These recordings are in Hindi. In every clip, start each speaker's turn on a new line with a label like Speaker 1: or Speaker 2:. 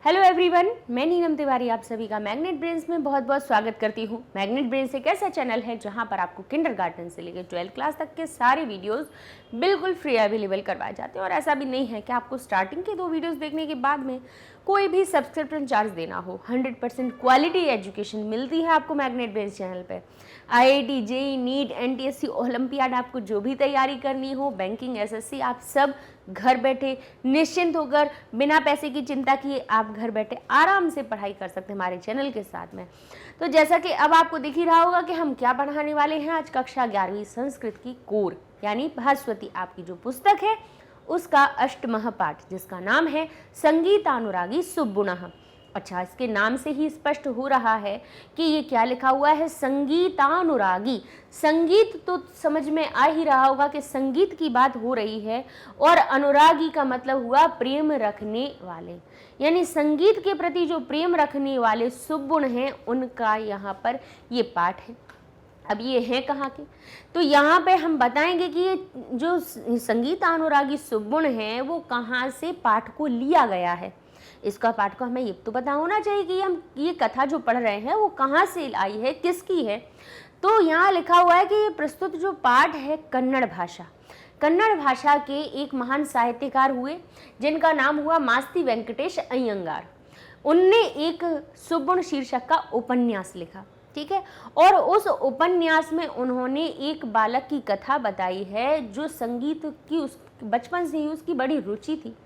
Speaker 1: हेलो एवरीवन, मैं नीलम तिवारी आप सभी का मैग्नेट ब्रेन्स में बहुत बहुत स्वागत करती हूँ। मैग्नेट ब्रेन्स एक ऐसा चैनल है जहाँ पर आपको किंडरगार्टन से लेकर 12th क्लास तक के सारे वीडियोस बिल्कुल फ्री अवेलेबल करवाए जाते हैं। और ऐसा भी नहीं है कि आपको स्टार्टिंग के 2 वीडियोस देखने के बाद में कोई भी सब्सक्रिप्शन चार्ज देना हो। 100% क्वालिटी एजुकेशन मिलती है आपको मैग्नेट ब्रेन्स चैनल पर। IIT, JEE, NEET, NTSC, olympiad, आपको जो भी तैयारी करनी हो, बैंकिंग, SSC, आप सब घर बैठे निश्चिंत होकर बिना पैसे की चिंता किए आप घर बैठे आराम से पढ़ाई कर सकते हैं हमारे चैनल के साथ में। तो जैसा कि अब आपको दिख ही रहा होगा कि हम क्या पढ़ाने वाले हैं। आज कक्षा 11वीं संस्कृत की कोर यानी भास्वती आपकी जो पुस्तक है उसका अष्टमः पाठ, जिसका नाम है संगीतानुरागी सुब्बुणः। अच्छा, इसके नाम से ही स्पष्ट हो रहा है कि ये क्या लिखा हुआ है, संगीतानुरागी। संगीत तो समझ में आ ही रहा होगा कि संगीत की बात हो रही है, और अनुरागी का मतलब हुआ प्रेम रखने वाले, यानी संगीत के प्रति जो प्रेम रखने वाले सुब्बुण हैं उनका यहाँ पर ये पाठ है। अब ये है कहाँ के, तो यहाँ पे हम बताएंगे कि ये जो संगीतानुरागी सुब्बुण हैं वो कहाँ से पाठ को लिया गया है। इसका पाठ को हमें ये तो पता होना चाहिए कि हम ये कथा जो पढ़ रहे हैं वो कहाँ से आई है, किसकी है। तो यहाँ लिखा हुआ है कि ये प्रस्तुत जो पाठ है कन्नड़ भाषा के एक महान साहित्यकार हुए जिनका नाम हुआ मास्ती वेंकटेश अयंगार। उनने एक सुब्बुण शीर्षक का उपन्यास लिखा, ठीक है। और उस उपन्यास में उन्होंने एक बालक की कथा बताई है जो संगीत की उस बचपन से ही उसकी बड़ी रुचि थी,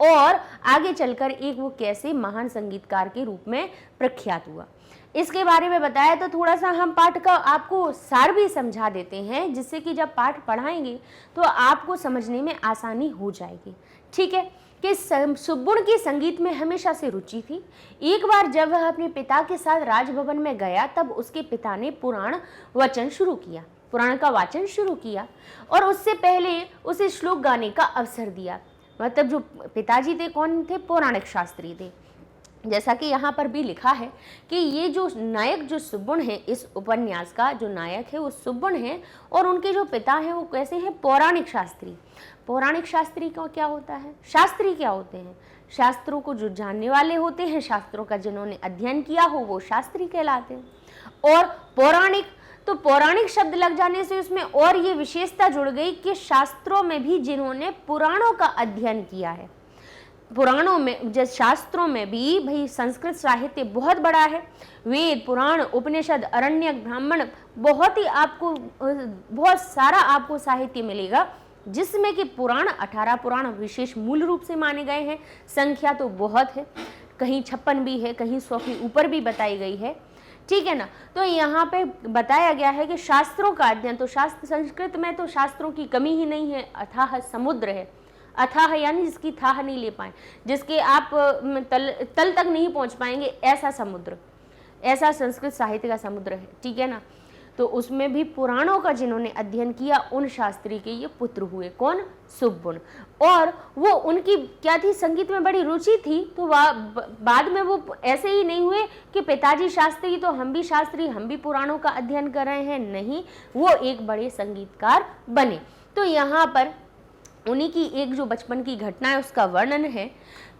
Speaker 1: और आगे चलकर एक वो कैसे महान संगीतकार के रूप में प्रख्यात हुआ, इसके बारे में बताया। तो थोड़ा सा हम पाठ का आपको सार भी समझा देते हैं, जिससे कि जब पाठ पढ़ाएंगे तो आपको समझने में आसानी हो जाएगी, ठीक है। कि सुब्बुण की संगीत में हमेशा से रुचि थी। एक बार जब वह अपने पिता के साथ राजभवन में गया तब उसके पिता ने पुराण का वाचन शुरू किया और उससे पहले उसे श्लोक गाने का अवसर दिया। मतलब जो पिताजी थे कौन थे, पौराणिक शास्त्री थे। जैसा कि यहाँ पर भी लिखा है कि ये जो नायक जो सुब्बुण है, इस उपन्यास का जो नायक है वो सुब्बुण है, और उनके जो पिता हैं वो कैसे हैं, पौराणिक शास्त्री। पौराणिक शास्त्री का क्या होता है, शास्त्री क्या होते हैं, शास्त्रों को जो जानने वाले होते हैं, शास्त्रों का जिन्होंने अध्ययन किया हो वो शास्त्री कहलाते हैं। और पौराणिक, तो पौराणिक शब्द लग जाने से उसमें और ये विशेषता जुड़ गई कि शास्त्रों में भी जिन्होंने पुराणों का अध्ययन किया है। पुराणों में, जैसे शास्त्रों में भी भाई संस्कृत साहित्य बहुत बड़ा है। वेद, पुराण, उपनिषद, अरण्यक, ब्राह्मण, बहुत सारा आपको साहित्य मिलेगा, जिसमें कि पुराण 18 पुराण विशेष मूल रूप से माने गए हैं। संख्या तो बहुत है, कहीं 56 भी है, कहीं 100 के ऊपर भी बताई गई है, ठीक है ना। तो यहाँ पे बताया गया है कि शास्त्रों का अध्ययन, तो शास्त्र संस्कृत में तो शास्त्रों की कमी ही नहीं है। अथाह समुद्र है, अथाह यानी जिसकी थाह नहीं ले पाए, जिसके आप तल तक नहीं पहुंच पाएंगे, ऐसा समुद्र, ऐसा संस्कृत साहित्य का समुद्र है, ठीक है ना। तो उसमें भी पुराणों का जिन्होंने अध्ययन किया उन शास्त्री के ये पुत्र हुए, कौन, सुब्बुण। और वो उनकी क्या थी, संगीत में बड़ी रुचि थी। तो बाद में वो ऐसे ही नहीं हुए कि पिताजी शास्त्री तो हम भी शास्त्री, हम भी पुराणों का अध्ययन कर रहे हैं, नहीं, वो एक बड़े संगीतकार बने। तो यहाँ पर उन्हीं की एक जो बचपन की घटना है उसका वर्णन है।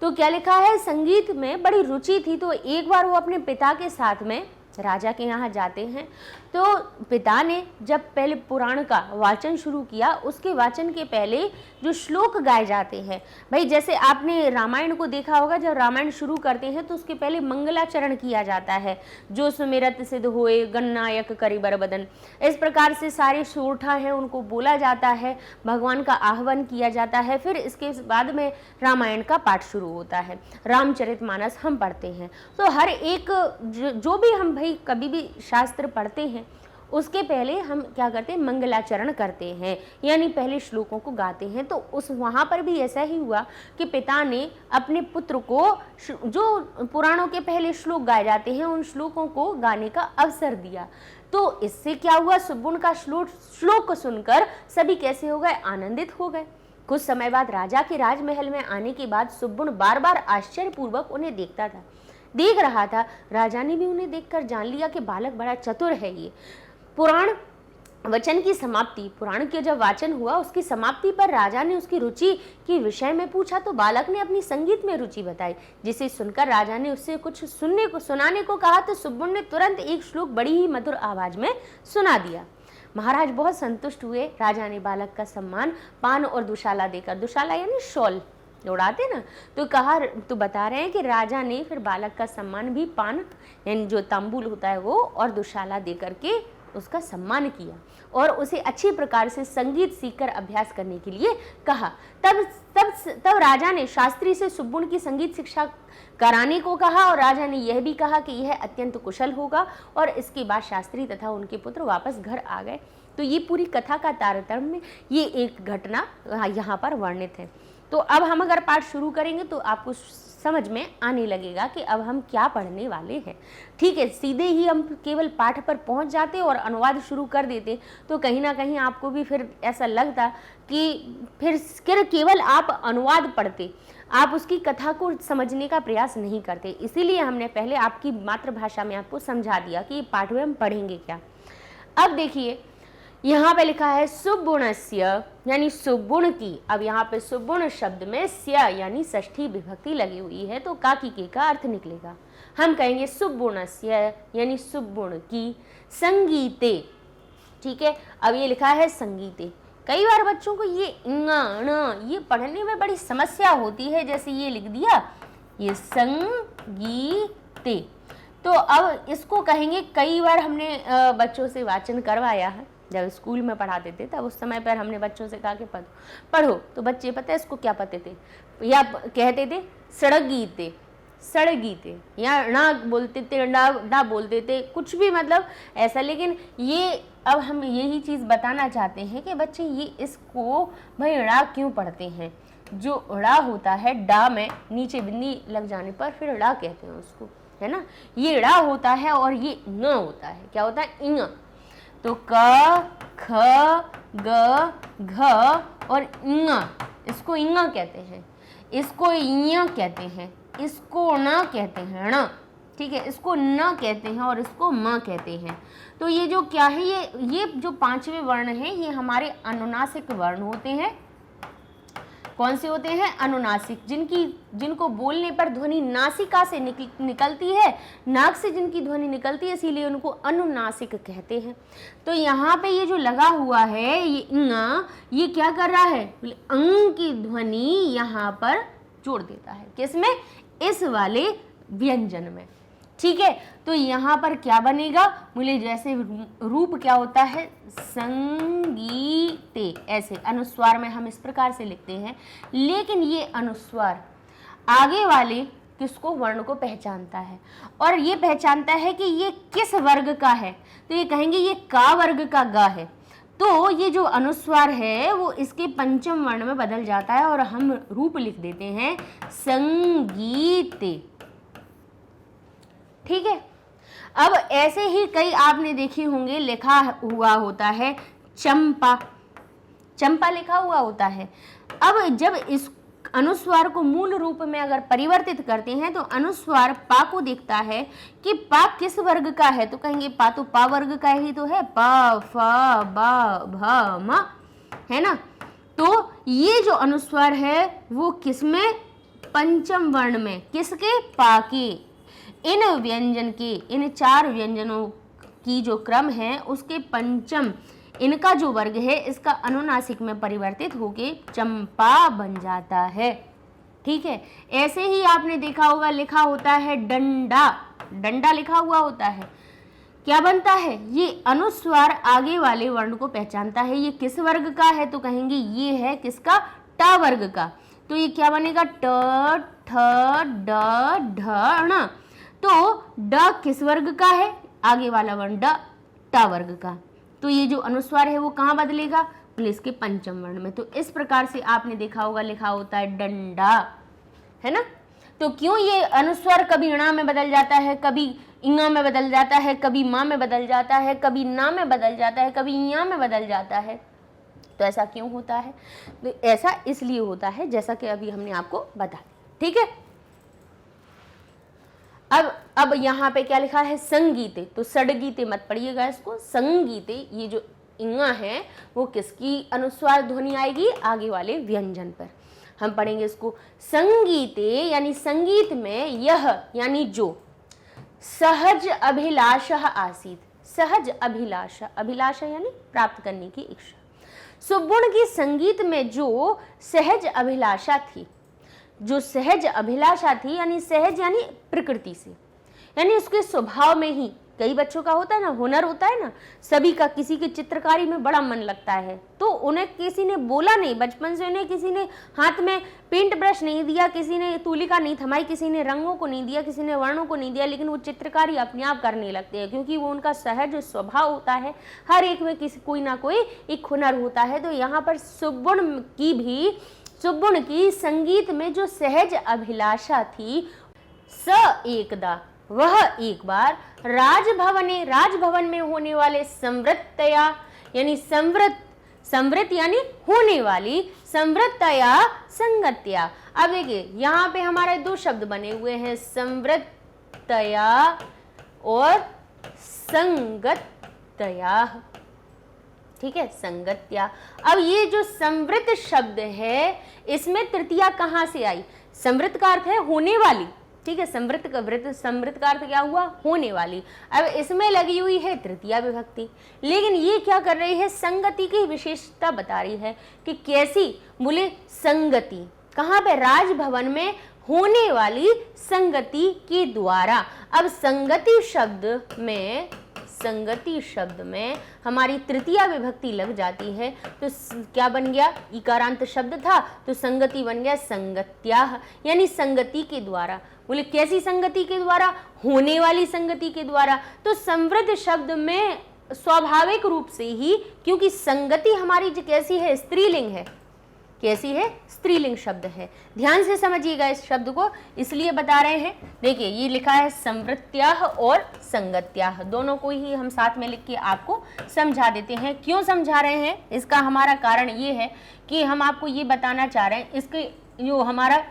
Speaker 1: तो क्या लिखा है, संगीत में बड़ी रुचि थी। तो एक बार वो अपने पिता के साथ में राजा के यहाँ जाते हैं। तो पिता ने जब पहले पुराण का वाचन शुरू किया, उसके वाचन के पहले जो श्लोक गाए जाते हैं, भाई जैसे आपने रामायण को देखा होगा, जब रामायण शुरू करते हैं तो उसके पहले मंगलाचरण किया जाता है, जो सुमिरत सिद्ध होए गणनायक करि बर बदन, इस प्रकार से सारे सोरठा हैं उनको बोला जाता है, भगवान का आह्वान किया जाता है। फिर इसके बाद में रामायण का पाठ शुरू होता है, रामचरितमानस हम पढ़ते हैं। तो हर एक जो भी हम भाई कभी भी शास्त्र पढ़ते हैं उसके पहले हम क्या करते हैं, मंगलाचरण करते हैं, यानी पहले श्लोकों को गाते हैं। तो उस वहाँ पर भी ऐसा ही हुआ कि पिता ने अपने पुत्र को जो पुराणों के पहले श्लोक गाए जाते हैं उन श्लोकों को गाने का अवसर दिया। तो इससे क्या हुआ, सुब्बुण का श्लोक को सुनकर सभी कैसे हो गए, आनंदित हो गए। कुछ समय बाद राजा के राजमहल में आने के बाद सुब्बुण बार बार आश्चर्यपूर्वक उन्हें देख रहा था। राजा ने भी उन्हें देखकर जान लिया कि बालक बड़ा चतुर है। ये पुराण वचन की समाप्ति, पुराण के जब वाचन हुआ उसकी समाप्ति पर राजा ने उसकी रुचि के विषय में पूछा तो बालक ने अपनी संगीत में रुचि बताई, जिसे सुनकर राजा ने उससे कुछ सुनाने को कहा तो सुब्बुण ने तुरंत एक श्लोक बड़ी ही मधुर आवाज में सुना दिया। महाराज बहुत संतुष्ट हुए। राजा ने बालक का सम्मान पान और दुशाला देकर, दुशाला यानी शॉल उड़ाते ना, तो बता रहे हैं कि राजा ने फिर बालक का सम्मान भी पान यानी जो तांबूल होता है वो और दुशाला दे करके उसका सम्मान किया और उसे अच्छी प्रकार से संगीत सीखकर अभ्यास करने के लिए कहा। तब राजा ने शास्त्री से सुब्बुण की संगीत शिक्षा कराने को कहा और राजा ने यह भी कहा कि यह अत्यंत कुशल होगा। और इसके बाद शास्त्री तथा उनके पुत्र वापस घर आ गए। तो ये पूरी कथा का तारतम्य, ये एक घटना यहाँ पर वर्णित है। तो अब हम अगर पाठ शुरू करेंगे तो आपको समझ में आने लगेगा कि अब हम क्या पढ़ने वाले हैं। ठीक है, सीधे ही हम केवल पाठ पर पहुंच जाते और अनुवाद शुरू कर देते तो कहीं ना कहीं आपको भी फिर ऐसा लगता कि फिर केवल आप अनुवाद पढ़ते, आप उसकी कथा को समझने का प्रयास नहीं करते। इसीलिए हमने पहले आपकी मातृभाषा में आपको समझा दिया कि पाठ में हम पढ़ेंगे क्या। अब देखिए यहाँ पे लिखा है सुब्बुणस्य यानी सुब्बुण की। अब यहाँ पे सुब्बुण शब्द में स्य यानी षष्ठी विभक्ति लगी हुई है तो का की के का अर्थ निकलेगा। हम कहेंगे सुब्बुणस्य यानी सुब्बुण की संगीते। ठीक है, अब ये लिखा है संगीते। कई बार बच्चों को ये ये पढ़ने में बड़ी समस्या होती है, जैसे ये लिख दिया ये संगीते। तो अब इसको कहेंगे, कई बार हमने बच्चों से वाचन करवाया है, जब स्कूल में पढ़ाते थे तब उस समय पर हमने बच्चों से कहा कि पढ़ो तो बच्चे पता है इसको क्या पढ़ते थे या कहते थे सड़गीते, सड़गीते या ना बोलते थे, ना बोलते थे, कुछ भी मतलब ऐसा। लेकिन ये अब हम यही चीज़ बताना चाहते हैं कि बच्चे ये इसको भाई ड़ा क्यों पढ़ते हैं। जो ड़ा होता है डा में नीचे बिंदी लग जाने पर फिर ड़ा कहते हैं उसको, है ना। ये ड़ा होता है और ये न होता है, क्या होता है इंग। तो क ख ग घ और इंग, इसको इंग कहते हैं, इसको इं कहते हैं, इसको न कहते हैं ण। ठीक है, इसको न कहते हैं और इसको म कहते हैं। तो ये जो क्या है, ये जो पांचवें वर्ण हैं ये हमारे अनुनासिक वर्ण होते हैं। कौन से होते हैं? अनुनासिक, जिनको बोलने पर ध्वनि नासिका से निकलती है, नाक से जिनकी ध्वनि निकलती है, इसीलिए उनको अनुनासिक कहते हैं। तो यहाँ पे ये जो लगा हुआ है ये इंग, ये क्या कर रहा है, अंग की ध्वनि यहाँ पर जोड़ देता है। किसमें? इस वाले व्यंजन में। ठीक है, तो यहाँ पर क्या बनेगा, बोले जैसे रूप क्या होता है संगीते, ऐसे अनुस्वार में हम इस प्रकार से लिखते हैं। लेकिन ये अनुस्वार आगे वाले किसको, वर्ण को पहचानता है और ये पहचानता है कि ये किस वर्ग का है। तो ये कहेंगे ये का वर्ग का गा है। तो ये जो अनुस्वार है वो इसके पंचम वर्ण में बदल जाता है और हम रूप लिख देते हैं संगीते। ठीक है, अब ऐसे ही कई आपने देखे होंगे लिखा हुआ होता है चंपा, चंपा लिखा हुआ होता है। अब जब इस अनुस्वार को मूल रूप में अगर परिवर्तित करते हैं तो अनुस्वार पा को देखता है कि पा किस वर्ग का है। तो कहेंगे पा तो पा वर्ग का ही तो है, प फ ब भ म, है ना। तो ये जो अनुस्वार है वो किसमें, पंचम वर्ण में, किसके, पा के। इन व्यंजन के, इन चार व्यंजनों की जो क्रम है उसके पंचम, इनका जो वर्ग है इसका अनुनासिक में परिवर्तित होके चंपा बन जाता है। ठीक है, ऐसे ही आपने देखा होगा लिखा होता है डंडा, डंडा लिखा हुआ होता है, क्या बनता है, ये अनुस्वार आगे वाले वर्ण को पहचानता है। ये किस वर्ग का है, तो कहेंगे ये है किसका, टा वर्ग का। तो ये क्या बनेगा, ट ठ ड ढ ण। तो ड किस वर्ग का है, आगे वाला वर्ण ड टा वर्ग का। तो ये जो अनुस्वार है वो कहाँ बदलेगा, इसके पंचम वर्ण में। तो इस प्रकार से आपने देखा होगा लिखा होता है डंडा, है ना। तो क्यों ये अनुस्वार कभी ण में बदल जाता है, कभी इंगा में बदल जाता है, कभी माँ में बदल जाता है, कभी ना में बदल जाता है, कभी इया में बदल जाता है। तो ऐसा क्यों होता है, तो ऐसा इसलिए होता है जैसा कि अभी हमने आपको बताया। ठीक है, अब यहाँ पे क्या लिखा है संगीते, तो सड़गीते मत पढ़िएगा इसको, संगीते। ये जो इंगा है वो किसकी अनुस्वार ध्वनि आएगी, आगे वाले व्यंजन पर। हम पढ़ेंगे इसको। संगीते यानी संगीत में, यह यानी जो, सहज अभिलाषा आसीत, सहज अभिलाषा, अभिलाषा यानी प्राप्त करने की इच्छा। सुबुण की संगीत में जो सहज अभिलाषा थी, जो सहज अभिलाषा थी यानी सहज यानी प्रकृति से, यानी उसके स्वभाव में ही, कई बच्चों का होता है ना, हुनर होता है ना सभी का, किसी की चित्रकारी में बड़ा मन लगता है, तो उन्हें किसी ने बोला नहीं, बचपन से उन्हें किसी ने हाथ में पेंट ब्रश नहीं दिया, किसी ने तूलिका नहीं थमाई, किसी ने रंगों को नहीं दिया, किसी ने वर्णों को नहीं दिया, लेकिन वो चित्रकारी अपने आप करने लगते हैं, क्योंकि वो उनका सहज स्वभाव होता है। हर एक में किसी कोई ना कोई एक हुनर होता है। तो यहाँ पर सुबुण की संगीत में जो सहज अभिलाषा थी, स एकदा वह एक बार, राजभवन में होने वाले संवृत्तया यानी संवृत यानी होने वाली, संवृत्तया संगत्या। अब देखिए यहाँ पे हमारे दो शब्द बने हुए हैं, संवृत्तया और संगत्या, ठीक है, संगत्या। अब ये जो संवृत शब्द है, इसमें तृतीया कहाँ से आई? संवृत का अर्थ है होने वाली, ठीक है, संवृत का अर्थ क्या हुआ? होने वाली। अब इसमें लगी हुई है तृतीया विभक्ति, लेकिन ये क्या कर रही है? संगति की विशेषता बता रही है कि कैसी? बोले संगति, कहाँ पे? राजभवन में होने वाली संगति के द्वारा। अब संगति शब्द में हमारी तृतीया विभक्ति लग जाती है, तो क्या बन गया? इकारांत शब्द था, तो संगति बन गया संगत्याः, यानी संगति के द्वारा। बोले कैसी संगति के द्वारा? होने वाली संगति के द्वारा। तो संवृत शब्द में स्वाभाविक रूप से ही, क्योंकि संगति हमारी जो कैसी है? स्त्रीलिंग है। कैसी है? स्त्रीलिंग शब्द है। ध्यान से समझिएगा इस शब्द को, इसलिए बता रहे हैं। देखिए ये लिखा है संवृत्याः और संगत्याः, दोनों को ही हम साथ में लिख के आपको समझा देते हैं। क्यों समझा रहे हैं? इसका हमारा कारण ये है कि हम आपको ये बताना चाह रहे हैं, इसके जो हमारा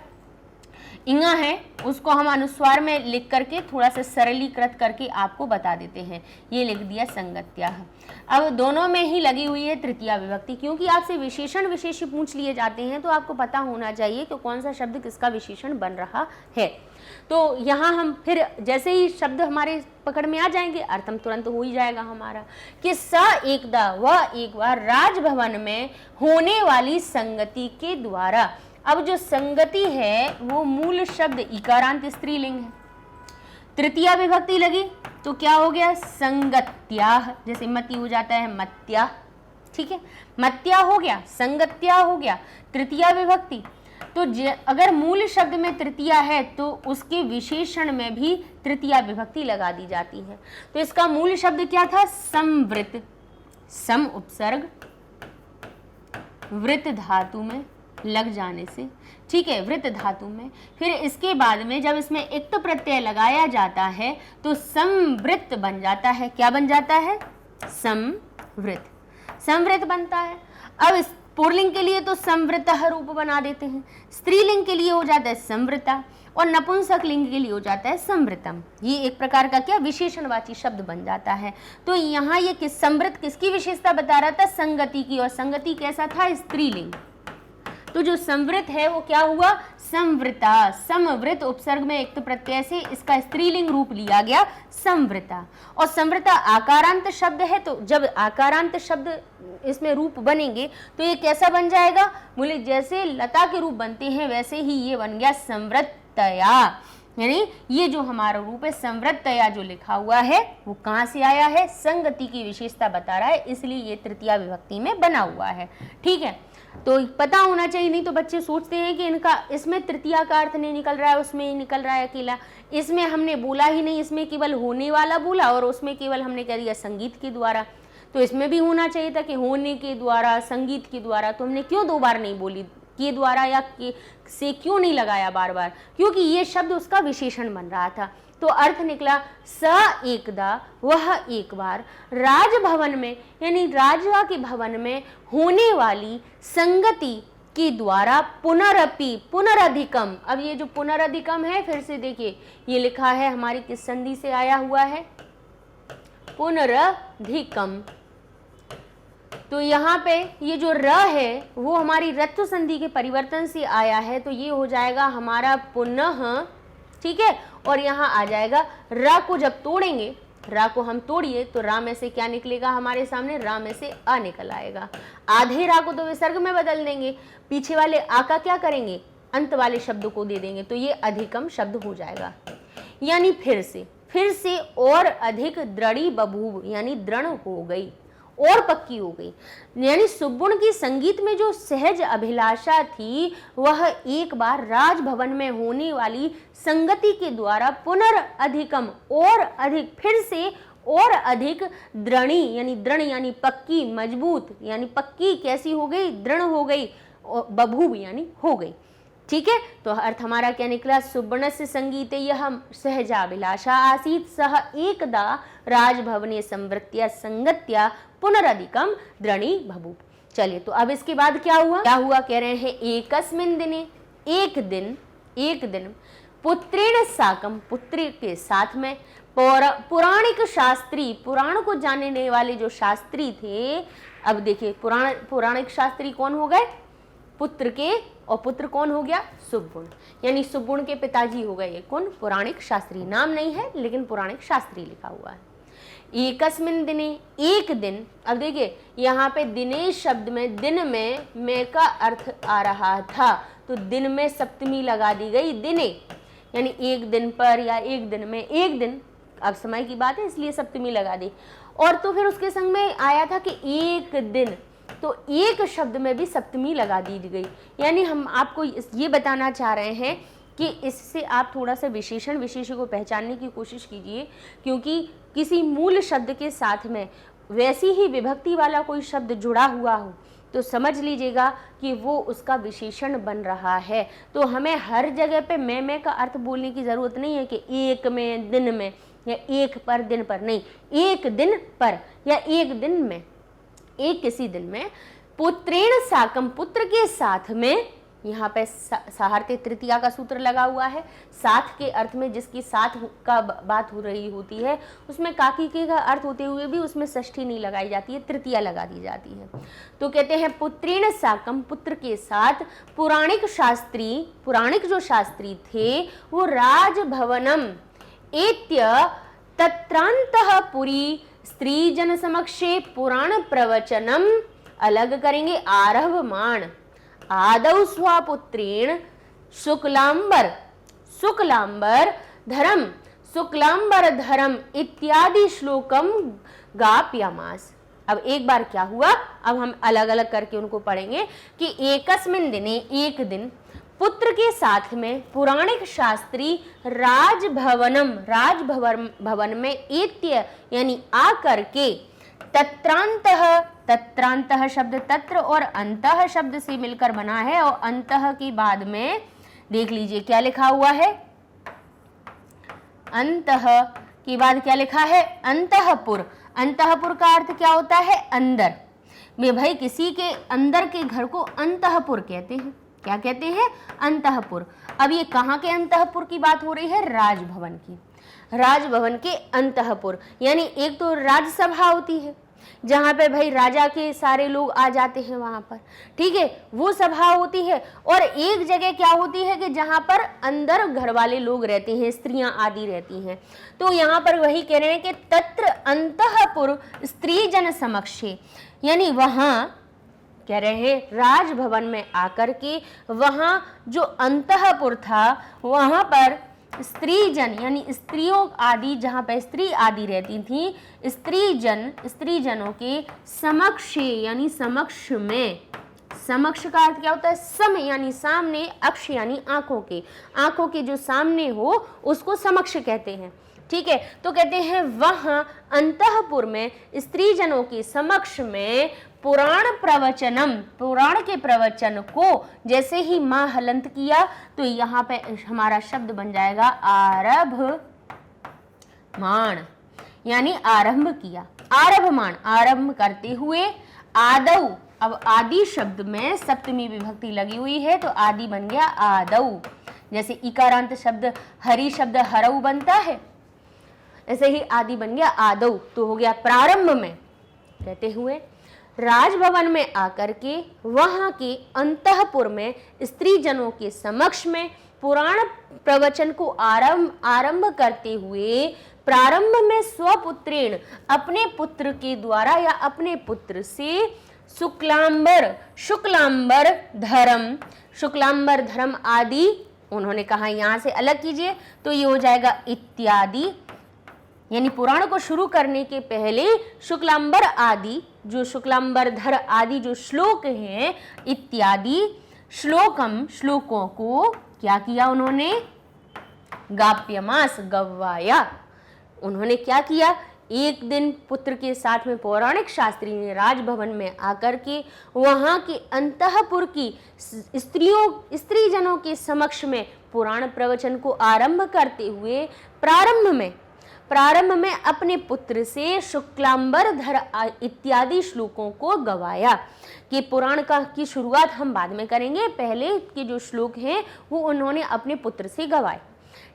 Speaker 1: इंगा है उसको हम अनुस्वार में लिख करके थोड़ा सा सरलीकृत करके आपको बता देते हैं। ये लिख दिया संगत्याः। अब दोनों में ही लगी हुई है तृतीया विभक्ति, क्योंकि आपसे विशेषण विशेष्य पूछ लिए जाते हैं, तो आपको पता होना चाहिए कि कौन सा शब्द किसका विशेषण बन रहा है। तो यहाँ हम फिर जैसे ही शब्द हमारे पकड़ में आ जाएंगे, अर्थम तुरंत हो ही जाएगा हमारा, कि स एकदा वह एक बार, राजभवन में होने वाली संगति के द्वारा। अब जो संगति है वो मूल शब्द इकारांत स्त्रीलिंग है, तृतीया विभक्ति लगी तो क्या हो गया? संगत्याः, जैसे मति हो जाता है मत्या, ठीक है, मत्या हो गया, संगत्या हो गया, तृतीया विभक्ति। तो अगर मूल शब्द में तृतीया है तो उसके विशेषण में भी तृतीया विभक्ति लगा दी जाती है। तो इसका मूल शब्द क्या था? संवृत, सम उपसर्ग वृत धातु में लग जाने से, ठीक है, वृत धातु में। फिर इसके बाद में जब इसमें इक्त प्रत्यय लगाया जाता है तो संवृत बन जाता है। क्या बन जाता है? संवृत, संवृत बनता है। अब इस पुल्लिंग के लिए तो संवृतः रूप बना देते हैं, स्त्रीलिंग के लिए हो जाता है संवृता, और नपुंसक लिंग के लिए हो जाता है संवृतम। ये एक प्रकार का क्या? विशेषणवाची शब्द बन जाता है। तो यहाँ ये संवृत किसकी विशेषता बता रहा था? संगति की, और संगति कैसा था? स्त्रीलिंग। तो जो संवृत है वो क्या हुआ? संवृता, समवृत उपसर्ग में एक प्रत्यय से इसका स्त्रीलिंग रूप लिया गया संवृता। और संवृता आकारांत शब्द है, तो जब आकारांत शब्द इसमें रूप बनेंगे तो ये कैसा बन जाएगा? बोले जैसे लता के रूप बनते हैं वैसे ही ये बन गया संवृत्तया। यानी ये जो हमारा रूप है संवृत्तया जो लिखा हुआ है वो कहाँ से आया है? संगति की विशेषता बता रहा है, इसलिए ये तृतीया विभक्ति में बना हुआ है, ठीक है। तो पता होना चाहिए, नहीं तो बच्चे सोचते हैं कि इनका इसमें तृतीया का अर्थ नहीं निकल रहा है, उसमें ही निकल रहा है अकेला, इसमें हमने बोला ही नहीं, इसमें केवल होने वाला बोला और उसमें केवल हमने कह दिया संगीत के द्वारा। तो इसमें भी होना चाहिए था कि होने के द्वारा, संगीत के द्वारा। तो हमने क्यों दो बार नहीं बोली के द्वारा या के से क्यों नहीं लगाया बार बार? क्योंकि ये शब्द उसका विशेषण बन रहा था। तो अर्थ निकला स एकदा वह एक बार, राजभवन में यानी राजा के भवन में होने वाली संगति के द्वारा पुनरपि, पुनरधिकम। अब ये जो पुनरधिकम है, फिर से देखिए ये लिखा है हमारी किस संधि से आया हुआ है? पुनरधिकम, तो यहाँ पे ये जो र है वो हमारी रत्व संधि के परिवर्तन से आया है, तो ये हो जाएगा हमारा पुनः, ठीक है। और यहाँ आ जाएगा र को जब तोड़ेंगे, रा को हम तोड़िए तो रा में से क्या निकलेगा हमारे सामने, रा में से आ निकल आएगा। आधे रा को तो विसर्ग में बदल देंगे, पीछे वाले आ का क्या करेंगे, अंत वाले शब्द को दे देंगे, तो ये अधिकम शब्द हो जाएगा। यानी फिर से और अधिक दृढ़ी बबूव, यानी दृढ़ हो गई और पक्की हो गई। यानी सुब्बुण की संगीत में जो सहज अभिलाषा थी वह एक बार राजभवन में होने वाली संगति के द्वारा पुनर्अधिकम और अधिक, फिर से और अधिक दृढ़ी, यानी दृढ़ यानी पक्की, मजबूत यानी पक्की कैसी हो गई, दृढ़ हो गई, बभूव यानी हो गई, ठीक है। तो अर्थ हमारा क्या निकला, सुब्बणस्य संगीते यह सहजाभिलाषा आसीत् सह एकदा राजभवने संवृत्या संगत्या पुनरधिकम दृढ़ी बभूव। चलिए, तो अब इसके बाद क्या हुआ, कह रहे हैं एकस्मिन् दिने, एक दिन पुत्रेण साकम, पुत्र के साथ में, पुराणिक शास्त्री, पुराण को जानने वाले जो शास्त्री थे। अब देखिए पुराणिक शास्त्री कौन हो गए, पुत्र के, और पुत्र कौन हो गया, सुब्बुण, यानी सुब्बुण के पिताजी हो गए कौन, पुराणिक शास्त्री। नाम नहीं है लेकिन पुराणिक शास्त्री लिखा हुआ है। एकस्मिन् दिने, एक दिन। अब देखिए यहाँ पे दिने शब्द में दिन में का अर्थ आ रहा था, तो दिन में सप्तमी लगा दी गई, दिने यानी एक दिन पर या एक दिन में, एक दिन अब समय की बात है इसलिए सप्तमी लगा दी। और तो फिर उसके संग में आया था कि एक दिन, तो एक शब्द में भी सप्तमी लगा दी गई। यानी हम आपको ये बताना चाह रहे हैं कि इससे आप थोड़ा सा विशेषण को पहचानने की कोशिश कीजिए, क्योंकि किसी मूल शब्द के साथ में वैसी ही विभक्ति वाला कोई शब्द जुड़ा हुआ हो तो समझ लीजिएगा कि वो उसका विशेषण बन रहा है। तो हमें हर जगह पे मैं का अर्थ बोलने की ज़रूरत नहीं है कि एक में, दिन में, या एक पर, दिन पर, नहीं, एक दिन पर या एक दिन में, एक किसी दिन में। पुत्रेण साकम, पुत्र के साथ में, यहाँ पे साहार्थे तृतीया का सूत्र लगा हुआ है। साथ के अर्थ में जिसकी साथ का बात हो रही होती है उसमें काकी के का अर्थ होते हुए भी उसमें षष्ठी नहीं लगाई जाती है, तृतीया लगा दी जाती है। तो कहते हैं पुत्रेण साकम, पुत्र के साथ, पुराणिक शास्त्री, पुराणिक जो शास्त्री थे वो राजभवनम एत्य तत्रांतः पुरी स्त्री जन समक्षे पुराण प्रवचनम, अलग करेंगे, आरभमाण आदौ स्वपुत्रेण शुक्लांबर धरम इत्यादि श्लोकम गाप्यामास। अब एक बार क्या हुआ, अब हम अलग अलग करके उनको पढ़ेंगे कि एकस्मिन् दिने, एक दिन, पुत्र के साथ में पुराणिक शास्त्री राजभवन में एत्य यानी आकर के, तत्रांतः शब्द तत्र और अंतः शब्द से मिलकर बना है, और अंतः के बाद में देख लीजिए क्या लिखा हुआ है, अंतः के बाद क्या लिखा है, अंतःपुर। अंतःपुर का अर्थ क्या होता है, अंदर में। भाई किसी के अंदर के घर को अंतःपुर कहते हैं। क्या कहते हैं, अंतःपुर। अब ये कहाँ के अंतःपुर की बात हो रही है, राजभवन की, राजभवन के अंतःपुर। यानी एक तो राजसभा होती है जहाँ पे भाई राजा के सारे लोग आ जाते हैं वहाँ पर, ठीक है, वो सभा होती है। और एक जगह क्या होती है कि जहाँ पर अंदर घर वाले लोग रहते हैं, स्त्रियां आदि रहती हैं। तो यहाँ पर वही कह रहे हैं कि तत्र अंतःपुर स्त्री जन समक्षे, यानी वहाँ कह रहे हैं राजभवन में आकर के वहाँ जो अंतःपुर था वहाँ पर स्त्री जन यानी स्त्रियों आदि, जहाँ पर स्त्री आदि रहती थी, स्त्री जनों के समक्ष यानी समक्ष में। समक्ष का अर्थ क्या होता है, सम यानी सामने, अक्ष यानी आंखों के जो सामने हो उसको समक्ष कहते हैं, ठीक है। तो कहते हैं वहाँ अंतःपुर में स्त्री जनों के समक्ष में पुराण प्रवचनम, पुराण के प्रवचन को जैसे ही माँ हलंत किया तो यहाँ पे हमारा शब्द बन जाएगा आरभमाण, यानी आरंभ किया, आरभमाण, आरंभ करते हुए। आदौ, अब आदि शब्द में सप्तमी विभक्ति लगी हुई है तो आदि बन गया आदौ। जैसे इकारांत शब्द हरि शब्द हरऊ बनता है, ऐसे ही आदि बन गया आदौ, तो हो गया प्रारंभ में कहते हुए। राजभवन में आकर के वहां के अंतःपुर में स्त्री जनों के समक्ष में पुराण प्रवचन को आरंभ करते हुए प्रारंभ में स्वपुत्रेण अपने पुत्र के द्वारा या अपने पुत्र से शुक्लांबर धर्म आदि, उन्होंने कहा यहां से अलग कीजिए तो ये हो जाएगा इत्यादि, यानी पुराण को शुरू करने के पहले शुक्लांबर आदि, जो शुक्लांबर धर आदि जो श्लोक हैं इत्यादि श्लोकों को क्या किया उन्होंने, गाप्यमास गवाया। उन्होंने क्या किया, एक दिन पुत्र के साथ में पौराणिक शास्त्री ने राजभवन में आकर के वहां के अंतःपुर की स्त्री जनों के समक्ष में पुराण प्रवचन को आरंभ करते हुए प्रारंभ में अपने पुत्र से शुक्लांबर धर इत्यादि श्लोकों को गवाया। कि पुराण की शुरुआत हम बाद में करेंगे, पहले के जो श्लोक हैं वो उन्होंने अपने पुत्र से गवाए।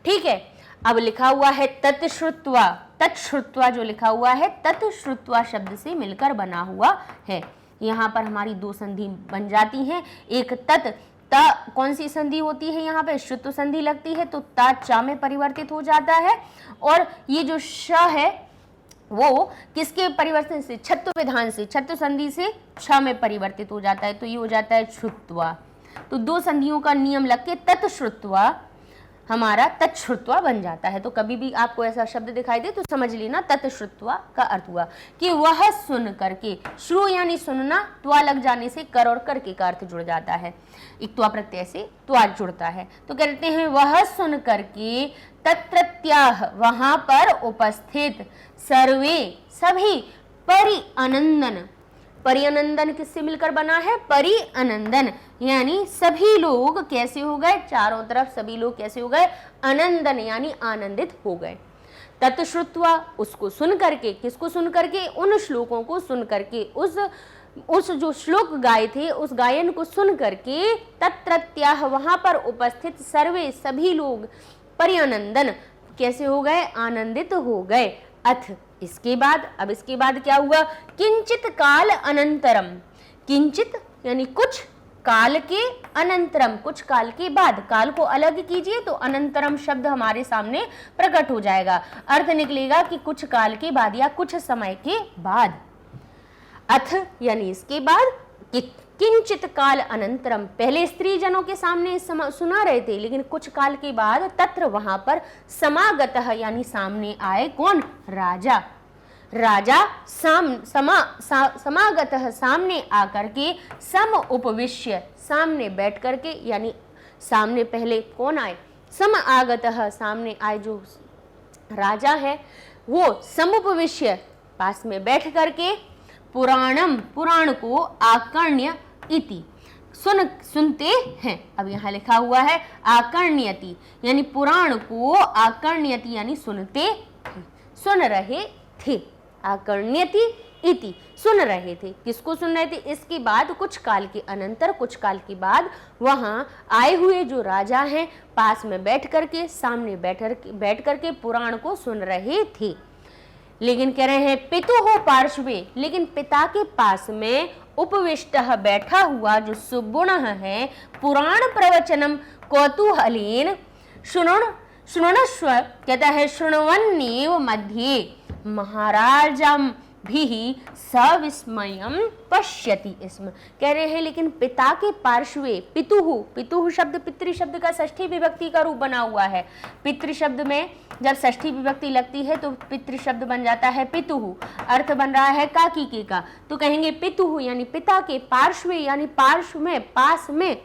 Speaker 1: ठीक है, अब लिखा हुआ है तत्श्रुत्वा जो लिखा हुआ है तत्श्रुत्वा शब्द से मिलकर बना हुआ है। यहाँ पर हमारी दो संधि बन जाती हैं, एक तत्, ता कौन सी संधि होती है, यहाँ पे श्रुत्व संधि लगती है तो ता चा में परिवर्तित हो जाता है, और ये जो श है वो किसके परिवर्तन से, छत्व विधान से, छत्व संधि से छ में परिवर्तित हो जाता है, तो ये हो जाता है श्रुत्वा। तो दो संधियों का नियम लग के तत्श्रुत्वा हमारा तत्श्रुत्वा बन जाता है। तो कभी भी आपको ऐसा शब्द दिखाई दे तो समझ लेना तत्श्रुत्वा का अर्थ हुआ कि वह सुन करके, श्रु यानी सुनना, त्वा लग जाने से कर और करके का अर्थ जुड़ जाता है, इक्त्वा प्रत्यय से त्वा जुड़ता है। तो कहते हैं वह सुन करके तत्रत्याह वहां पर उपस्थित सर्वे सभी परिअनंदन किससे मिलकर बना है, परिअनंदन, यानी सभी लोग कैसे हो गए, चारों तरफ सभी लोग कैसे हो गए, अनंदन यानी आनंदित हो गए। तत्श्रुत्वा उसको सुन करके, किसको सुन करके, उन श्लोकों को सुन करके, उस जो श्लोक गाए थे उस गायन को सुन करके तत्रत्याह वहां पर उपस्थित सर्वे सभी लोग परिअनंदन कैसे हो गए, आनंदित हो गए। अथ इसके बाद, अब इसके बाद क्या हुआ, किंचित काल अनंतरम, किंचित यानी कुछ, काल के अनंतरम कुछ काल के बाद, काल को अलग कीजिए तो अनंतरम शब्द हमारे सामने प्रकट हो जाएगा, अर्थ निकलेगा कि कुछ काल के बाद या कुछ समय के बाद। अथ यानी इसके बाद, किंचित काल अनंतरम, पहले स्त्री जनों के सामने सुना रहे थे, लेकिन कुछ काल के बाद तत्र वहां पर समागतः यानी सामने आए, कौन, राजा। राजा समागतः सामने आकर के, सम उपविश्य सामने बैठ करके, यानी सामने पहले कौन आए, समागतः सामने आए जो राजा है वो समुपविश्य पास में बैठ करके, पुराण को आकर्ण्य इति सुनते हैं। अब यहाँ लिखा हुआ है आकर्ण्यति, यानी पुराण को आकर्ण्यति यानी सुनते थे, सुन रहे थे, आकर्ण्यति इति सुन रहे थे। किसको सुन रहे थे, इसके बाद कुछ काल के अनंतर, कुछ काल के बाद वहां आए हुए जो राजा हैं पास में बैठ करके, सामने बैठ करके पुराण को सुन रहे थे। लेकिन कह रहे हैं पितुः पार्श्वे, लेकिन पिता के पास में उपविष्टः बैठा हुआ जो सुगुणः है, पुराण प्रवचनम कौतूहलेन शृण्वस्व, कहता है शृण्वन्नेव मध्ये महाराजम भी सविस्मयम पश्यति इसमें, कह रहे हैं लेकिन पिता के पार्श्वे, पितुः शब्द पितृ शब्द का षष्ठी विभक्ति का रूप बना हुआ है। पितृ शब्द में जब षष्ठी विभक्ति लगती है तो पितृ शब्द बन जाता है पितुः, अर्थ बन रहा है काकी के का, तो कहेंगे पितुः यानी पिता के, पार्श्वे यानी पार्श्व में, पास में,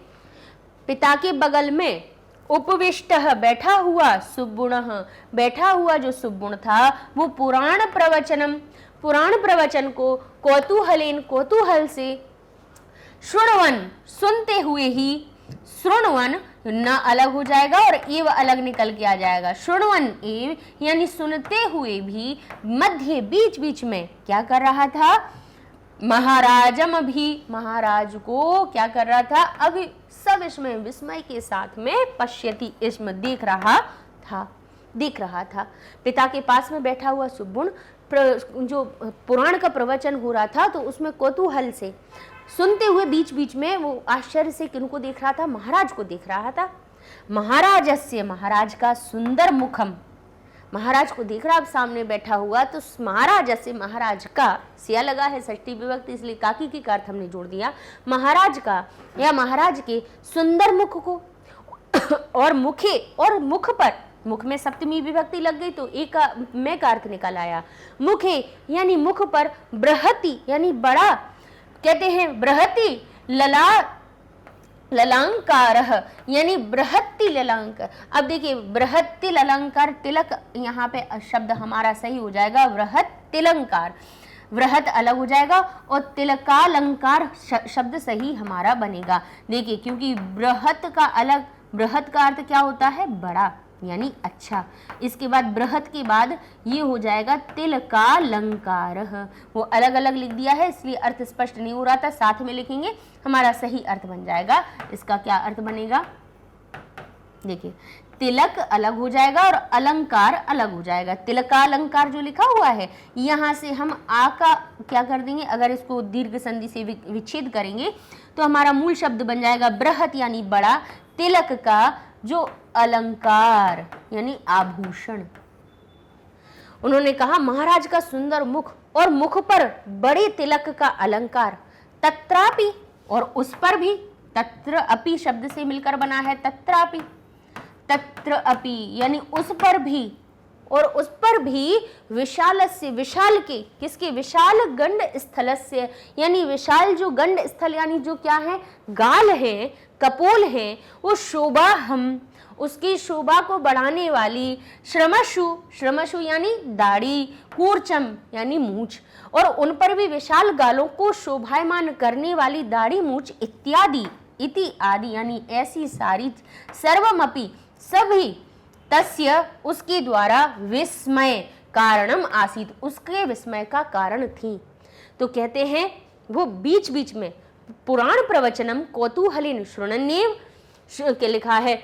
Speaker 1: पिता के बगल में, उपविष्टः बैठा हुआ, सुगुणः बैठा हुआ जो सुगुण था वो पुराण प्रवचन को कौतूहल से, श्रृण्वन सुनते हुए ही, श्रृण्वन न अलग हो जाएगा और एव अलग निकल के आ जाएगा, श्रृण्वन एव यानी सुनते हुए भी, मध्य बीच बीच में क्या कर रहा था, महाराजम भी महाराज को क्या कर रहा था, अभी सब इसमें विस्मय के साथ में पश्यति इसमें देख रहा था। देख रहा था। पिता के पास में बैठा हुआ सुबुण जो पुराण का प्रवचन हो रहा था तो उसमें कौतूहल से सुनते हुए बीच बीच में वो आश्चर्य से किनको देख रहा था, महाराज को देख रहा था। महाराजस्य, महाराज का सुंदर मुखम, महाराज को देख रहा, अब सामने बैठा हुआ तो महाराजस्य, महाराज का, सिया लगा है षष्ठी विभक्ति इसलिए काकी की का अर्थ हमने जोड़ दिया, महाराज का या महाराज के सुंदर मुख को और मुखे और मुख पर, मुख में सप्तमी विभक्ति लग गई तो एक में का अर्थ निकल आया, मुखे यानी मुख पर, बृहति यानी बड़ा, कहते हैं बृहति ललांकार यानी बृहत्ति ललांकार। अब देखिए बृहत्ति ललांकार तिलक, यहाँ पे शब्द हमारा सही हो जाएगा बृहत तिलंकार, वृहत अलग हो जाएगा और तिलकालंकार शब्द सही हमारा बनेगा। देखिए क्योंकि बृहत का अलग, बृहत का अर्थ क्या होता है, बड़ा यानी अच्छा, इसके बाद बृहत के बाद ये हो जाएगा तिलकालंकार, वो अलग अलग लिख दिया है इसलिए अर्थ स्पष्ट नहीं हो रहा था, साथ में लिखेंगे हमारा सही अर्थ बन जाएगा। इसका क्या अर्थ बनेगा, देखिए तिलक अलग हो जाएगा और अलंकार अलग हो जाएगा। तिलकालंकार जो लिखा हुआ है यहाँ से हम आ का क्या कर देंगे, अगर इसको दीर्घ संधि से विच्छेद करेंगे तो हमारा मूल शब्द बन जाएगा बृहत यानी बड़ा, तिलक का जो अलंकार यानी आभूषण। उन्होंने कहा महाराज का सुंदर मुख और मुख पर बड़े तिलक का अलंकार, तत्रापि और उस पर भी, तत्र अपि शब्द से मिलकर बना है तत्रापि, तत्र अपि यानी उस पर भी, और उस पर भी विशालस्य, विशाल के, किसके, विशाल गंड स्थलस्य यानी विशाल जो गंड स्थल यानी जो क्या है, गाल है, कपोल है, वो शोभा हम, उसकी शोभा को बढ़ाने वाली, श्रमशु, श्रमशु यानी दाढ़ी, कूर्चम यानी मूछ, और उन पर भी विशाल गालों को शोभायमान करने वाली दाढ़ी मूछ इत्यादि, इति आदि यानी ऐसी सारी, सर्वमपि सभी, तस्य उसके द्वारा विस्मय कारणम आसीत, उसके विस्मय का कारण थी। तो कहते हैं वो बीच बीच में पुराण प्रवचनम कौतूहलिन शृणन्येव के लिखा है,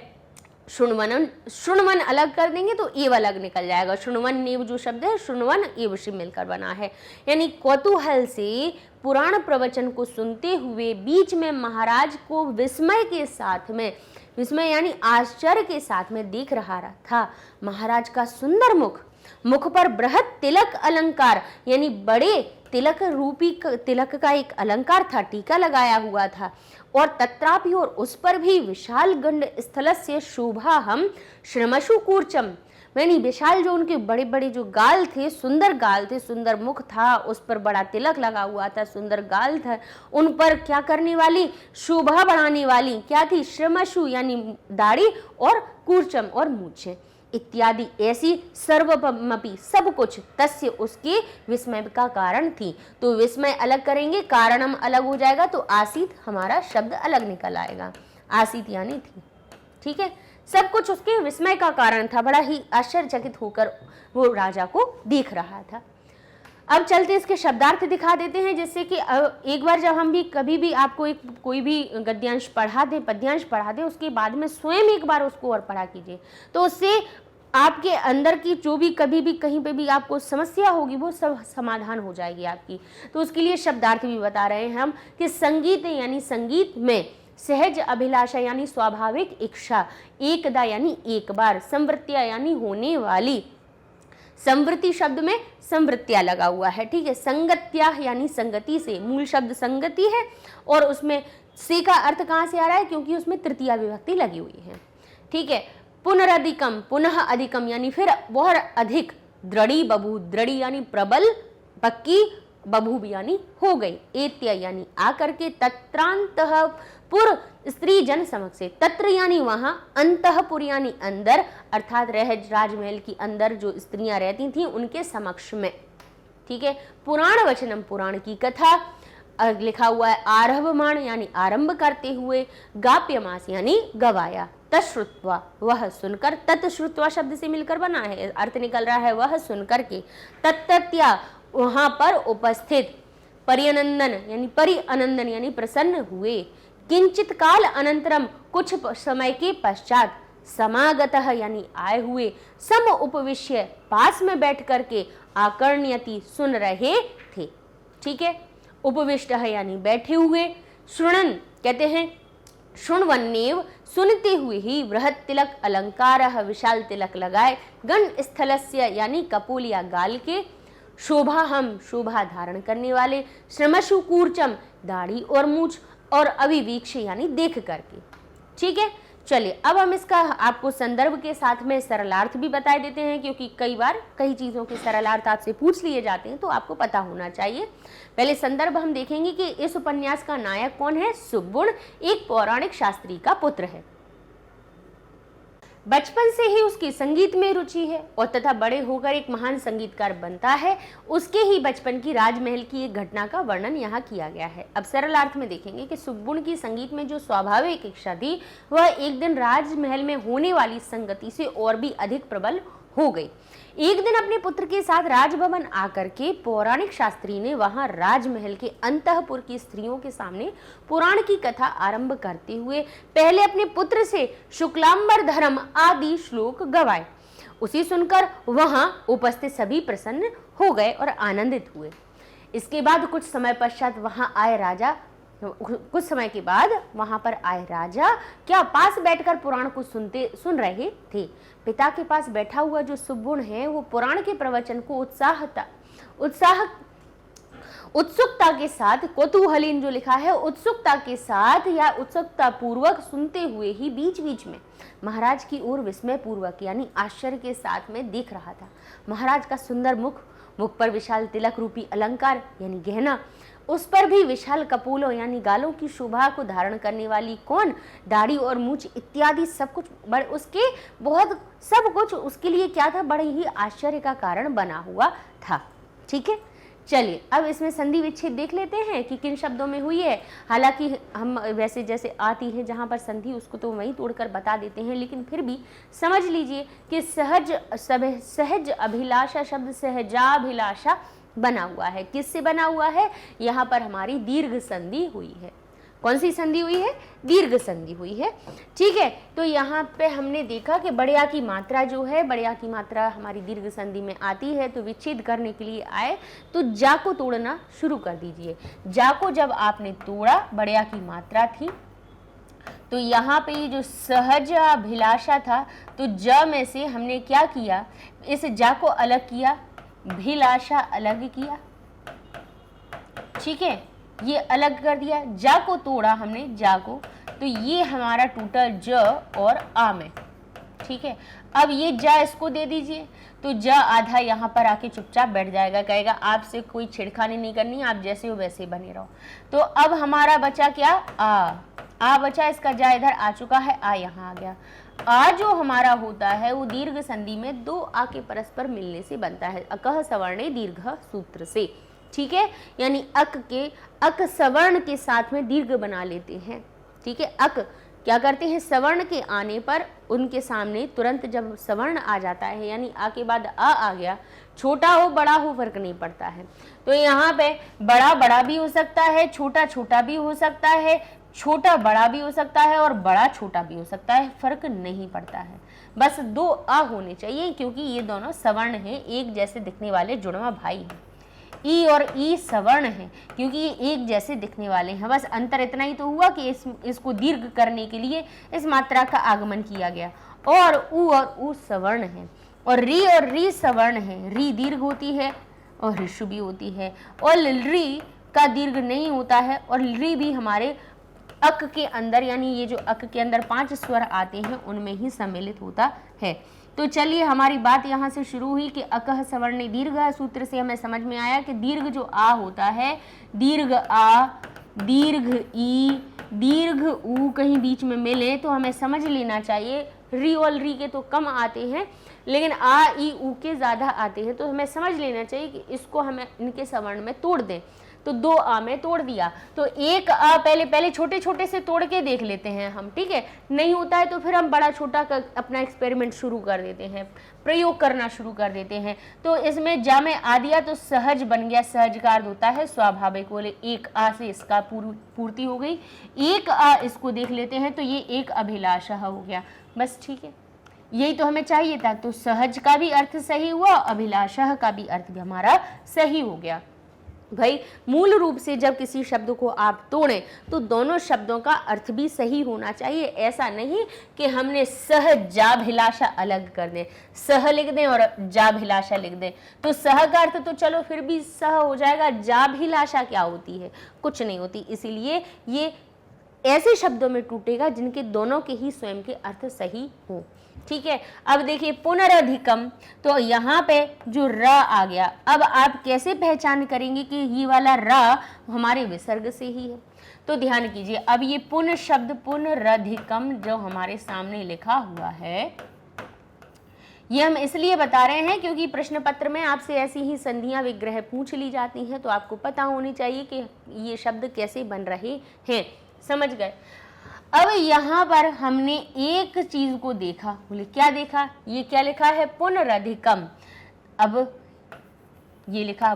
Speaker 1: शुण्वनन, शुण्वन अलग कर देंगे तो एव अलग निकल जाएगा, शुण्वन नेव जो शब्द है शुण्वन एव से मिलकर बना है, यानी कौतूहल से पुराण प्रवचन को सुनते हुए बीच में महाराज को विस्मय के साथ में, विस्मय यानी आश्चर्य के साथ में देख रहा था। महाराज का सुंदर मुख, मुख पर बृहत तिलक अलंकार यानी बड़े तिलक रूपी तिलक का एक अलंकार था, टीका लगाया हुआ था, और तत्रापि और उस पर भी विशाल गंड स्थल से शोभा हम श्रमशु कूर्चम यानी विशाल जो उनके बड़े बड़े जो गाल थे, सुंदर गाल थे, सुंदर मुख था, उस पर बड़ा तिलक लगा हुआ था, सुंदर गाल था, उन पर क्या करने वाली, शोभा बढ़ाने वाली क्या थी, श्रमशु यानी दाढ़ी और कूर्चम और मूछें इत्यादि ऐसी सर्वमपि सब कुछ, तस्य उसके विस्मय का कारण थी। तो विस्मय अलग करेंगे, कारणम अलग हो जाएगा तो आसीत हमारा शब्द अलग निकल आएगा, आसीत यानी थी। ठीक है, सब कुछ उसके विस्मय का कारण था, बड़ा ही आश्चर्यचकित होकर वो राजा को देख रहा था। अब चलते इसके शब्दार्थ दिखा देते हैं, जिससे कि एक बार जब हम भी कभी भी आपको कोई भी गद्यांश पढ़ा दें, पद्यांश पढ़ा दें, उसके बाद में स्वयं एक बार उसको और पढ़ा कीजिए, तो उससे आपके अंदर की जो भी कभी भी कहीं पे भी आपको समस्या होगी वो सब समाधान हो जाएगी आपकी। तो उसके लिए शब्दार्थ भी बता रहे हैं हम कि संगीत यानी संगीत में, सहज अभिलाषा यानी स्वाभाविक इच्छा, एकदा यानी एक बार, संवृत्तिया यानी होने वाली, संवृत्ति शब्द में संवृत्तिया लगा हुआ है। ठीक है, संगत्या यानी संगति से, मूल शब्द संगति है और उसमें से का अर्थ कहाँ से आ रहा है, क्योंकि उसमें तृतीया विभक्ति लगी हुई है। ठीक है, पुनरधिकम, पुनः अधिकम यानी फिर बहुत अधिक, दृढ़ी बभू, दृढ़ी यानी प्रबल, पक्की, बभूव यानी हो गई, एत्य यानी आकर के, तत्रांतः पुर स्त्री जन समक्ष से, तत्र यानी वहां, अंतःपुर यानी अंदर, अर्थात रहज राजमहल की अंदर जो स्त्रियां रहती थीं उनके समक्ष में। ठीक है, पुराण वचनम पुराण की कथा लिखा हुआ है, आरभमाण यानी आरंभ करते हुए, गाप्यमास यानी गवाया, तश्रुत्वा वह सुनकर, तत्श्रुत्वा शब्द से मिलकर बना है, अर्थ निकल रहा है वह सुनकर के, तत्तत्या वहां पर उपस्थित, परिअनंदन यानी परिअनंदन यानी प्रसन्न हुए, किंचित काल अनंतरम कुछ समय के पश्चात, समागतः यानी आए हुए, सम उपविश्य पास में बैठ करके, आकर्ण्यति सुन रहे थे। ठीक है, उपविष्ट यानी बैठे हुए, शृणन कहते हैं शृण्वन्नेव सुनते हुए ही, बृहत् तिलक अलंकार विशाल तिलक लगाए, गण स्थलस्य यानी कपोल या गाल के, शोभा हम शोभा धारण करने वाले, श्रमशु कूर्चम दाढ़ी और मूछ, और अभिवीक्ष यानी देख करके। ठीक है, चलिए अब हम इसका आपको संदर्भ के साथ में सरलार्थ भी बता देते हैं, क्योंकि कई बार कई चीज़ों के सरलार्थ आपसे पूछ लिए जाते हैं, तो आपको पता होना चाहिए। पहले संदर्भ हम देखेंगे कि इस उपन्यास का नायक कौन है। सुब्बुण एक पौराणिक शास्त्री का पुत्र है। बचपन से ही उसकी संगीत में रुचि है और तथा बड़े होकर एक महान संगीतकार बनता है। उसके ही बचपन की राजमहल की एक घटना का वर्णन यहाँ किया गया है। अब सरलार्थ में देखेंगे कि सुब्बुण की संगीत में जो स्वाभाविक इच्छा थी वह एक दिन राजमहल में होने वाली संगति से और भी अधिक प्रबल हो गई। एक दिन अपने पुत्र के साथ राजभवन आकर के पौराणिक शास्त्री ने वहां राजमहल के अंतःपुर की स्त्रियों के सामने पुराण की कथा आरंभ करते हुए पहले अपने पुत्र से शुक्लांबर धर्म आदि श्लोक गवाए। उसी सुनकर वहां उपस्थित सभी प्रसन्न हो गए और आनंदित हुए। इसके बाद कुछ समय पश्चात कुछ समय के बाद वहां पर आए राजा क्या पास बैठकर पुराण को सुन रहे थे। पिता के पास बैठा हुआ जो सुब्बुण है वो पुराण के प्रवचन को उत्सुकता के साथ, कौतूहलीन जो लिखा है, उत्सुकता के साथ या उत्सुकता पूर्वक सुनते हुए ही बीच बीच में महाराज की ओर विस्मय पूर्वक यानी आश्चर्य के साथ में देख रहा था। महाराज का सुंदर मुख पर विशाल तिलक रूपी अलंकार यानी गहना, उस पर भी विशाल कपोलों यानी गालों की शोभा को धारण करने वाली कौन, दाढ़ी और मूछ इत्यादि सब कुछ उसके लिए क्या था, बड़े ही आश्चर्य का कारण बना हुआ था। ठीक है, चलिए अब इसमें संधि विच्छेद देख लेते हैं कि किन शब्दों में हुई है। हालांकि हम वैसे जैसे आती है जहाँ पर संधि उसको तो वहीं तोड़कर बता देते हैं, लेकिन फिर भी समझ लीजिए कि सहज अभिलाषा शब्द सहजाभिलाषा बना हुआ है। किससे बना हुआ है, यहाँ पर हमारी दीर्घ संधि हुई है। कौन सी संधि हुई है, दीर्घ संधि हुई है। ठीक है, तो यहाँ पे हमने देखा कि बड़या की मात्रा जो है, बड़या की मात्रा हमारी दीर्घ संधि में आती है। तो विच्छेद करने के लिए आए तो जा को तोड़ना शुरू कर दीजिए। जा को जब आपने तोड़ा, बड़या की मात्रा थी, तो यहाँ पे ये जो सहज अभिलाषा था, तो ज में से हमने क्या किया, इस जा को अलग किया, भिलाषा अलग किया। ठीक है, ये अलग कर दिया, जा को तोड़ा हमने, जा को, तो ये हमारा टूटा ज और आ में। ठीक है, अब ये जा इसको दे दीजिए, तो जा आधा यहाँ पर आके चुपचाप बैठ जाएगा, कहेगा आपसे कोई छेड़खानी नहीं करनी, आप जैसे हो वैसे बने रहो। तो अब हमारा बचा क्या, आ बचा, इसका जा इधर आ चुका है, आ यहाँ आ गया। आ जो हमारा होता है वो दीर्घ संधि में दो आ के परस्पर मिलने से बनता है, अकह सवर्णे दीर्घ सूत्र से। ठीक है, यानी अक सवर्ण के साथ में दीर्घ बना लेते हैं। ठीक है, अक क्या करते हैं, सवर्ण के आने पर उनके सामने तुरंत जब सवर्ण आ जाता है यानी आ के बाद आ गया, छोटा हो बड़ा हो फर्क नहीं पड़ता है। तो यहाँ पे बड़ा बड़ा भी हो सकता है, छोटा छोटा भी हो सकता है, छोटा बड़ा भी हो सकता है और बड़ा छोटा भी हो सकता है, फर्क नहीं पड़ता है। बस दो आ होने चाहिए, क्योंकि ये दोनों सवर्ण हैं, एक जैसे दिखने वाले जुड़वा भाई हैं। ई और ई सवर्ण है क्योंकि ये एक जैसे दिखने वाले हैं। बस अंतर इतना ही तो हुआ कि इसको दीर्घ करने के लिए इस मात्रा का आगमन किया गया। और उ सवर्ण है और री सवर्ण है। री दीर्घ होती है और ऋषु भी होती है, और री का दीर्घ नहीं होता है, और री भी हमारे अक के अंदर, यानी ये जो अक के अंदर 5 स्वर आते हैं उनमें ही सम्मिलित होता है। तो चलिए हमारी बात यहाँ से शुरू हुई कि अकह सवर्णे दीर्घ सूत्र से हमें समझ में आया कि दीर्घ जो आ होता है, दीर्घ आ, दीर्घ ई, दीर्घ ऊ कहीं बीच में मिले तो हमें समझ लेना चाहिए। री और री के तो कम आते हैं, लेकिन आ ई ऊ के ज़्यादा आते हैं, तो हमें समझ लेना चाहिए कि इसको हमें इनके सवर्ण में तोड़ दें। तो 2 आ में तोड़ दिया, तो एक आ पहले छोटे छोटे से तोड़ के देख लेते हैं हम। ठीक है, नहीं होता है तो फिर हम बड़ा छोटा अपना एक्सपेरिमेंट शुरू कर देते हैं, प्रयोग करना शुरू कर देते हैं। तो इसमें जा में आ दिया तो सहज बन गया, सहज का अर्थ होता है स्वाभाविक, बोले एक आ से इसका पूर्ति हो गई। एक आ इसको देख लेते हैं तो ये एक अभिलाषा हो गया, बस ठीक है, यही तो हमें चाहिए था। तो सहज का भी अर्थ सही हुआ, अभिलाषा का भी अर्थ भी हमारा सही हो गया। भाई मूल रूप से जब किसी शब्द को आप तोड़ें तो दोनों शब्दों का अर्थ भी सही होना चाहिए। ऐसा नहीं कि हमने सहजाभिलाषा अलग कर दें, सह लिख दें और जाभिलाषा लिख दें। तो सह का अर्थ तो चलो फिर भी सह हो जाएगा, जाभिलाषा क्या होती है? कुछ नहीं होती। इसीलिए ये ऐसे शब्दों में टूटेगा जिनके दोनों के ही स्वयं के अर्थ सही हो। ठीक है, अब देखिए पुनरधिकम, तो यहाँ पे जो र आ गया, अब आप कैसे पहचान करेंगे कि ये वाला र हमारे विसर्ग से ही है? तो ध्यान कीजिए, अब ये पुन शब्द पुनरधिकम जो हमारे सामने लिखा हुआ है, ये हम इसलिए बता रहे हैं क्योंकि प्रश्न पत्र में आपसे ऐसी ही संधियां विग्रह पूछ ली जाती हैं, तो आपको पता होनी चाहिए कि ये शब्द कैसे बन रहे हैं। समझ गए? अब यहाँ पर हमने एक चीज को देखा, बोले क्या देखा? ये क्या लिखा है? पुनरधिकम। अब ये लिखा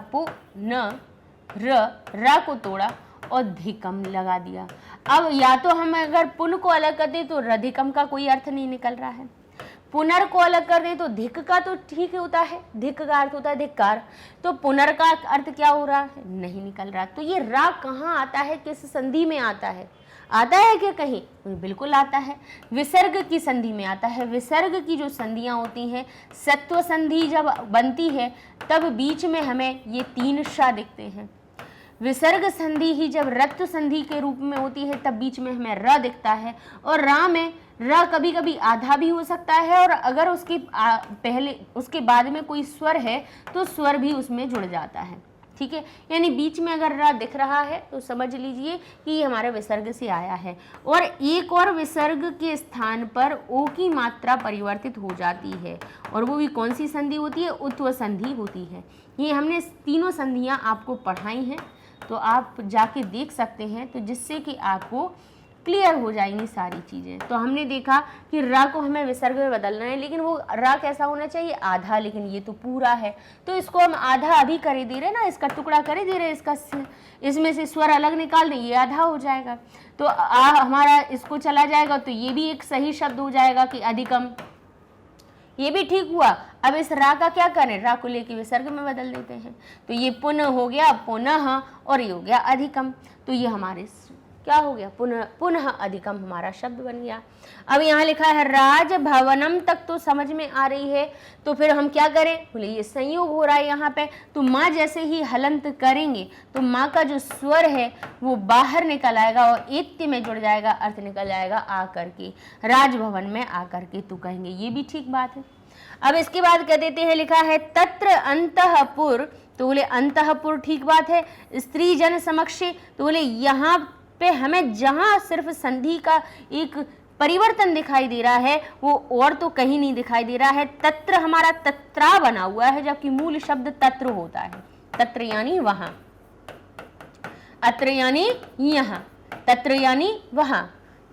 Speaker 1: र को तोड़ा और धिकम लगा दिया। अब या तो हम अगर पुन को अलग कर दे तो रधिकम का कोई अर्थ नहीं निकल रहा है, पुनर को अलग कर दे तो धिक का तो ठीक होता है, धिक का अर्थ होता है धिक्कार, तो पुनर का अर्थ क्या हो रहा है? नहीं निकल रहा। तो ये रा कहाँ आता है, किस संधि में आता है? आता है क्या कहीं? बिल्कुल आता है, विसर्ग की संधि में आता है। विसर्ग की जो संधियां होती हैं, सत्व संधि जब बनती है तब बीच में हमें ये 3 श दिखते हैं। विसर्ग संधि ही जब रत्व संधि के रूप में होती है तब बीच में हमें र दिखता है, और रा में र कभी कभी आधा भी हो सकता है, और अगर उसके पहले उसके बाद में कोई स्वर है तो स्वर भी उसमें जुड़ जाता है। ठीक है, यानी बीच में अगर र दिख रहा है तो समझ लीजिए कि ये हमारे विसर्ग से आया है। और एक और विसर्ग के स्थान पर ओ की मात्रा परिवर्तित हो जाती है, और वो भी कौन सी संधि होती है? उत्व संधि होती है। ये हमने तीनों संधियां आपको पढ़ाई हैं, तो आप जाके देख सकते हैं, तो जिससे कि आपको क्लियर हो जाएंगी सारी चीज़ें। तो हमने देखा कि रा को हमें विसर्ग में बदलना है, लेकिन वो रा कैसा होना चाहिए? आधा, लेकिन ये तो पूरा है, तो इसको हम आधा अभी करे दे रहे ना, इसका टुकड़ा करे दे रहे, इसका इसमें से स्वर अलग निकाल दें, ये आधा हो जाएगा। तो हमारा इसको चला जाएगा, तो ये भी एक सही शब्द हो जाएगा कि अधिकम, ये भी ठीक हुआ। अब इस रा का क्या करें? रा को लेके विसर्ग में बदल देते हैं, तो ये पुनः हो गया पुनः, और ये हो गया अधिकम। तो ये हमारे क्या हो गया? पुनः अधिकम हमारा शब्द बन गया। अब यहाँ लिखा है राज भवनम तक तो समझ में आ रही है, तो फिर हम क्या करें? बोले ये संयोग हो रहा है यहाँ पे, तो माँ जैसे ही हलंत करेंगे तो माँ का जो स्वर है वो बाहर निकल आएगा और एत्य में जुड़ जाएगा, अर्थ निकल जाएगा आकर के, राजभवन में आकर के, तो कहेंगे ये भी ठीक बात है। अब इसके बाद कह देते हैं, लिखा है तत्र अंतःपुर, तो बोले अंतःपुर ठीक बात है। स्त्री जन समक्ष, तो बोले यहाँ पे हमें जहां सिर्फ संधि का एक परिवर्तन दिखाई दे रहा है वो और तो कहीं नहीं दिखाई दे रहा है। तत्र हमारा तत्रा बना हुआ है, जबकि मूल शब्द तत्र होता है। तत्र यानी वहां, अत्र यानी यहां, तत्र यानी वहां,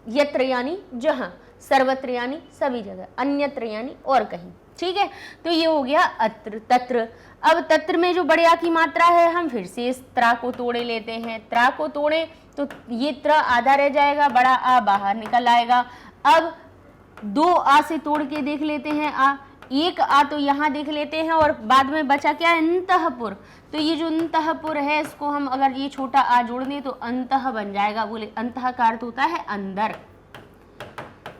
Speaker 1: यत्र यानी जहां, सर्वत्र यानी सभी जगह, अन्यत्र यानी और कहीं। ठीक है, तो ये हो गया अत्र तत्र। अब तत्र में जो बड़े आ की मात्रा है, हम फिर से इस त्रा को तोड़े लेते हैं। त्रा को तोड़े तो ये त्र आधा रह जाएगा, बड़ा आ बाहर निकल आएगा। अब 2 आ से तोड़ के देख लेते हैं, आ एक आ तो यहाँ देख लेते हैं, और बाद में बचा क्या? अंतःपुर। तो ये जो अंतःपुर है, इसको हम अगर ये छोटा आ जोड़ दें तो अंतः बन जाएगा। बोले अंतः का अर्थ होता है अंदर,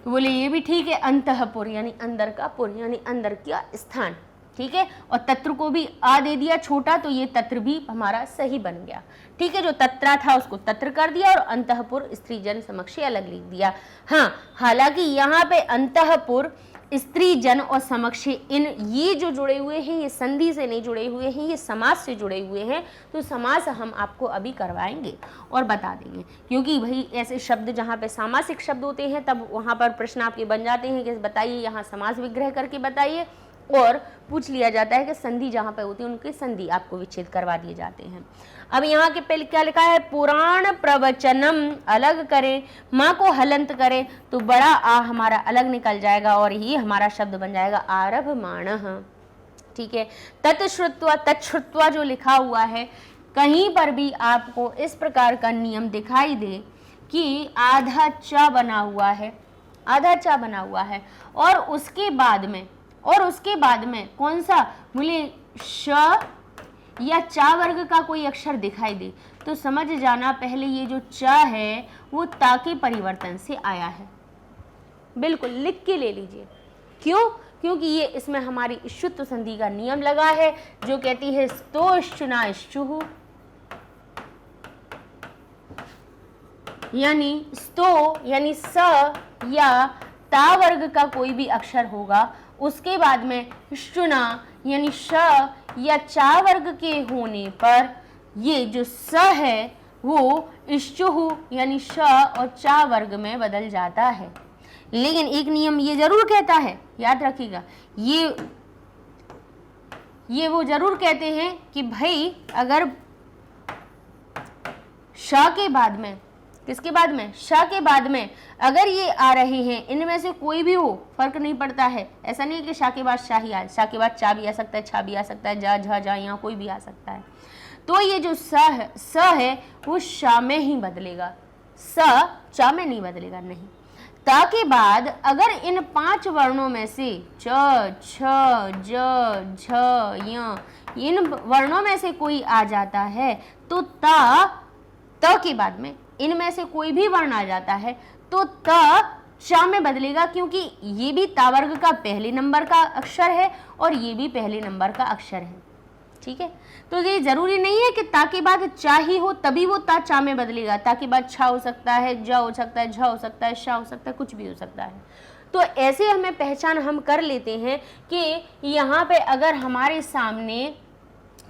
Speaker 1: तो बोले ये भी ठीक है, अंतःपुर यानी अंदर का पुर यानी अंदर का स्थान। ठीक है, और तत्र को भी आ दे दिया छोटा, तो ये तत्र भी हमारा सही बन गया। ठीक है, जो तत्रा था उसको तत्र कर दिया और अंतःपुर स्त्री जन समक्ष अलग लिख दिया। हाँ, हालांकि यहाँ पे अंतःपुर, स्त्री जन और समक्ष, इन ये जो जुड़े हुए हैं ये संधि से नहीं जुड़े हुए हैं, ये समास से जुड़े हुए हैं। तो समास हम आपको अभी करवाएंगे और बता देंगे, क्योंकि भाई ऐसे शब्द जहाँ पे सामासिक शब्द होते हैं तब वहाँ पर प्रश्न आपके बन जाते हैं कि बताइए यहाँ समास विग्रह करके बताइए, और पूछ लिया जाता है कि संधि जहाँ पे होती है उनके संधि आपको विच्छेद करवा दिए जाते हैं। अब यहाँ के पहले क्या लिखा है? पुराण प्रवचनम अलग करें, माँ को हलंत करें तो बड़ा आ हमारा अलग निकल जाएगा, और ये हमारा शब्द बन जाएगा आरभमाणः। ठीक है, तत्श्रुत्वा, तत्श्रुत्वा जो लिखा हुआ है, कहीं पर भी आपको इस प्रकार का नियम दिखाई दे कि आधा च बना हुआ है, आधा चा बना हुआ है, और उसके बाद में कौन सा, बोले श या चा वर्ग का कोई अक्षर दिखाई दे तो समझ जाना पहले ये जो चा है वो ता के परिवर्तन से आया है। बिल्कुल लिख के ले लीजिए। क्यों? क्योंकि ये इसमें हमारी इष्टुत्व संधि का नियम लगा है जो कहती है स्तो इष्टुना इष्टुः, यानी स्तो यानी स या ता वर्ग का कोई भी अक्षर होगा, उसके बाद में इष्टुना यानी श या चा वर्ग के होने पर ये जो स है वो इष्टुः यानी श और चा वर्ग में बदल जाता है। लेकिन एक नियम ये जरूर कहता है, याद रखिएगा, ये वो जरूर कहते हैं कि भाई अगर श के बाद में, किसके बाद में, श के बाद में अगर ये आ रहे हैं, इनमें से कोई भी हो फर्क नहीं पड़ता है। ऐसा नहीं है कि श के बाद शाह ही आ, श के बाद चा भी आ सकता है, छा भी आ सकता है, जा झा जा यहाँ कोई भी आ सकता है। तो ये जो स है वो श में ही बदलेगा, स चा में नहीं बदलेगा, नहीं। ता के बाद अगर इन 5 वर्णों में से च, छ, ज, झ, य, इन वर्णों में से कोई आ जाता है तो त के बाद में इनमें से कोई भी वर्ण आ जाता है तो त चा में बदलेगा, क्योंकि ये भी ता वर्ग का पहले नंबर का अक्षर है और ये भी पहले नंबर का अक्षर है। ठीक है, तो ये जरूरी नहीं है कि ता के बाद चा ही हो तभी वो ता चा में बदलेगा। ता के बाद छा हो सकता है, ज हो सकता है, झ हो सकता है, शा हो सकता है, कुछ भी हो सकता है। तो ऐसे हमें पहचान हम कर लेते हैं कि यहाँ पे अगर हमारे सामने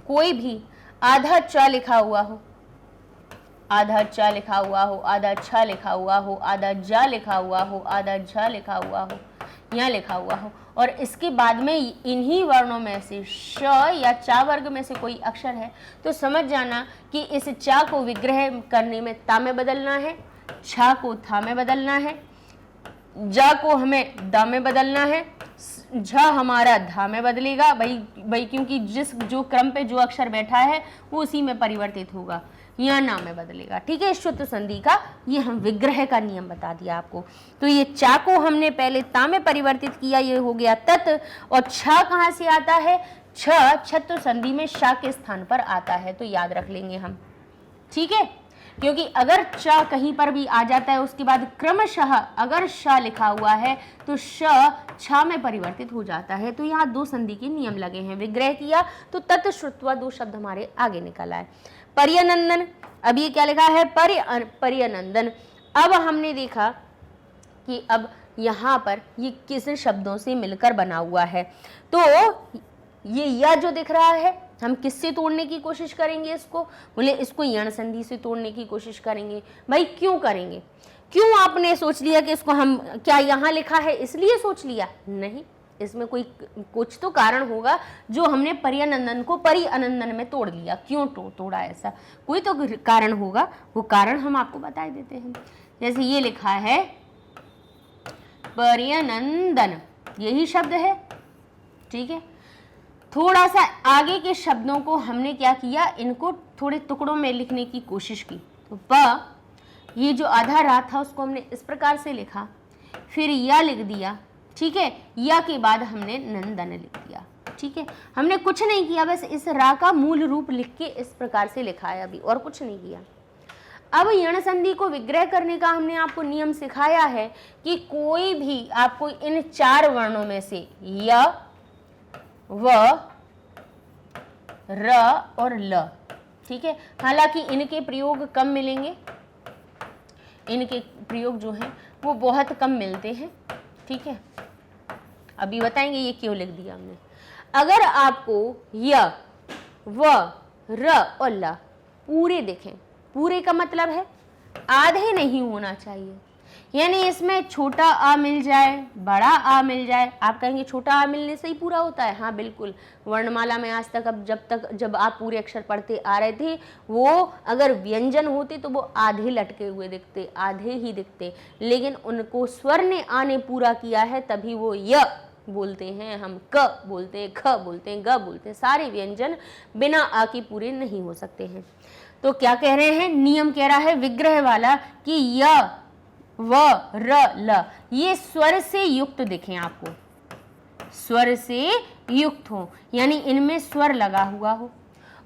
Speaker 1: कोई भी आधा च लिखा हुआ हो, आधा च लिखा हुआ हो, आधा छ लिखा हुआ हो, आधा ज लिखा हुआ हो, आधा झ लिखा हुआ हो, यहाँ लिखा हुआ हो, और इसके बाद में इन्हीं वर्णों में से श या चा वर्ग में से कोई अक्षर है तो समझ जाना कि इस चा को विग्रह करने में ता में बदलना है, छा को था में बदलना है, जा को हमें दा में बदलना है, झ हमारा धा में बदलेगा भाई क्योंकि जो क्रम पे जो अक्षर बैठा है वो उसी में परिवर्तित होगा, या ना में बदलेगा। ठीक है, इष्टुत्व संधि का ये हम विग्रह का नियम बता दिया आपको। तो ये चा को हमने पहले ता में परिवर्तित किया, ये हो गया तत्, और छ कहाँ से आता है, छ छत्व संधि में शा के स्थान पर आता है, तो याद रख लेंगे हम। ठीक है, क्योंकि अगर च कहीं पर भी आ जाता है उसके बाद क्रमशः अगर श लिखा हुआ है तो श छ में परिवर्तित हो जाता है। तो यहाँ 2 संधि के नियम लगे हैं। विग्रह किया तो तत् श्रुत्वा 2 शब्द हमारे आगे निकल आए। पर्यनंदन, अब ये क्या लिखा है, पर्यनंदन। अब हमने देखा कि अब यहाँ पर ये किस शब्दों से मिलकर बना हुआ है, तो ये या जो दिख रहा है हम किससे तोड़ने की कोशिश करेंगे इसको, बोले इसको यण संधि से तोड़ने की कोशिश करेंगे। भाई क्यों करेंगे, क्यों आपने सोच लिया कि इसको हम, क्या यहाँ लिखा है इसलिए सोच लिया, नहीं, इसमें कुछ तो कारण होगा जो हमने पर्यनंदन को परिअनंदन में तोड़ लिया। क्यों तोड़ा, ऐसा कोई तो कारण होगा, वो कारण हम आपको बता देते हैं। जैसे ये लिखा है पर्यनंदन, यही शब्द है। ठीक है, थोड़ा सा आगे के शब्दों को हमने क्या किया, इनको थोड़े टुकड़ों में लिखने की कोशिश की। तो प, ये जो आधा रा था उसको हमने इस प्रकार से लिखा, फिर या लिख दिया। ठीक है, या के बाद हमने नंदन लिख दिया। ठीक है, हमने कुछ नहीं किया, बस इस रा का मूल रूप लिख के इस प्रकार से लिखा है अभी, और कुछ नहीं किया। अब यण संधि को विग्रह करने का हमने आपको नियम सिखाया है कि कोई भी आपको इन 4 वर्णों में से य, व, र और ल, ठीक है, हालांकि इनके प्रयोग कम मिलेंगे, इनके प्रयोग जो हैं वो बहुत कम मिलते हैं। ठीक है, अभी बताएंगे ये क्यों लिख दिया हमने। अगर आपको य, व, र और ल पूरे देखें, पूरे का मतलब है आधे नहीं होना चाहिए, यानी इसमें छोटा आ मिल जाए, बड़ा आ मिल जाए। आप कहेंगे छोटा आ मिलने से ही पूरा होता है, हाँ बिल्कुल। वर्णमाला में आज तक, अब जब आप पूरे अक्षर पढ़ते आ रहे थे, वो अगर व्यंजन होते तो वो आधे लटके हुए दिखते, आधे ही दिखते, लेकिन उनको स्वर ने आ ने पूरा किया है तभी वो य बोलते हैं, हम क बोलते हैं, ख बोलते हैं, ग बोलते हैं। सारे व्यंजन बिना आ के पूरे नहीं हो सकते हैं। तो क्या कह रहे हैं, नियम कह रहा है विग्रह वाला कि य व र ल ये स्वर से युक्त दिखें आपको, स्वर से युक्त हो, यानी इनमें स्वर लगा हुआ हो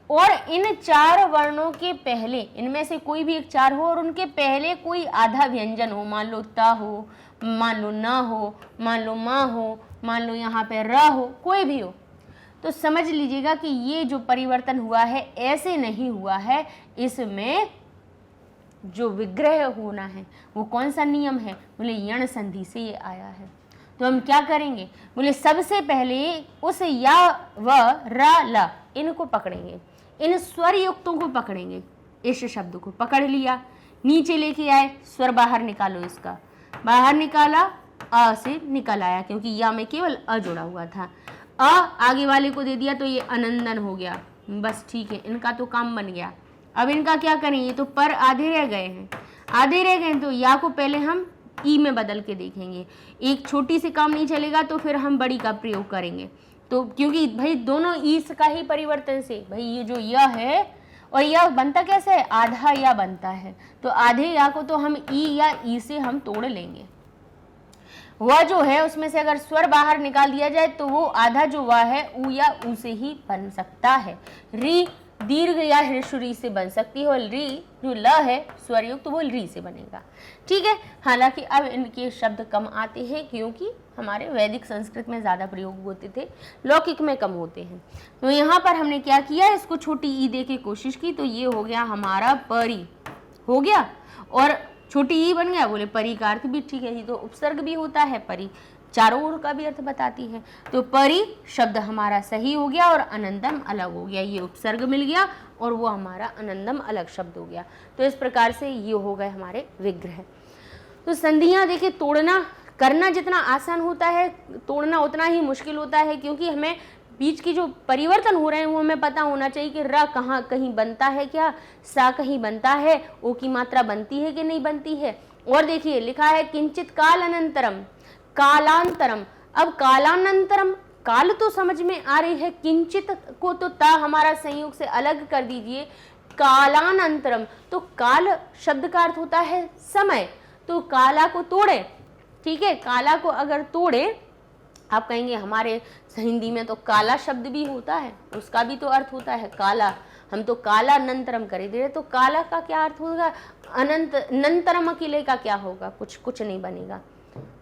Speaker 1: और इन 4 वर्णों के पहले इनमें से कोई भी एक 4 हो और उनके पहले कोई आधा व्यंजन हो, मान लो ता हो, मान लो ना हो, मान लो माँ हो, मान लो यहाँ पे र हो, कोई भी हो, तो समझ लीजिएगा कि ये जो परिवर्तन हुआ है ऐसे नहीं हुआ है, इसमें जो विग्रह होना है वो कौन सा नियम है, बोले यण संधि से ये आया है। तो हम क्या करेंगे, बोले सबसे पहले उस या व र ल इनको पकड़ेंगे, इन स्वर युक्तों को पकड़ेंगे, इस शब्द को पकड़ लिया, नीचे लेके आए, स्वर बाहर निकालो, इसका बाहर निकाला, अ से निकल आया क्योंकि या में केवल अ जुड़ा हुआ था, अ आगे वाले को दे दिया तो ये अनंदन हो गया, बस ठीक है, इनका तो काम बन गया। अब इनका क्या करें, ये तो पर आधे रह गए हैं, आधे रह गए तो या को पहले हम ई में बदल के देखेंगे, एक छोटी से काम नहीं चलेगा तो फिर हम बड़ी का प्रयोग करेंगे, तो क्योंकि भाई दोनों ई का ही परिवर्तन से भाई ये जो यह है और यह बनता कैसे है, आधा या बनता है, तो आधे या को तो हम ई या ई से हम तोड़ लेंगे, वह जो है उसमें से अगर स्वर बाहर निकाल दिया जाए तो वो आधा जो वह है उ या उ से ही बन सकता है, री दीर्घ या हृस्वरी से बन सकती है और री जो ल है स्वर युक्त तो वो री से बनेगा, ठीक है। हालांकि अब इनके शब्द कम आते हैं क्योंकि हमारे वैदिक संस्कृत में ज़्यादा प्रयोग होते थे, लौकिक में कम होते हैं। तो यहाँ पर हमने क्या किया, इसको छोटी ई दे के कोशिश की, तो ये हो गया हमारा परी, हो गया, और छोटी ई बन गया, बोले परी का अर्थ भी ठीक है, ये तो उपसर्ग भी होता है, परी चारों ओर का भी अर्थ बताती है, तो परी शब्द हमारा सही हो गया और अनंतम अलग हो गया, ये उपसर्ग मिल गया और वो हमारा अनंतम अलग शब्द हो गया। तो इस प्रकार से ये हो गए हमारे विग्रह। तो संधियां देखिए, तोड़ना करना जितना आसान होता है तोड़ना उतना ही मुश्किल होता है, क्योंकि हमें बीच की जो परिवर्तन हो रहे हैं वो हमें पता होना चाहिए कि र कहाँ कहीं बनता है क्या, सा कहीं बनता है, ओ की मात्रा बनती है कि नहीं बनती है। और देखिए लिखा है किंचित काल अनंतरम, कालांतरम, अब कालानंतरम काल तो समझ में आ रही है, किंचित को तो ता हमारा संयोग से अलग कर दीजिए, कालानंतरम तो काल शब्द का अर्थ होता है समय, तो काला को तोड़े, ठीक है, काला को अगर तोड़े, आप कहेंगे हमारे हिंदी में तो काला शब्द भी होता है, उसका भी तो अर्थ होता है काला, हम तो काला नंतरम करे दे रहे, तो काला का क्या अर्थ होगा, अनंत, नंतरम अकेले का क्या होगा, कुछ नहीं बनेगा।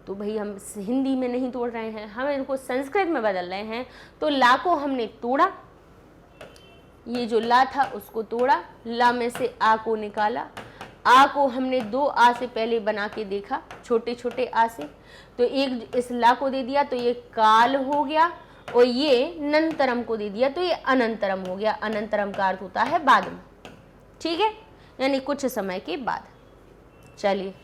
Speaker 1: तो भाई हम हिंदी में नहीं तोड़ रहे हैं, हम इनको संस्कृत में बदल रहे हैं। तो ला को हमने तोड़ा, ये जो ला था उसको तोड़ा, ला में से आ को निकाला, आ को हमने 2 आ से पहले बना के देखा, छोटे छोटे आ से, तो एक इस ला को दे दिया तो ये काल हो गया, और ये नंतरम को दे दिया तो ये अनंतरम हो गया। अनंतरम का अर्थ होता है बाद में, ठीक है, यानी कुछ समय के बाद। चलिए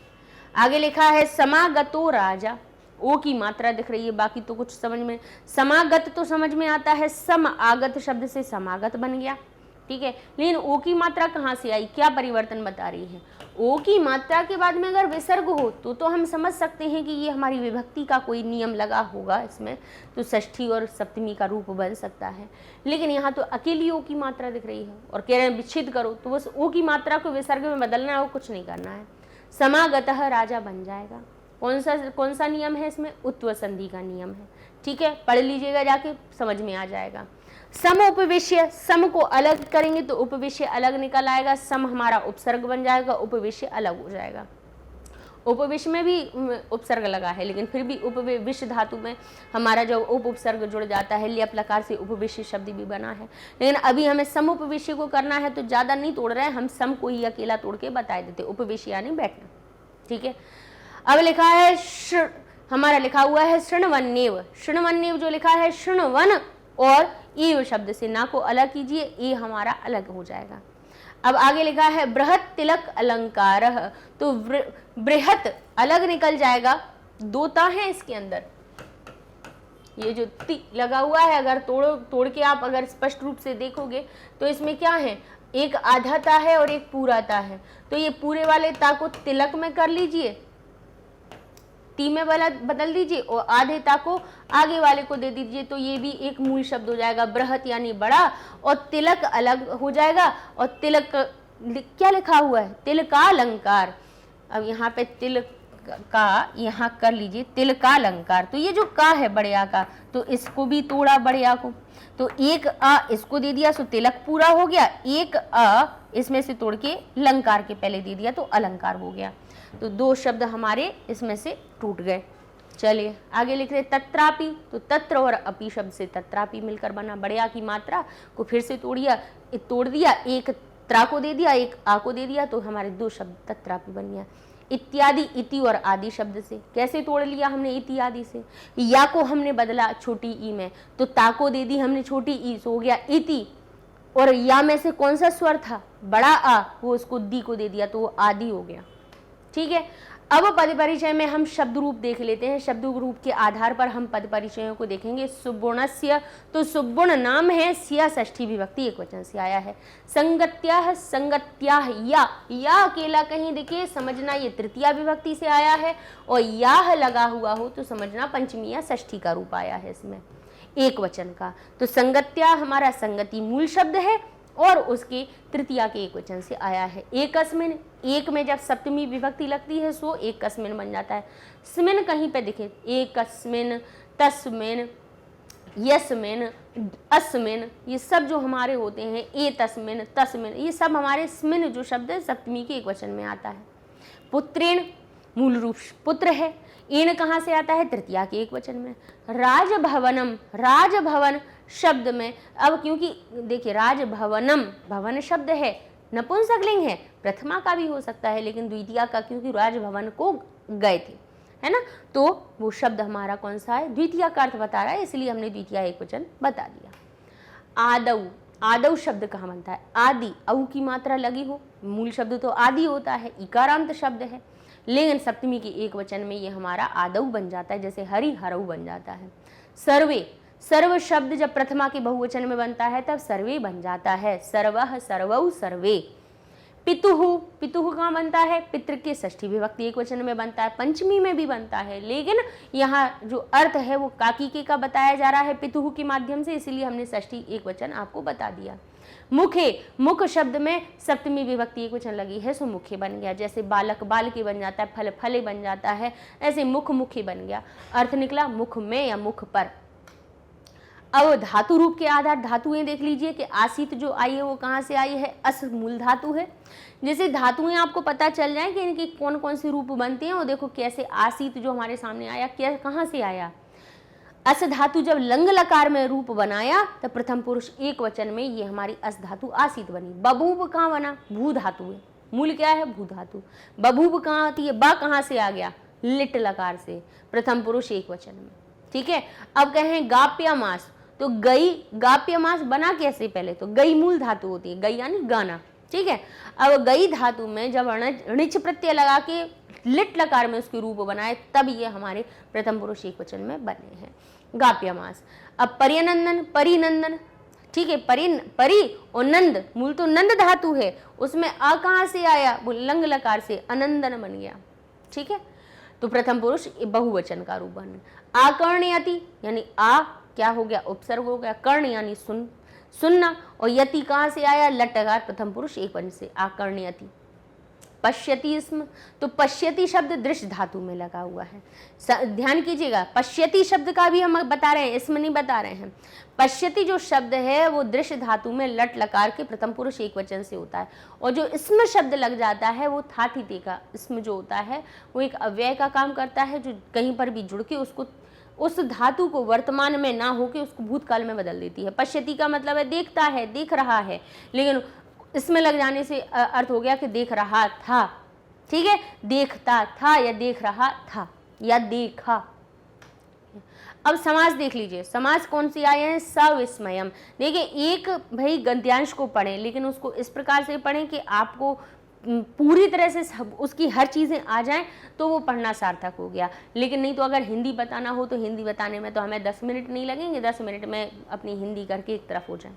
Speaker 1: आगे लिखा है समागतो राजा, ओ की मात्रा दिख रही है, बाकी तो कुछ समझ में, समागत तो समझ में आता है, सम आगत शब्द से समागत बन गया, ठीक है, लेकिन ओ की मात्रा कहाँ से आई, क्या परिवर्तन बता रही है। ओ की मात्रा के बाद में अगर विसर्ग हो तो हम समझ सकते हैं कि ये हमारी विभक्ति का कोई नियम लगा होगा इसमें, तो षष्ठी और सप्तमी का रूप बन सकता है, लेकिन यहाँ तो अकेली ओ की मात्रा दिख रही है और कह रहे हैं विच्छेद करो, तो बस ओ की मात्रा को विसर्ग में बदलना है, वो कुछ नहीं करना है, समागतः राजा बन जाएगा। कौन सा नियम है इसमें, उत्व संधि का नियम है, ठीक है, पढ़ लीजिएगा जाके, समझ में आ जाएगा। सम उपविश्य, सम को अलग करेंगे तो उपविश्य अलग निकल आएगा, सम हमारा उपसर्ग बन जाएगा, उपविश्य अलग हो जाएगा। उपविश्य में भी उपसर्ग लगा है, लेकिन फिर भी उपविश्य धातु में हमारा जो उपसर्ग जुड़ जाता है, लियप लकार से उपविश्य शब्द भी बना है, लेकिन अभी हमें सम उपविश्य को करना है तो ज़्यादा नहीं तोड़ रहे हैं, हम सम को ही अकेला तोड़ के बता देते, उपविश्य यानी बैठना, ठीक है। अब लिखा है हमारा लिखा हुआ है शृण्वन्येव, शृण्वन्येव जो लिखा है शृण्वन और एव शब्द से ना को अलग कीजिए, ए हमारा अलग हो जाएगा। अब आगे लिखा है बृहत तिलक अलंकार, तो बृहत अलग निकल जाएगा, 2 ता है इसके अंदर, ये जो ति लगा हुआ है अगर तोड़ के आप अगर स्पष्ट रूप से देखोगे तो इसमें क्या है, एक आधा ता है और एक पूरा ता है, तो ये पूरे वाले ता को तिलक में कर लीजिए, ती में बदल दीजिए और आधे ता को आगे वाले को दे दीजिए, तो ये भी एक मूल शब्द हो जाएगा, बृहत यानी बड़ा, और तिलक अलग हो जाएगा, और तिलक क्या लिखा हुआ है, तिल का अलंकार। अब यहाँ पे तिल का यहाँ कर लीजिए तिल का अलंकार। तो ये जो का है बड़े आ का, तो इसको भी तोड़ा बड़े आ को, तो एक अ इसको दे दिया, सो तिलक पूरा हो गया। एक अ इसमें से तोड़ के लंकार के पहले दे दिया तो अलंकार हो गया। तो दो शब्द हमारे इसमें से टूट गए। चलिए आगे लिख रहे तत्रापि, तो तत्र और अपि शब्द से तत्रापि मिलकर बना। बड़े आ की मात्रा को फिर से तोड़ दिया, एक त्रा को दे दिया, एक आ को दे दिया, तो हमारे दो शब्द तत्रापि बन गया। इत्यादि, इति और आदि शब्द से कैसे तोड़ लिया हमने इति आदि से। या को हमने बदला छोटी ई में, तो ता को दे दी हमने छोटी ई, सो हो गया इति। और या में से कौन सा स्वर था बड़ा आ, वो उसको दी को दे दिया, तो वो आदि हो गया। ठीक है, अब पद परिचय में हम शब्द रूप देख लेते हैं। शब्द रूप के आधार पर हम पद परिचयों को देखेंगे। सुबुणस्य, तो सुबुण नाम है, सिया षष्ठी विभक्ति एक वचन से आया है। संगत्याह, संगत्याह, या अकेला कहीं दिखे समझना ये तृतीया विभक्ति से आया है, और याह लगा हुआ हो तो समझना पंचमी या षष्ठी का रूप आया है इसमें एक वचन का। तो संगत्या हमारा संगति मूल शब्द है और उसके तृतीया के एक वचन से आया है। एकस्मिन, एक में जब सप्तमी विभक्ति लगती है सो एकस्मिन बन जाता है। स्मिन कहीं पे दिखे, एकस्मिन, तस्मिन, यस्मिन, अस्मिन, ये सब जो हमारे होते हैं, ए तस्मिन, तस्मिन, ये सब हमारे स्मिन जो शब्द है सप्तमी के एक वचन में आता है। पुत्रेण मूल रूप पुत्र है। एण कहाँ से आता है, तृतीया के एक वचन में। राजभवनम, राजभवन शब्द में, अब क्योंकि देखिए राजभवनम भवन शब्द है, नपुंसकलिंग है, प्रथमा का भी हो सकता है लेकिन द्वितीया का, क्योंकि राजभवन को गए थे, है ना, तो वो शब्द हमारा कौन सा है, द्वितीया का अर्थ बता रहा है, इसलिए हमने द्वितीया एक वचन बता दिया। आदौ, आदौ शब्द कहाँ बनता है, आदि, औ की मात्रा लगी हो, मूल शब्द तो आदि होता है, इकारांत शब्द है, लेकिन सप्तमी के एक वचन में ये हमारा आदौ बन जाता है, जैसे हरि हरऊ बन जाता है। सर्वे, सर्व शब्द जब प्रथमा के बहुवचन में बनता है तब सर्वे बन जाता है, सर्वः, सर्वौ, सर्वे। पितुः, पितुः कहाँ बनता है, पितृ के षष्ठी विभक्ति एक वचन में बनता है, पंचमी में भी बनता है, लेकिन यहाँ जो अर्थ है वो काकीके का बताया जा रहा है पितुः के माध्यम से, इसीलिए हमने षष्ठी एक वचन आपको बता दिया। मुखे, मुख शब्द में सप्तमी विभक्ति एक वचन लगी है सो मुखे बन गया, जैसे बालक बाल के बन जाता है, फल फले बन जाता है, ऐसे मुख मुखे बन गया, अर्थ निकला मुख में या मुख पर। अब धातु रूप के आधार धातुएं देख लीजिए कि आसित जो आई है वो कहाँ से आई है, अस मूल धातु है। जैसे धातुएं आपको पता चल जाए कि इनके कौन कौन से रूप बनते हैं, और देखो कैसे आसित जो हमारे सामने आया क्या कहाँ से आया, अस धातु जब लंग लकार में रूप बनाया तब प्रथम पुरुष एक वचन में ये हमारी अस धातु आसित बनी। बबूब कहाँ बना, भू धातु है, मूल क्या है भू धातु। बबूब कहाँ आती है, बा कहाँ से आ गया, लिट लकार से, प्रथम पुरुष एक वचन में। ठीक है, अब कहें गाप्यमास, तो गई, गाप्यमास बना कैसे, पहले तो गई मूल धातु होती है, गई यानी गाना। ठीक है, अब गई धातु में जब णिच प्रत्यय लगा के लिट लकार में उसके रूप बनाए तब ये हमारे प्रथम पुरुष एक वचन में बने हैं गाप्यमास। अब पर्यनंदन, परिनंदन, ठीक है, परि और नंद, मूल तो नंद धातु है, उसमें आ कहाँ से आया, वो लंग लकार से अनंदन बन गया। ठीक है, तो प्रथम पुरुष बहुवचन का रूप बन। आकर्णयति यानी आ क्या हो गया, उपसर्ग हो गया, कर्ण यानी सुन, सुनना, और यति कहाँ से आया, लटकार प्रथम पुरुष एक वचन से, आकर्णयति। पश्यति इसमें, तो पश्यति शब्द दृश्य धातु में लगा हुआ है, ध्यान कीजिएगा, पश्यति शब्द का भी हम बता रहे हैं, इसमें नहीं बता रहे हैं। पश्यति जो शब्द है वो दृश्य धातु में लट लकार के प्रथम पुरुष एक वचन से होता है, और जो इसमें शब्द लग जाता है वो था थी का, इसमें जो होता है वो एक अव्यय का काम करता है, जो कहीं पर भी जुड़ के उसको उस धातु को वर्तमान में ना होके उसको भूतकाल में बदल देती है। पश्यति का मतलब है देखता है, देख रहा है, लेकिन इसमें लग जाने से अर्थ हो गया कि देख रहा था। ठीक है, देखता था या देख रहा था या देखा। अब समास देख लीजिए, समास कौन सी आए हैं, सविस्मयम। देखिए एक भाई गद्यांश को पढ़ें, लेकिन उसको इस प्रकार से पढ़ें कि आपको पूरी तरह से उसकी हर चीज़ें आ जाएं तो वो पढ़ना सार्थक हो गया। लेकिन नहीं तो अगर हिंदी बताना हो तो हिंदी बताने में तो हमें 10 मिनट नहीं लगेंगे, 10 मिनट में अपनी हिंदी करके एक तरफ हो जाए।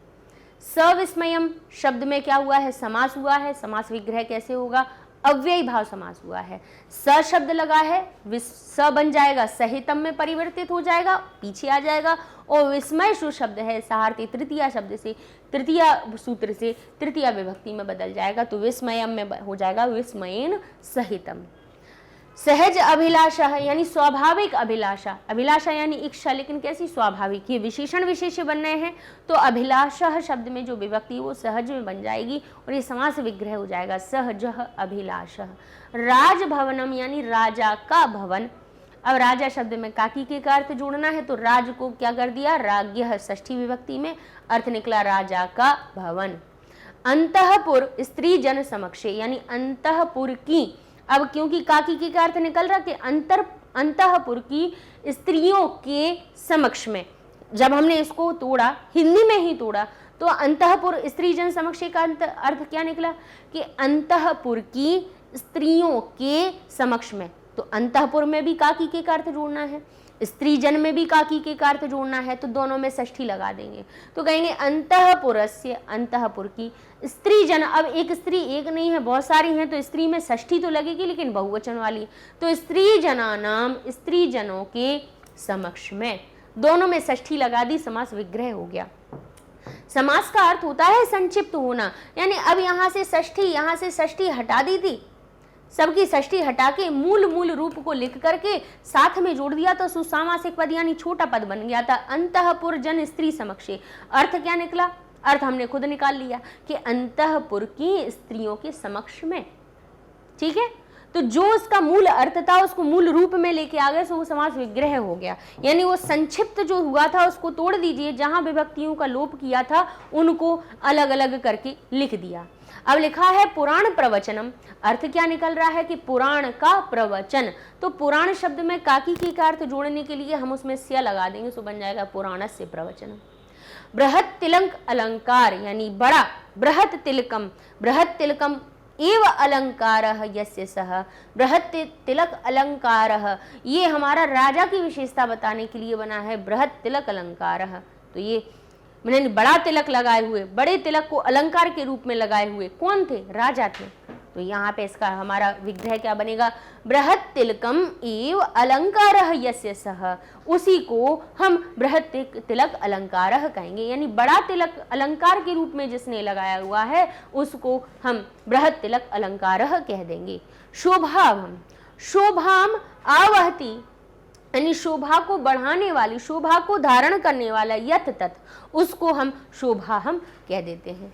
Speaker 1: सविस्मयम शब्द में क्या हुआ है, समास हुआ है। समास विग्रह कैसे होगा, अव्ययी भाव समास हुआ है, स शब्द लगा है, स बन जाएगा, सहितम में परिवर्तित हो जाएगा, पीछे आ जाएगा, और विस्मय जो शब्द है सहार्थी तृतीया शब्द से, तृतीया सूत्र से तृतीया विभक्ति में बदल जाएगा, तो विस्मयम में हो जाएगा विस्मयेन सहितम। सहज अभिलाषा है यानी स्वाभाविक अभिलाषा, अभिलाषा यानी इच्छा, लेकिन कैसी स्वाभाविक, ये विशेषण विशेष बन रहे हैं तो अभिलाषा शब्द में जो विभक्ति वो सहज में बन जाएगी और ये समास विग्रह हो जाएगा, सहज अभिलाषा। राजभवनम यानी राजा का भवन, अब राजा शब्द में काकी के का अर्थ जोड़ना है तो राज को क्या कर दिया, राज्ञः षष्ठी विभक्ति में, अर्थ निकला राजा का भवन। अंतःपुर स्त्री जन समक्षे यानी अंतःपुर की, अब क्योंकि काकी की का अर्थ निकल रहा कि अंतःपुर की स्त्रियों के समक्ष में, जब हमने इसको तोड़ा हिंदी में ही तोड़ा तो अंतःपुर स्त्री जन समक्षे का अर्थ क्या निकला कि अंतःपुर की स्त्रियों के समक्ष में, तो अंतःपुर में भी काकी के का अर्थ जोड़ना है, स्त्री जन में भी काकी के का अर्थ जोड़ना है, तो दोनों में षष्ठी लगा देंगे तो कहेंगे अंतःपुरस्य, अंतःपुर की स्त्री जन। अब एक स्त्री एक नहीं है, बहुत सारी हैं तो स्त्री में षष्ठी तो लगेगी लेकिन बहुवचन वाली, तो स्त्री जनानाम स्त्री जनों के समक्ष में, दोनों में षष्ठी लगा दी, समास विग्रह हो गया। समास का अर्थ होता है संक्षिप्त होना, यानी अब यहाँ से षष्ठी हटा दी थी, सबकी षष्ठी हटा के मूल रूप को लिख करके साथ में जोड़ दिया तो सुसामासिक पद यानी छोटा पद बन गया था, अंतःपुर जन स्त्री समक्षे। अर्थ क्या निकला, अर्थ हमने खुद निकाल लिया कि अंतःपुर की स्त्रियों के समक्ष में, ठीक है। तो जो उसका मूल अर्थ था उसको मूल रूप में लेके आ गए, सो वो समास विग्रह हो गया, यानी वो संक्षिप्त जो हुआ था उसको तोड़ दीजिए, जहां विभक्तियों का लोप किया था उनको अलग अलग करके लिख दिया। अब लिखा है पुराण प्रवचनम, अर्थ क्या निकल रहा है कि पुराण का प्रवचन, तो पुराण शब्द में काकी की का अर्थ जोड़ने के लिए हम उसमें स्या लगा देंगे, सो बन जाएगा पुराणस्य प्रवचनम। बृहत तिलक अलंकार यानी बड़ा, बृहत तिलकम एव अलंकारः यस्य सः, बृहत तिलक अलंकारः, ये हमारा राजा की विशेषता बताने के लिए बना है बृहत तिलक अलंकारः, तो ये मैंने बड़ा तिलक लगाए हुए, बड़े तिलक को अलंकार के रूप में लगाए हुए कौन थे, राजा थे, तो यहाँ पे इसका हमारा विग्रह क्या बनेगा, बृहत तिलकम एव अलंकारः यस्य सः, उसी को हम बृहत तिलक अलंकारः कहेंगे, यानी बड़ा तिलक अलंकार के रूप में जिसने लगाया हुआ है उसको हम बृहत तिलक अलंकारः कह देंगे। शोभाम, शोभाम आवहति यानी शोभा को बढ़ाने वाली, शोभा को धारण करने वाला, यथ तथ उसको हम शोभा हम कह देते हैं,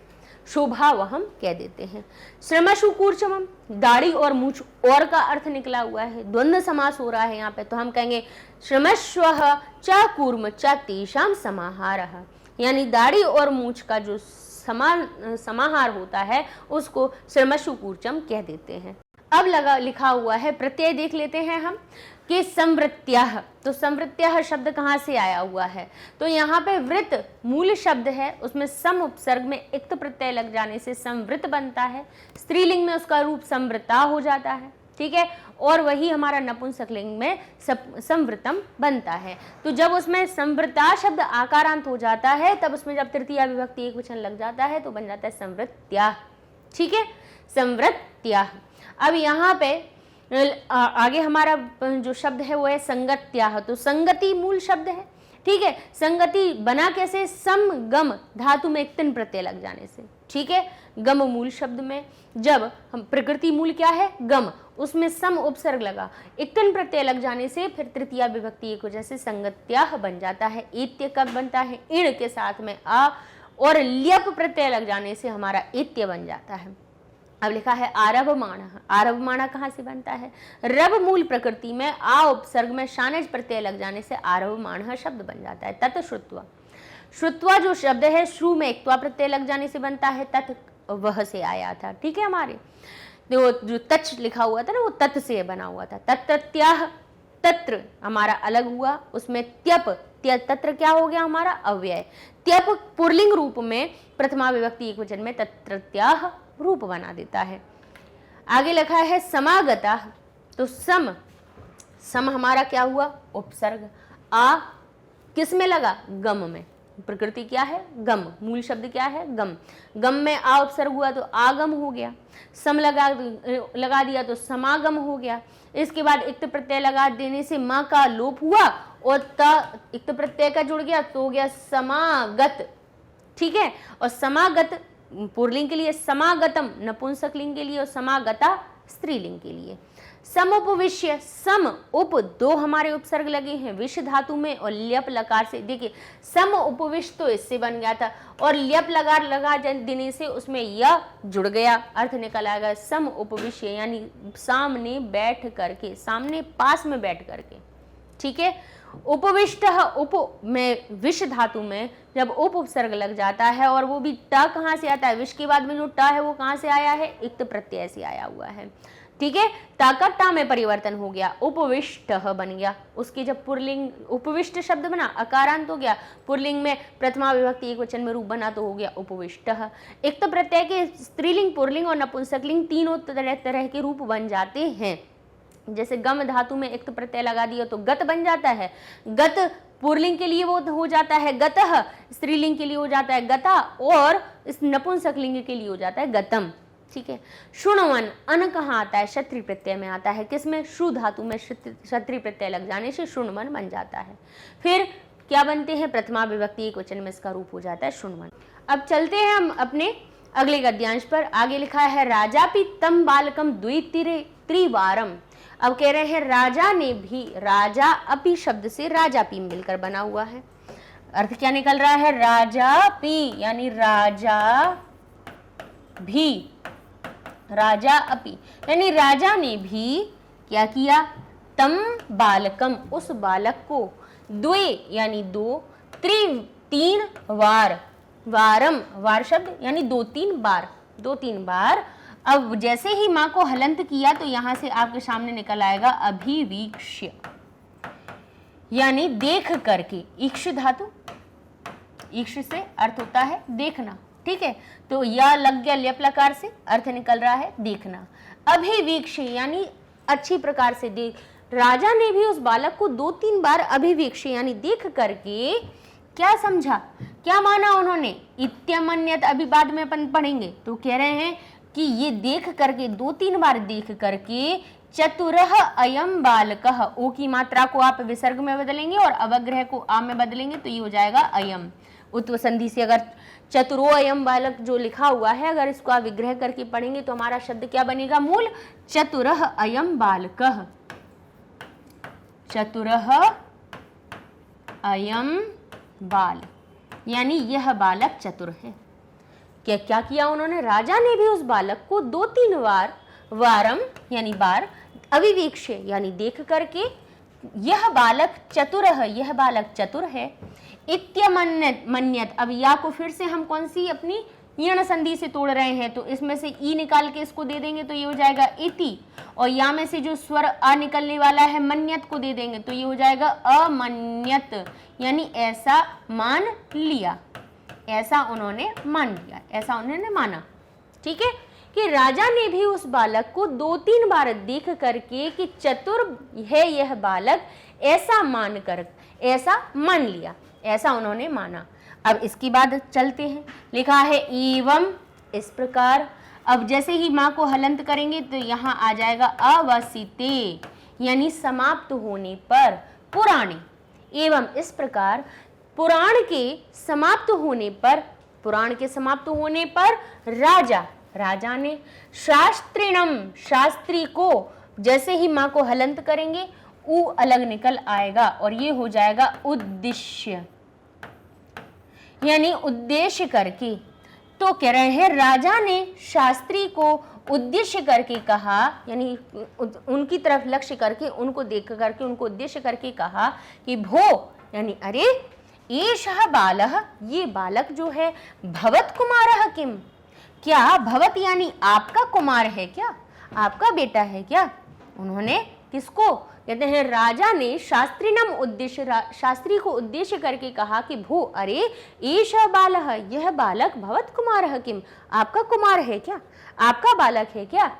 Speaker 1: शोभा वह कह देते हैं। श्रमशु कूर्चमम, दाढ़ी और मूछ और का अर्थ निकला हुआ है, द्वंद्व समास हो रहा है यहाँ पे, तो हम कहेंगे श्रमस्वः च कूर्म च तेषां समाहारः, यानी दाढ़ी और मूछ का जो समाहार होता है उसको श्रमशु कूर्चम कह देते हैं। अब लिखा हुआ है प्रत्यय देख लेते हैं हम कि संवृत्त्यः, तो संवृत्त्यः शब्द कहाँ से आया हुआ है, तो यहाँ पे वृत्त मूल शब्द है, उसमें सम उपसर्ग में इक्त प्रत्यय लग जाने से संवृत बनता है, स्त्रीलिंग में उसका रूप संवृता हो जाता है, ठीक है, और वही हमारा नपुंसक लिंग में संवृतम बनता है। तो जब उसमें संवृता शब्द आकारांत हो जाता है तब उसमें जब तृतीया विभक्ति एक वचन लग जाता है तो बन जाता है संवृत्त्या, ठीक है, संवृत्त्या। अब यहाँ पे आगे हमारा जो शब्द है वो है संगत्याः, तो संगति मूल शब्द है, ठीक है, संगति बना कैसे, सम गम धातु में तिन प्रत्यय लग जाने से, ठीक है, गम मूल शब्द में जब हम प्रकृति मूल क्या है गम, उसमें सम उपसर्ग लगा, इक्तन प्रत्यय लग जाने से फिर तृतीया विभक्ति एक वजह से संगत्याः बन जाता है। एत्य कब बनता है, इण के साथ में आ, और ल्यप प्रत्यय लग जाने से हमारा एत्य बन जाता है। अब लिखा है आरभमाणः, आरभमाणः कहाँ से बनता है, रब मूल प्रकृति में आ उपसर्ग में शानज प्रत्यय लग जाने से आरभमाणः शब्द बन जाता है। तत् श्रुत्वा, श्रुत्वा जो शब्द है श्रु में इक्त्वा प्रत्यय लग जाने से बनता है, तत् वह से आया था, ठीक है, हमारे वो जो तच लिखा हुआ था ना वो तत् से बना हुआ था। तत्त्याः, तत्र हमारा अलग हुआ, उसमें त्यप, तत्र क्या हो गया हमारा अव्यय, त्यप पुल्लिंग रूप में प्रथमा विभक्ति एक वचन में तत्रत्याः रूप बना देता है। आगे लिखा है समागता, तो सम हमारा क्या हुआ उपसर्ग, आ किस में लगा गम में, प्रकृति क्या है गम, मूल शब्द क्या है गम, गम में आ उपसर्ग हुआ तो आगम हो गया, सम लगा दिया तो समागम हो गया। इसके बाद इक्त प्रत्यय लगा देने से माँ का लोप हुआ और त इक्त प्रत्यय का जुड़ गया तो हो गया समागत, ठीक है, और समागत पुल्लिंग के लिए, समागतम नपुंसक लिंग के लिए और समागता स्त्रीलिंग के लिए। सम उपविश्य, सम उप दो हमारे उपसर्ग लगे हैं विष धातु में और ल्यप लकार से। देखिए सम उपविष्ट तो इससे बन गया था और ल्यप लकार लगा देने से उसमें यह जुड़ गया, अर्थ निकल आएगा सम उपविश्य यानी सामने बैठ करके, सामने पास में बैठ करके। ठीक है, उपविष्ट उप में विष धातु में जब उप उपसर्ग लग जाता है और वो भी ट कहाँ से आता है, विष के बाद में जो ट है वो कहाँ से आया है, इक्त प्रत्यय से आया हुआ है। ठीक है, ताकट्टा में परिवर्तन हो गया, उपविष्ट बन गया। उसकी जब पुरलिंग उपविष्ट शब्द बना अकारांत हो गया, पुरलिंग में प्रथमा विभक्ति एक वचन में रूप बना तो हो गया उपविष्ट। इक्त प्रत्यय के स्त्रीलिंग, पुरलिंग और नपुंसकलिंग तीनों तरह के रूप बन जाते हैं। जैसे गम धातु में इक्त प्रत्यय लगा दिया तो गत बन जाता है, गत पुरलिंग के लिए वो हो जाता है गतः, स्त्रीलिंग के लिए हो जाता है गता और इस नपुंसकलिंग के लिए हो जाता है गतम। ठीक है, शुणवन, अन कहाँ आता है, क्षत्रिय प्रत्यय में आता है, किसमें, शु धातु में क्षत्रिय प्रत्यय लग जाने से शुणवन बन जाता है। फिर क्या बनते हैं, प्रथमा विभक्ति एक वचन में इसका रूप हो जाता है शुणवन। अब चलते हैं हम अपने अगले गद्यांश पर। आगे लिखा है राजापि तम बालकम द्वितीरे त्रिवारम। अब कह रहे हैं राजा ने भी, राजा अपि शब्द से राजापि मिलकर बना हुआ है, अर्थ क्या निकल रहा है, राजापि यानी राजा भी, राजा अपि यानी राजा ने भी क्या किया, तम बालकम उस बालक को, द्वे यानी दो, तीन वार, वारम वार शब्द यानी दो तीन बार। अब जैसे ही माँ को हलंत किया तो यहां से आपके सामने निकल आएगा अभिवीक्ष्य यानी देख करके, ईक्ष धातु, ईक्ष से अर्थ होता है देखना। ठीक है, तो यह लग गया ल्यप लकार से, अर्थ निकल रहा है देखना। अभिवीक्ष यानी अच्छी प्रकार से देख, राजा ने भी उस बालक को 2-3 बार अभिवीक्ष यानी देख करके क्या समझा, क्या माना उन्होंने, इत्यमन्यत अभी बाद में अपन पढ़ेंगे। तो कह रहे हैं कि ये देख करके 2-3 बार देख करके चतुरः अयम बालकः, ओ की मात्रा को आप विसर्ग में बदलेंगे और अवग्रह को आ में बदलेंगे तो ये हो जाएगा अयम। उत्व संधि से अगर चतुरो अयम बालक जो लिखा हुआ है अगर इसको आप विग्रह करके पढ़ेंगे तो हमारा शब्द क्या बनेगा, मूल चतुरः अयम बालकः, चतुरः अयम बाल यानी यह बालक चतुर है। क्या क्या किया उन्होंने, राजा ने भी उस बालक को 2-3 बार, वारम यानी बार, अविवेक्ष यानी देख करके, यह बालक चतुर है, यह बालक चतुर है, इत्यमन्यत। अब या को फिर से हम कौन सी अपनी यण संधि से तोड़ रहे हैं तो इसमें से ई निकाल के इसको दे देंगे तो ये हो जाएगा इति, और या में से जो स्वर अ निकलने वाला है मन्यत को दे देंगे तो ये हो जाएगा अमन्यत यानी ऐसा मान लिया, ऐसा उन्होंने मान लिया, ऐसा उन्होंने माना। ठीक है, कि राजा ने भी उस बालक को 2-3 बार देख करके कि चतुर है यह बालक, ऐसा मान कर, ऐसा मान लिया, ऐसा उन्होंने माना। अब इसके बाद चलते हैं, लिखा है एवं इस प्रकार। अब जैसे ही माँ को हलंत करेंगे तो यहाँ आ जाएगा अवसिते यानी समाप्त होने पर, पुराणे। एवं इस प्रकार पुराण के समाप्त होने पर, पुराण के समाप्त होने पर राजा ने शास्त्रिणम शास्त्री को, जैसे ही माँ को हलंत करेंगे ऊ अलग निकल आएगा और ये हो जाएगा उद्देश्य यानी उद्देश्य करके। तो कह रहे हैं राजा ने शास्त्री को उद्देश्य करके कहा, यानी उनकी तरफ लक्ष्य करके, उनको देख करके, उनको उद्देश्य करके कहा कि भो यानी अरे एषः बालः, ये बालक जो है, भवत कुमारः किम, क्या भवत यानी आपका कुमार है क्या, आपका बेटा है क्या। उन्होंने किसको, कहते हैं राजा ने शास्त्रीनम उद्देश्य, शास्त्री को उद्देश्य करके कहा कि भो अरे एषः बालः, यह बालक भवत कुमारः किम, आपका कुमार है क्या, आपका बालक है क्या।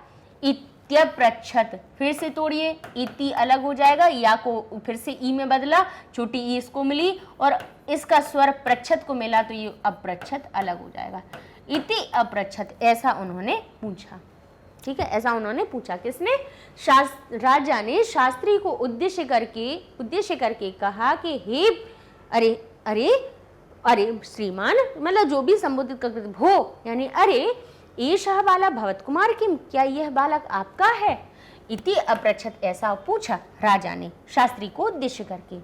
Speaker 1: इत्यपृच्छत, फिर से तोड़िए, इति अलग हो जाएगा, या को फिर से ई में बदला, छोटी ई इसको मिली और इसका स्वर प्रच्छत को मिला तो ये अपृच्छत अलग हो जाएगा। इति अपृच्छत, ऐसा उन्होंने पूछा। ठीक है, ऐसा उन्होंने पूछा, किसने, राजा ने शास्त्री को उद्देश्य करके कहा कि हे अरे अरे अरे श्रीमान, मतलब जो भी संबोधित करते, भो यानी अरे एषः बालः भवत्कुमार किम, क्या यह बालक आपका है? इति अपृच्छत, ऐसा पूछा राजा ने शास्त्री को उद्देश्य करके।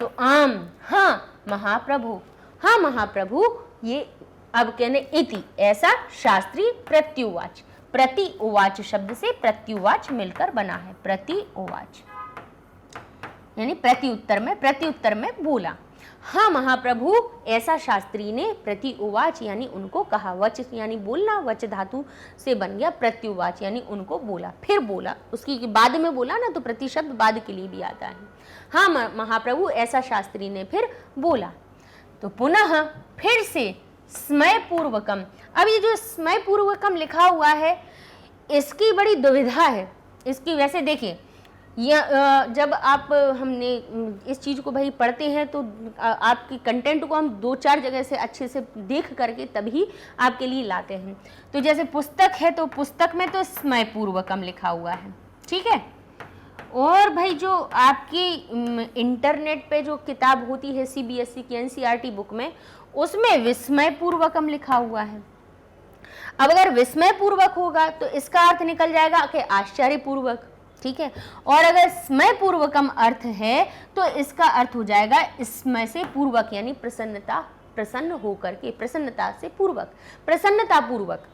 Speaker 1: तो आम, हाँ महाप्रभु, हाँ महाप्रभु, ये अब कहने इति, ऐसा शास्त्री प्रत्युवाच, प्रति उवाच शब्द से प्रत्युवाच मिलकर बना है, प्रति उवाच यानी प्रत्युत्तर में बोला। हाँ महाप्रभु, ऐसा शास्त्री ने प्रति उवाच यानी उनको कहा, वच यानी बोलना, वच धातु से बन गया प्रत्युवाच यानी उनको बोला, फिर बोला, उसकी बाद में बोला ना, तो प्रति शब्द बाद के लिए भी आता है। हाँ महाप्रभु, ऐसा शास्त्री ने फिर बोला। तो पुनः फिर से स्मय पूर्वकम, अब ये जो स्मय पूर्वकम लिखा हुआ है इसकी बड़ी दुविधा है। इसकी वैसे देखिए, जब आप हमने इस चीज़ को भाई पढ़ते हैं तो आपकी कंटेंट को हम 2-4 जगह से अच्छे से देख करके तभी आपके लिए लाते हैं। तो जैसे पुस्तक है तो पुस्तक में तो स्मय पूर्वकम लिखा हुआ है, ठीक है। और भाई जो आपकी इंटरनेट पे जो किताब होती है CBSE की NCERT बुक में, उसमें विस्मय पूर्वकम लिखा हुआ है। अब अगर विस्मय पूर्वक होगा तो इसका अर्थ निकल जाएगा कि आश्चर्य पूर्वक, ठीक है। और अगर स्मय पूर्वकम अर्थ है तो इसका अर्थ हो जाएगा स्मय से पूर्वक यानी प्रसन्नता, प्रसन्न होकर के, प्रसन्नता से पूर्वक, प्रसन्नता पूर्वक,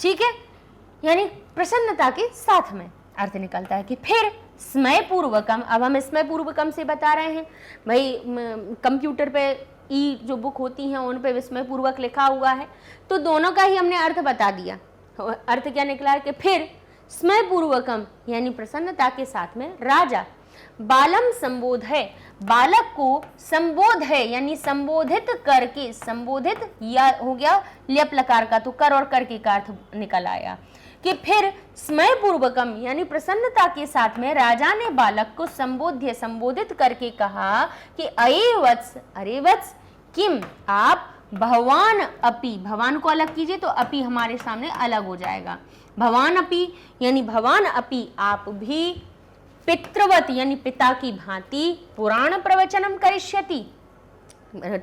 Speaker 1: ठीक है, यानी प्रसन्नता के साथ में अर्थ निकलता है। कि फिर स्मय पूर्वकम, अब हम स्मय पूर्वकम से बता रहे हैं भाई, कंप्यूटर पे जो बुक होती हैं उन पे विस्मय पूर्वक लिखा हुआ है, तो दोनों का ही हमने अर्थ बता दिया। अर्थ क्या निकला कि फिर स्मय पूर्वकम यानी प्रसन्नता के साथ में राजा बालम संबोध है, बालक को संबोध है यानी संबोधित करके, संबोधित या हो गया ल्यप लकार का, तो कर और करके का अर्थ निकल आया। कि फिर स्मय पूर्वकम यानी प्रसन्नता के साथ में राजा ने बालक को संबोधित करके कहा कि अये वत्स, अरे वत्स, किम, आप, भवान अपि, भवान को अलग कीजिए तो अपि हमारे सामने अलग हो जाएगा, भवान अपि यानी भवान अपि, आप भी, पितृवत यानी पिता की भांति, पुराण प्रवचनम करिष्यति।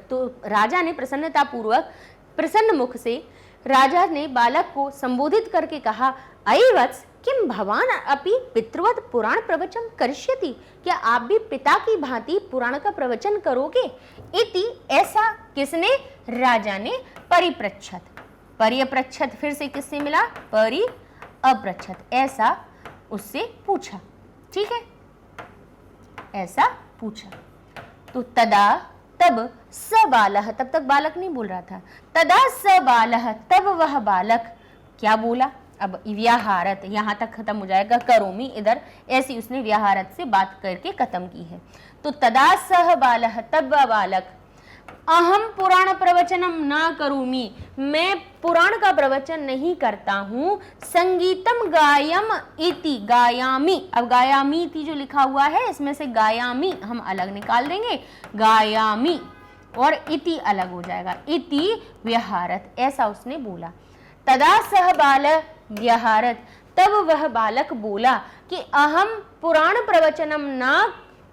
Speaker 1: तो राजा ने प्रसन्नता पूर्वक, प्रसन्न मुख से राजा ने बालक को संबोधित करके कहा, अये वत्स, किम भवान अपि पितृवत पुराण प्रवचन करिष्यति, क्या आप भी पिता की भांति पुराण का प्रवचन करोगे? इति, ऐसा किसने? राजा ने परिपृच्छत, परिपृच्छत फिर से किससे मिला? परिपृच्छत, ऐसा उससे पूछा, ठीक है, ऐसा पूछा। तो तदा, तब, स बालः, तब तक बालक नहीं बोल रहा था, तदा स बालः, तब वह बालक क्या बोला? अब व्याहारत यहाँ तक खत्म हो जाएगा, करोमी, इधर ऐसी उसने व्याहारत से बात करके खत्म की है। तो तदा सह बालः, तब वह बालक, अहम पुराण प्रवचनम ना करूमी, मैं पुराण का प्रवचन नहीं करता हूँ, संगीतम गायम इति, गायामी, अब गायामी इति जो लिखा हुआ है इसमें से गायामी हम अलग निकाल देंगे, गायामी, और इति अलग हो जाएगा, इति व्यहारत, ऐसा उसने बोला। तदा सह बाल व्यहारत, तब वह बालक बोला कि अहम पुराण प्रवचनम ना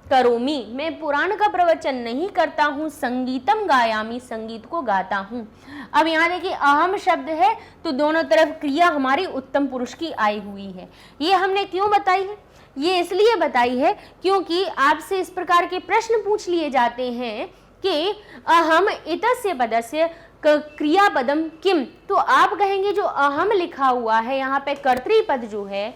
Speaker 1: करोमी, मैं पुराण का प्रवचन नहीं करता हूँ, संगीतम गायामी, संगीत को गाता हूँ। अब यहाँ देखिए अहम शब्द है तो दोनों तरफ क्रिया हमारी उत्तम पुरुष की आई हुई है। ये हमने क्यों बताई है? ये इसलिए बताई है क्योंकि आपसे इस प्रकार के प्रश्न पूछ लिए जाते हैं कि अहम इतस्य पदस्य क्रियापदम किम, तो आप कहेंगे जो अहम लिखा हुआ है यहाँ पे कर्तृपद जो है,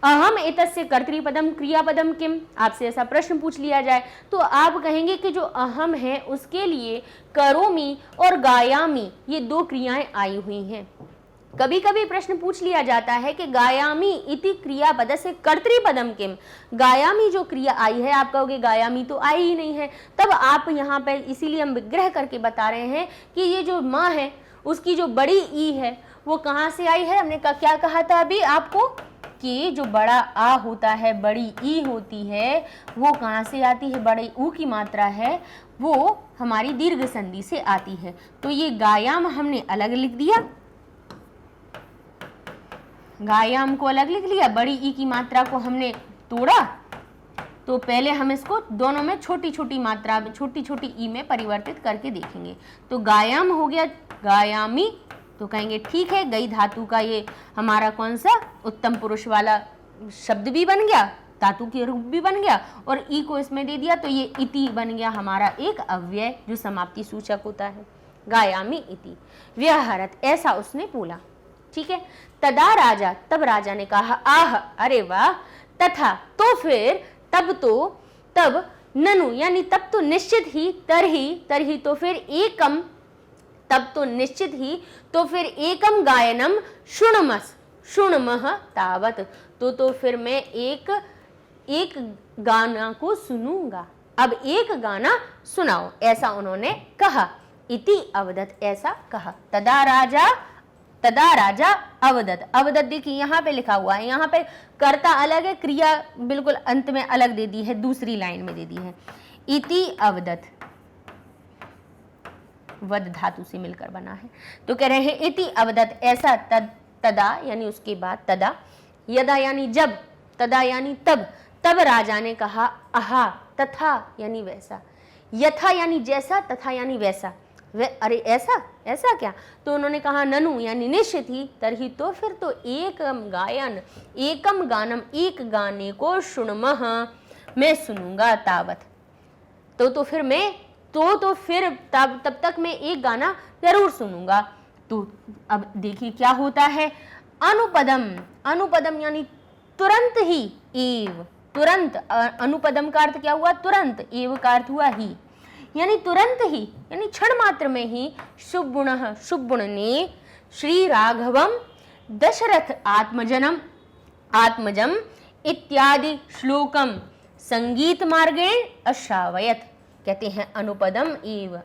Speaker 1: अहम एतस्य कर्तृपदम क्रियापदम किम, आपसे ऐसा प्रश्न पूछ लिया जाए तो आप कहेंगे कि जो अहम है उसके लिए करोमी और गायामी ये दो क्रियाएं आई हुई हैं। कभी कभी प्रश्न पूछ लिया जाता है कि गायामी इति क्रियापद से कर्तृपदम किम, गायामी जो क्रिया आई है आप कहोगे गायामी तो आई ही नहीं है, तब आप यहाँ पे इसीलिए हम विग्रह करके बता रहे हैं कि ये जो माँ है उसकी जो बड़ी ई है वो कहाँ से आई है। हमने क्या कहा था अभी आपको कि जो बड़ा आ होता है, बड़ी ई होती है, वो कहाँ से आती है? बड़े ऊ की मात्रा है वो हमारी दीर्घ संधि से आती है। तो ये गायाम हमने अलग लिख दिया, गायाम को अलग लिख लिया, बड़ी ई की मात्रा को हमने तोड़ा, तो पहले हम इसको दोनों में छोटी छोटी मात्रा में, छोटी छोटी ई में परिवर्तित करके देखेंगे। तो गायाम हो गया गायामी तो कहेंगे ठीक है, गई धातु का ये हमारा कौन सा उत्तम पुरुष वाला शब्द भी बन गया, धातु के रूप भी बन गया, और ई को इसमें दे दिया तो ये इति बन गया हमारा एक अव्यय जो समाप्ति सूचक होता है। गायामी इति व्यहरत, ऐसा उसने बोला। ठीक है। तदा राजा, तब राजा ने कहा आह, अरे वाह, तथा, तो फिर, तब ननु, यानी तब तो निश्चित ही, तरही तो फिर एकम, तब तो निश्चित ही, तो फिर एकम गायनम शुणमः तावत, तो फिर मैं एक गाना को सुनूंगा, अब एक गाना सुनाओ, ऐसा उन्होंने कहा। इति अवदत, ऐसा कहा। तदा राजा अवदत देखिए यहाँ पे लिखा हुआ है, यहाँ पे कर्ता अलग है, क्रिया बिल्कुल अंत में अलग दे दी है, दूसरी लाइन में दे दी है। इति अवदत वद धातु से मिलकर बना है, तो कह रहे हैं इति अवदत, ऐसा, तदा यानी उसके बाद, तदा, यदा यानी जब, तदा यानी तब राजा ने कहा आहा, तथा यानी वैसा, यथा यानी जैसा, तथा यानी वैसा, अरे ऐसा क्या, तो उन्होंने कहा ननु यानी निश्चित ही, तरही तो फिर तो एकम गानम, एक गाने को शुणमः, मैं सुनूंगा, तावत, तो फिर मैं तो फिर तब तक मैं एक गाना जरूर सुनूंगा। तो अब देखिए क्या होता है, अनुपदम यानी तुरंत ही, एव तुरंत, अनुपदम का अर्थ क्या हुआ, तुरंत, एव का अर्थ हुआ ही, यानी तुरंत ही, यानी क्षण मात्र में ही, शुभ गुण ने श्री राघवम दशरथ आत्मजम इत्यादि श्लोकम संगीत मार्गेण अश्रावयत। कहते हैं अनुपदम एव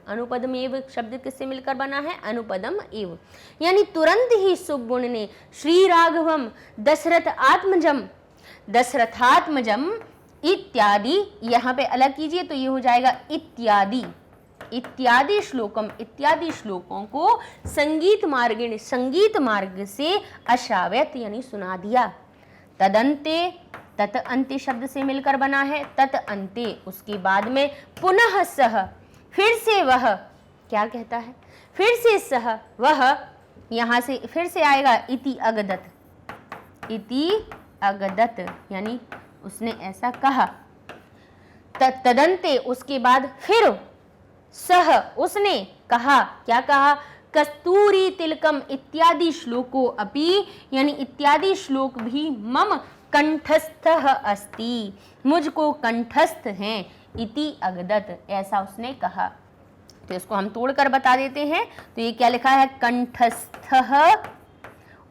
Speaker 1: शब्द किससे मिलकर बना है, अनुपदम एव, यानी तुरंत ही सुगुण ने श्री राघवम दशरथात्मजम इत्यादि, यहाँ पे अलग कीजिए तो ये हो जाएगा इत्यादि श्लोकम, इत्यादि श्लोकों को संगीत मार्ग से अश्राव्यत यानी सुना दिया। तदंते, तत अंते शब्द से मिलकर बना है, तत अंते उसके बाद में, पुनः सह फिर से वह, क्या कहता है, फिर से सह वह, यहां से फिर से आएगा इति अगदत यानी उसने ऐसा कहा। तदंते उसके बाद फिर, सह उसने कहा, क्या कहा, कस्तूरी तिलकम इत्यादि श्लोको अपि, यानी इत्यादि श्लोक भी मम कंठस्थ अस्ति, मुझको कंठस्थ हैं, इति अगदत, ऐसा उसने कहा। तो इसको हम तोड़कर बता देते हैं, तो ये क्या लिखा है, कंठस्थ,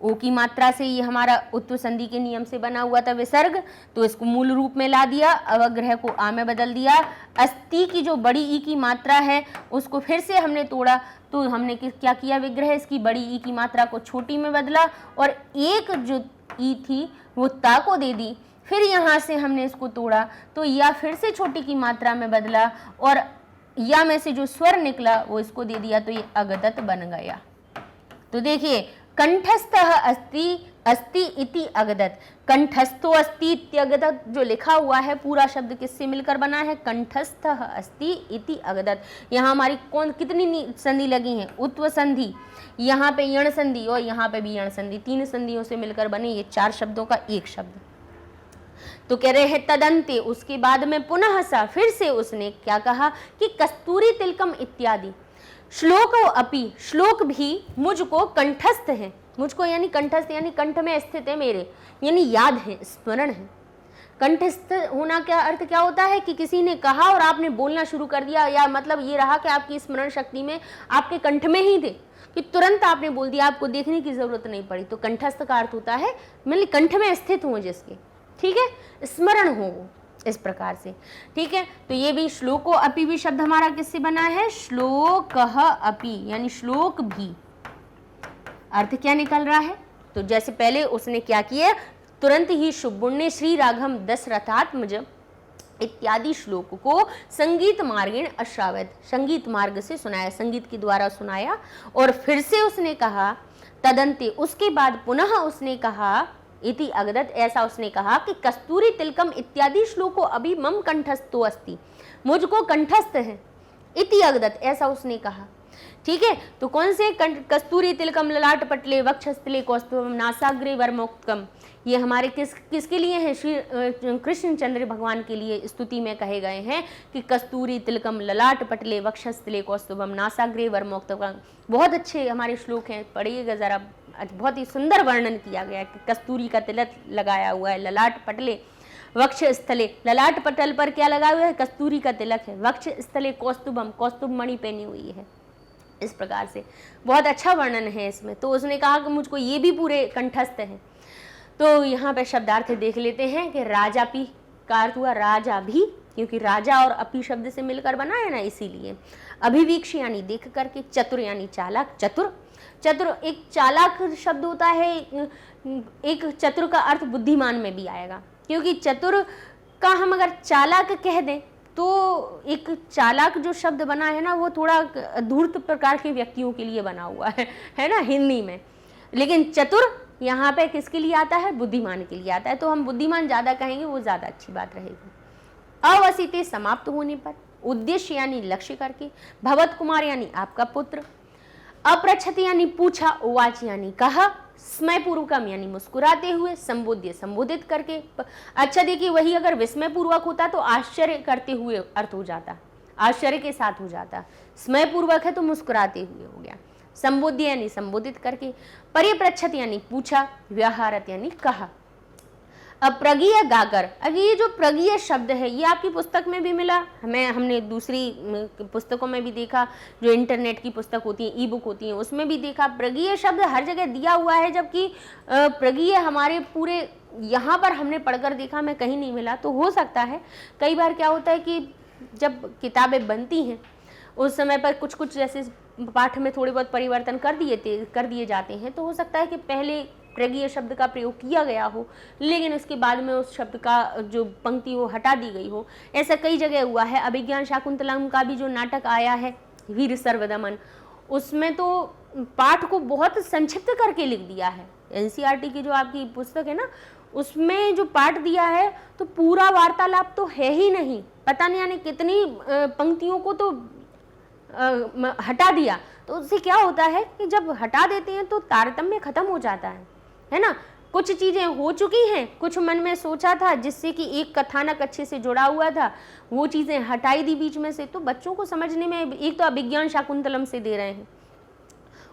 Speaker 1: ओ की मात्रा से ये हमारा उत्व संधि के नियम से बना हुआ था विसर्ग, तो इसको मूल रूप में ला दिया, अवग्रह को आ में बदल दिया। अस्ति की जो बड़ी ई की मात्रा है उसको फिर से हमने तोड़ा, तो हमने क्या किया, विग्रह इसकी बड़ी ई की मात्रा को छोटी में बदला, और एक जो ई थी वो ता को दे दी, फिर यहाँ से हमने इसको तोड़ा तो या फिर से छोटी की मात्रा में बदला, और या में से जो स्वर निकला वो इसको दे दिया, तो ये अगदत बन गया। तो देखिए कंठस्थ अस्ति इति अगदत, कंठस्थो अस्ति इत्यगदत जो लिखा हुआ है पूरा शब्द किससे मिलकर बना है, कंठस्थ अस्ति इति अगदत। यहाँ हमारी कितनी संधि लगी हैं, उत्व संधि, यहाँ पे यण संधि और यहाँ पे भी यण संधि, 3 संधियों से मिलकर बने ये 4 शब्दों का एक शब्द। तो कह रहे हैं तदंते उसके बाद में, पुनः सा फिर से उसने क्या कहा कि कस्तूरी तिलकम इत्यादि श्लोको अपि, श्लोक भी मुझको कंठस्थ है, मुझको यानी कंठस्थ यानी कंठ में स्थित है मेरे, यानी याद है, स्मरण है। कंठस्थ होना क्या अर्थ क्या होता है कि किसी ने कहा और आपने बोलना शुरू कर दिया, या मतलब ये रहा कि आपकी स्मरण शक्ति में आपके कंठ में ही थे कि तुरंत आपने बोल दिया, आपको देखने की जरूरत नहीं पड़ी। तो कंठस्थ का अर्थ होता है मतलब कंठ में स्थित हो जिसके, ठीक है, स्मरण हो वो, इस प्रकार से, ठीक है। तो ये भी श्लोको अपि भी शब्द हमारा किससे बना है, श्लोकः अपि यानी श्लोक भी। अर्थ क्या निकल रहा है, तो जैसे पहले उसने क्या किया, तुरंत ही शुभगुण ने श्री राघव दशरथात्मज इत्यादि श्लोक को संगीत मार्गेण अश्रावत, संगीत मार्ग से सुनाया, संगीत के द्वारा सुनाया। और फिर से उसने कहा तदंते उसके बाद पुनः उसने कहा इति अगदत, ऐसा उसने कहा कि कस्तूरी तिलकम इत्यादि श्लोको अभी मम कंठस्थो अस्ति, मुझको कंठस्थ है, इति अगदत ऐसा उसने कहा। ठीक है, तो कौन से कस्तूरी तिलकम ललाट पटले वक्षस्थले कौस्तुभम नासाग्रे वरमोक्तम, ये हमारे किसके लिए हैं? श्री कृष्णचंद्र भगवान के लिए स्तुति में कहे गए हैं कि कस्तूरी तिलकम ललाट पटले वक्षस्थले कौस्तुभम नासाग्रे वरमोक्तम। बहुत अच्छे हमारे श्लोक हैं, पढ़िएगा जरा, बहुत ही सुंदर वर्णन किया गया है कि कस्तूरी का तिलक लगाया हुआ है, ललाट पटले वक्ष स्थले, ललाट पटल पर क्या लगा हुआ है? कस्तूरी का तिलक है, वक्ष स्थले कौस्तुभम, कौस्तुभ मणि पहनी हुई है। इस प्रकार से बहुत अच्छा वर्णन है इसमें। तो उसने कहा कि मुझको ये भी पूरे कंठस्थ है। तो यहाँ पे शब्दार्थ देख लेते हैं कि राजा पी का अर्थ हुआ राजा भी, क्योंकि राजा और अपी शब्द से मिलकर बना है ना, इसीलिए। अभिवीक्ष यानी देख करके, चतुर यानी चालाक, चतुर, चतुर एक चालाक शब्द होता है, एक चतुर का अर्थ बुद्धिमान में भी आएगा, क्योंकि चतुर का हम अगर चालाक कह दें तो एक चालाक जो शब्द बना है ना, वो थोड़ा धूर्त प्रकार के व्यक्तियों के लिए बना हुआ है ना हिंदी में। लेकिन चतुर यहाँ पे किसके लिए आता है? बुद्धिमान के लिए आता है। तो हम बुद्धिमान ज्यादा कहेंगे, वो ज्यादा अच्छी बात रहेगी। अवसिते समाप्त होने पर, उद्देश्य यानी लक्ष्य करके, भगवत कुमार यानी आपका पुत्र, अपृच्छति यानी पूछा, उवाच यानी कहा, स्मय पूर्वकम यानी मुस्कुराते हुए, संबोध्य संबोधित करके। अच्छा देखिए, वही अगर विस्मय पूर्वक होता तो आश्चर्य करते हुए अर्थ हो जाता, आश्चर्य के साथ हो जाता। स्मय पूर्वक है तो मुस्कुराते हुए हो गया। संबोध्य यानी संबोधित करके, परिप्रच्छत यानी पूछा, व्यवहारत यानी कहा। अब प्रगीय गाकर, अगर ये जो प्रगीय शब्द है ये आपकी पुस्तक में भी मिला, हमने दूसरी पुस्तकों में भी देखा, जो इंटरनेट की पुस्तक होती है, ई बुक होती है, उसमें भी देखा। प्रगीय शब्द हर जगह दिया हुआ है, जबकि प्रगीय हमारे पूरे यहाँ पर हमने पढ़कर देखा, मैं कहीं नहीं मिला। तो हो सकता है कई बार क्या होता है कि जब किताबें बनती हैं उस समय पर कुछ कुछ जैसे पाठ में थोड़े बहुत परिवर्तन कर दिए जाते हैं, तो हो सकता है कि पहले प्रगीय शब्द का प्रयोग किया गया हो, लेकिन उसके बाद में उस शब्द का जो पंक्ति वो हटा दी गई हो। ऐसा कई जगह हुआ है। अभिज्ञान शाकुंतलम का भी जो नाटक आया है वीर सर्वदमन, उसमें तो पाठ को बहुत संक्षिप्त करके लिख दिया है। एनसीईआरटी की जो आपकी पुस्तक है ना, उसमें जो पाठ दिया है तो पूरा वार्तालाप तो है ही नहीं, पता नहीं यानी कितनी पंक्तियों को तो हटा दिया। तो उससे क्या होता है कि जब हटा देते हैं तो तारतम्य खत्म हो जाता है ना। कुछ चीजें हो चुकी हैं, कुछ मन में सोचा था जिससे कि एक कथानक अच्छे से जुड़ा हुआ था, वो चीजें हटाई दी बीच में से। तो बच्चों को समझने में, एक तो अभिज्ञान शाकुंतलम से दे रहे हैं,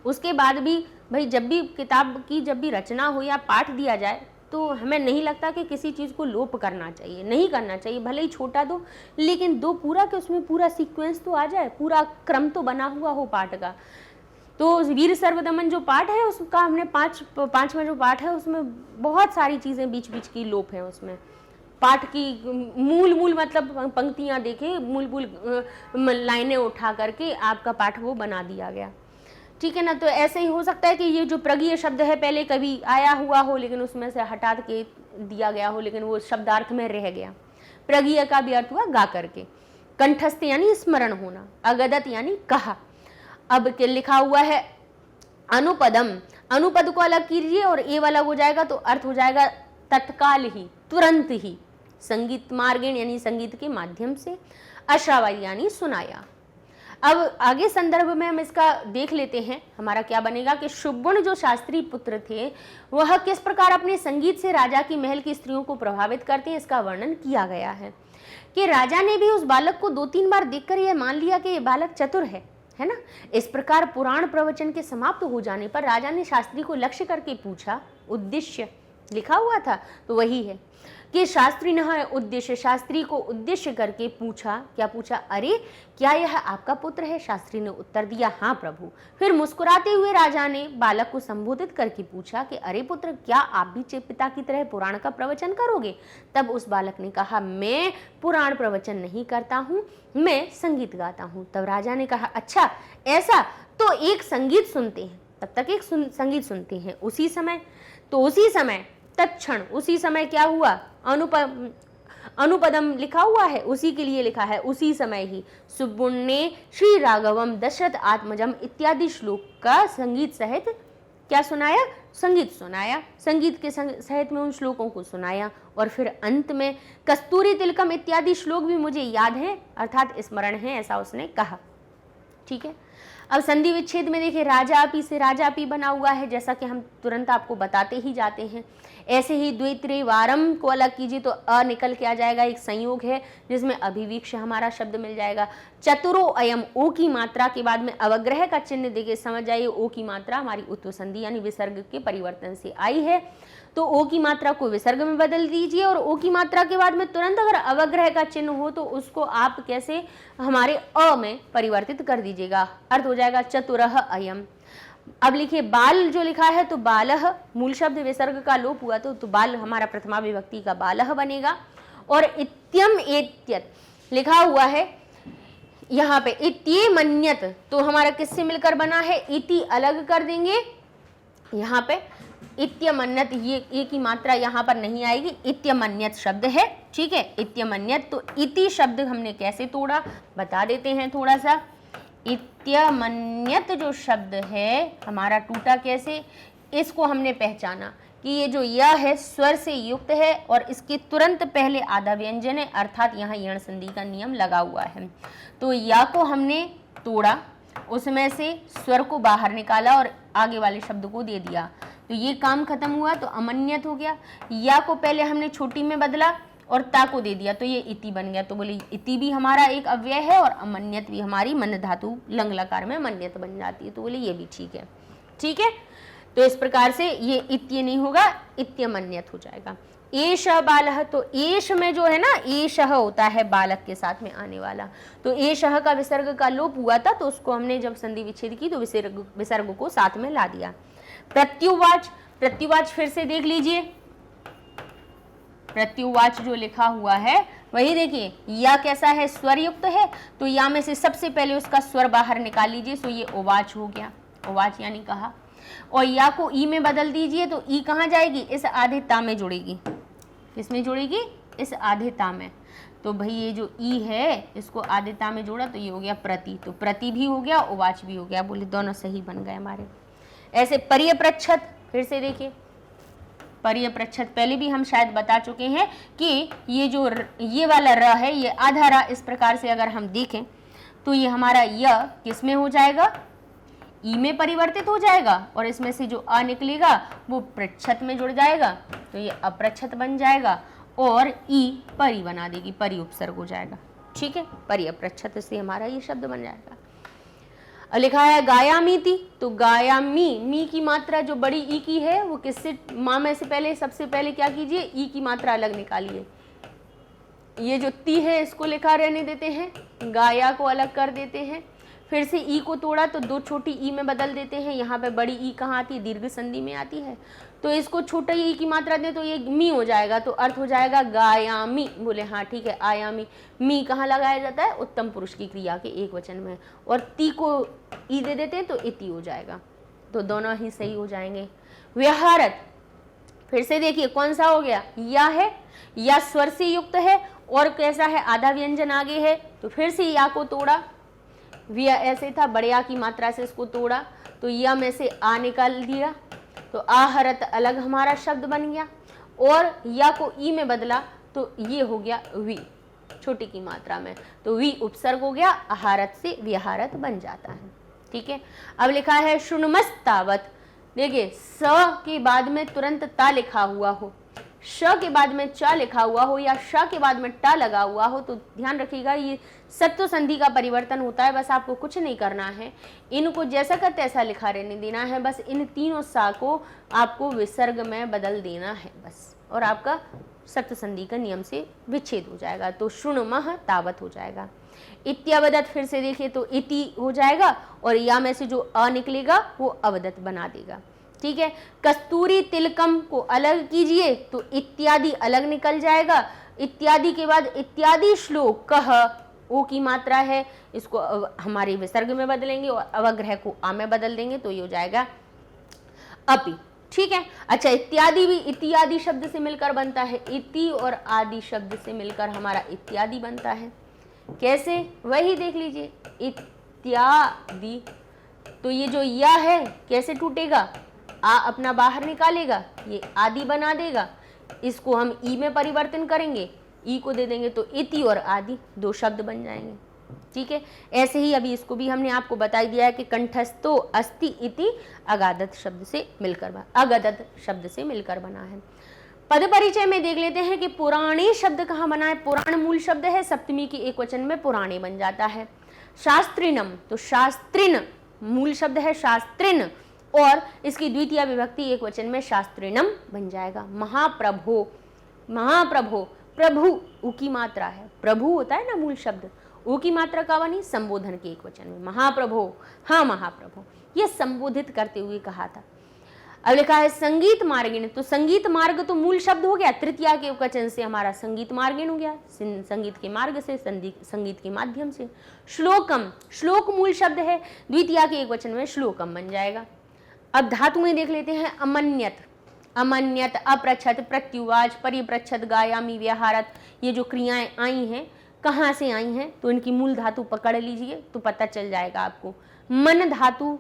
Speaker 1: उसके बाद भी भाई जब भी किताब की जब भी रचना हो या पाठ दिया जाए तो हमें नहीं लगता कि किसी चीज़ को लोप करना चाहिए, नहीं करना चाहिए। भले ही छोटा दो, लेकिन दो पूरा कि उसमें पूरा सीक्वेंस तो आ जाए, पूरा क्रम तो बना हुआ हो पाठ का। तो वीर सर्वदमन जो पाठ है उसका हमने पांचवा जो पाठ है उसमें बहुत सारी चीज़ें बीच बीच की लोप है। उसमें पाठ की मूल मतलब पंक्तियाँ देखे, मूल लाइनें उठा करके आपका पाठ वो बना दिया गया, ठीक है ना। तो ऐसे ही हो सकता है कि ये जो प्रगीय शब्द है पहले कभी आया हुआ हो, लेकिन उसमें से हटा के दिया गया हो, लेकिन वो शब्दार्थ में रह गया। प्रगीय का भी अर्थ हुआ गा करके। कंठस्थ यानी स्मरण होना, अगदत यानी कहा। अब के लिखा हुआ है अनुपदम, अनुपद को अलग कीजिए और ए वाला हो जाएगा तो अर्थ हो जाएगा तत्काल ही, तुरंत ही। संगीत मार्गेण यानी संगीत के माध्यम से। अश्रावाय यानी सुनाया। अब आगे संदर्भ में हम इसका देख लेते हैं, हमारा क्या बनेगा कि शुभगुण जो शास्त्री पुत्र थे वह किस प्रकार अपने संगीत से राजा की महल की स्त्रियों को प्रभावित करते हैं, इसका वर्णन किया गया है कि राजा ने भी उस बालक को 2-3 बार देखकर यह मान लिया कि यह बालक चतुर है ना। इस प्रकार पुराण प्रवचन के समाप्त हो जाने पर राजा ने शास्त्री को लक्ष्य करके पूछा, उद्देश्य लिखा हुआ था तो वही है कि शास्त्री ने उद्देश्य, शास्त्री को उद्देश्य करके पूछा। क्या पूछा? अरे क्या यह आपका पुत्र है? शास्त्री ने उत्तर दिया, हाँ प्रभु। फिर मुस्कुराते हुए राजा ने बालक को संबोधित करके पूछा कि अरे पुत्र, क्या आप भी पिता की तरह पुराण का प्रवचन करोगे? तब उस बालक ने कहा, मैं पुराण प्रवचन नहीं करता हूँ, मैं संगीत गाता हूँ। तब राजा ने कहा, अच्छा ऐसा, तो एक संगीत सुनते हैं। तब तक एक संगीत सुनते हैं। उसी समय तत्क्षण, उसी समय क्या हुआ? अनुपदम लिखा हुआ है, उसी के लिए लिखा है, उसी समय ही सुब्बुण ने श्री राघवम दशरथ आत्मजम इत्यादि श्लोक का संगीत सहित क्या सुनाया? संगीत सुनाया। संगीत के सहित में उन श्लोकों को सुनाया। और फिर अंत में कस्तूरी तिलकम इत्यादि श्लोक भी मुझे याद है, अर्थात स्मरण है, ऐसा उसने कहा, ठीक है। अब संधि विच्छेद में देखिए राजापी से राजापी बना हुआ है, जैसा कि हम तुरंत आपको बताते ही जाते हैं। ऐसे ही द्वित्रिवारम को अलग कीजिए तो अ निकल के आ जाएगा, एक संयोग है जिसमें अभिवीक्ष हमारा शब्द मिल जाएगा। चतुरो अयम, ओ की मात्रा के बाद में अवग्रह का चिन्ह देखिए, समझ जाइए ओ की मात्रा हमारी उत्व संधि यानी विसर्ग के परिवर्तन से आई है, तो ओ की मात्रा को विसर्ग में बदल दीजिए और ओ की मात्रा के बाद में तुरंत अगर अवग्रह का चिन्ह हो तो उसको आप कैसे हमारे अ में परिवर्तित कर दीजिएगा, अर्थ हो जाएगा चतुरः अयम। अब लिखिए बाल जो लिखा है तो बालह, मूल शब्द विसर्ग का लोप हुआ तो बाल हमारा प्रथमा विभक्ति का बालह बनेगा। और इत्यम एत्यत लिखा हुआ है यहाँ पे इत्येमन्यत, तो हमारा किससे मिलकर बना है, इति अलग कर देंगे यहाँ पे इत्यमन्यत, ये की मात्रा यहाँ पर नहीं आएगी, इत्यमन्यत शब्द है, ठीक है, इत्यमन्यत। तो इति शब्द हमने कैसे तोड़ा बता देते हैं थोड़ा सा। इत्यमन्यत जो शब्द है हमारा टूटा कैसे, इसको हमने पहचाना कि ये जो य है स्वर से युक्त है और इसके तुरंत पहले आधा व्यंजन है, अर्थात यहाँ यण संधि का नियम लगा हुआ है। तो या को हमने तोड़ा, उसमें से स्वर को बाहर निकाला और आगे वाले शब्द को दे दिया, तो ये काम खत्म हुआ, तो अमन्यत हो गया। या को पहले हमने छोटी में बदला और ता को दे दिया तो ये इति बन गया, तो बोले इति भी हमारा एक अव्यय है और अमन्यत भी हमारी मन धातु लंग लकार में मन्यत बन जाती है, तो बोले ये भी ठीक है, ठीक है। तो इस प्रकार से ये इत्य नहीं होगा, इत्यमन्यत हो जाएगा। एष बालः, तो एष में जो है ना एष होता है बालक के साथ में आने वाला, तो एष का विसर्ग का लोप हुआ था तो उसको हमने जब संधि विच्छेद की तो विसर्ग को साथ में ला दिया। प्रत्युवाच, प्रत्युवाच फिर से देख लीजिए, प्रत्युवाच जो लिखा हुआ है वही देखिए, या कैसा है स्वर युक्त है, तो या में से सबसे पहले उसका स्वर बाहर निकाल लीजिए, तो ये उवाच हो गया, उवाच यानी कहा। और या को ई में बदल दीजिए तो ई कहाँ जाएगी, इस आधे ता में जुड़ेगी, किसमें जुड़ेगी, इस आधे ता में। तो भाई ये जो ई है इसको आधे ता में जोड़ा तो ये हो गया प्रति, तो प्रति भी हो गया उवाच भी हो गया, बोले दोनों सही बन गए हमारे। ऐसे पर्यप्रच्छद फिर से देखिए, पर्यप्रच्छद पहले भी हम शायद बता चुके हैं कि ये जो ये वाला र है ये आधा र, इस प्रकार से अगर हम देखें तो ये हमारा य किस में हो जाएगा, ई में परिवर्तित हो जाएगा और इसमें से जो अ निकलेगा वो प्रच्छद में जुड़ जाएगा, तो ये अप्रच्छद बन जाएगा और ई परि बना देगी, परि उपसर्ग हो जाएगा, ठीक है, पर्यप्रच्छद से हमारा ये शब्द बन जाएगा। लिखा है गायामीति, तो गायामी, मी की मात्रा जो बड़ी ई की है वो किससे, माँ में से पहले सबसे पहले क्या कीजिए, ई की मात्रा अलग निकालिए, ये जो ती है इसको लिखा रहने देते हैं, गाया को अलग कर देते हैं, फिर से ई को तोड़ा तो दो छोटी ई में बदल देते हैं, यहाँ पे बड़ी ई कहाँ आती है, दीर्घ संधि में आती है, तो इसको छोटा ई की मात्रा दें तो ये मी हो जाएगा, तो अर्थ हो जाएगा गायामी, बोले हाँ ठीक है आयामी। मी कहाँ लगाया जाता है, उत्तम पुरुष की क्रिया के एक वचन में, और ती को ई दे देते हैं तो इति हो जाएगा, तो दोनों ही सही हो जाएंगे। व्यहारत फिर से देखिए कौन सा हो गया, या है, या स्वर से युक्त है और कैसा है आधा व्यंजन आगे है, तो फिर से या को तोड़ा, व्या ऐसे था बड़े आ की मात्रा से इसको तोड़ा तो या में से आ निकाल दिया, तो आहरत अलग हमारा शब्द बन गया, और या को ई में बदला तो ये हो गया वी छोटी की मात्रा में, तो वी उपसर्ग हो गया, आहारत से व्यहारत बन जाता है, ठीक है। अब लिखा है शृणुमस्तावत, देखिए स के बाद में तुरंत ता लिखा हुआ हो, श के बाद में च लिखा हुआ हो या श के बाद में ट लगा हुआ हो, तो ध्यान रखिएगा ये सत्व संधि का परिवर्तन होता है, बस आपको कुछ नहीं करना है, इनको जैसा का तैसा लिखा रहने देना है, बस इन तीनों सा को आपको विसर्ग में बदल देना है बस, और आपका सत्व संधि का नियम से विच्छेद हो जाएगा, तो शृणुमः तावत हो जाएगा। इत्यवदत फिर से देखिए तो इति हो जाएगा और या में से जो अ निकलेगा वो अवदत बना देगा, ठीक है। कस्तूरी तिलकम को अलग कीजिए तो इत्यादि अलग निकल जाएगा, इत्यादि के बाद इत्यादि श्लोक कह, ओ की मात्रा है, इसको हमारे विसर्ग में बदलेंगे और अवग्रह को आ में बदल देंगे तो ये हो जाएगा अपि, ठीक है। अच्छा इत्यादि भी इत्यादि शब्द से मिलकर बनता है, इति और आदि शब्द से मिलकर हमारा इत्यादि बनता है, कैसे वही देख लीजिए, इत्यादि, तो ये जो या है कैसे टूटेगा, आ अपना बाहर निकालेगा, ये आदि बना देगा, इसको हम ई में परिवर्तन करेंगे, ई को दे देंगे तो इति और आदि दो शब्द बन जाएंगे, ठीक है। ऐसे ही अभी इसको भी हमने आपको बता दिया है कि कंठस्थो अस्ति इति अगादत शब्द से मिलकर अगदत शब्द से मिलकर बना है। पद परिचय में देख लेते हैं कि पुराणे शब्द कहाँ बना है। पुराण मूल शब्द है, सप्तमी के एक वचन में पुराणे बन जाता है। शास्त्रिनम, तो शास्त्रिन मूल शब्द है शास्त्रिन, और इसकी द्वितीय विभक्ति एक वचन में शास्त्रिनम बन जाएगा। महाप्रभो, महाप्रभो, प्रभु उ की मात्रा है, प्रभु होता है ना मूल शब्द, उ की मात्रा का बनी संबोधन के एक वचन में महाप्रभो, हाँ महाप्रभो, ये संबोधित करते हुए कहा था। अब लिखा है संगीत मार्गिण, तो संगीत मार्ग तो मूल शब्द हो गया, तृतीया के वचन से हमारा संगीत मार्गिण हो गया, संगीत के मार्ग से, संगीत के माध्यम से। श्लोकम, श्लोक मूल शब्द है, द्वितीया के एक वचन में श्लोकम बन जाएगा। अब धातु में देख लेते हैं अमन्यत, अमन्यत, अप्रच्छत, प्रत्युवाच, परिप्रच्छत, गायामी, व्यहारत, ये जो क्रियाएं आई हैं कहाँ से आई हैं, तो इनकी मूल धातु पकड़ लीजिए तो पता चल जाएगा आपको। मन धातु,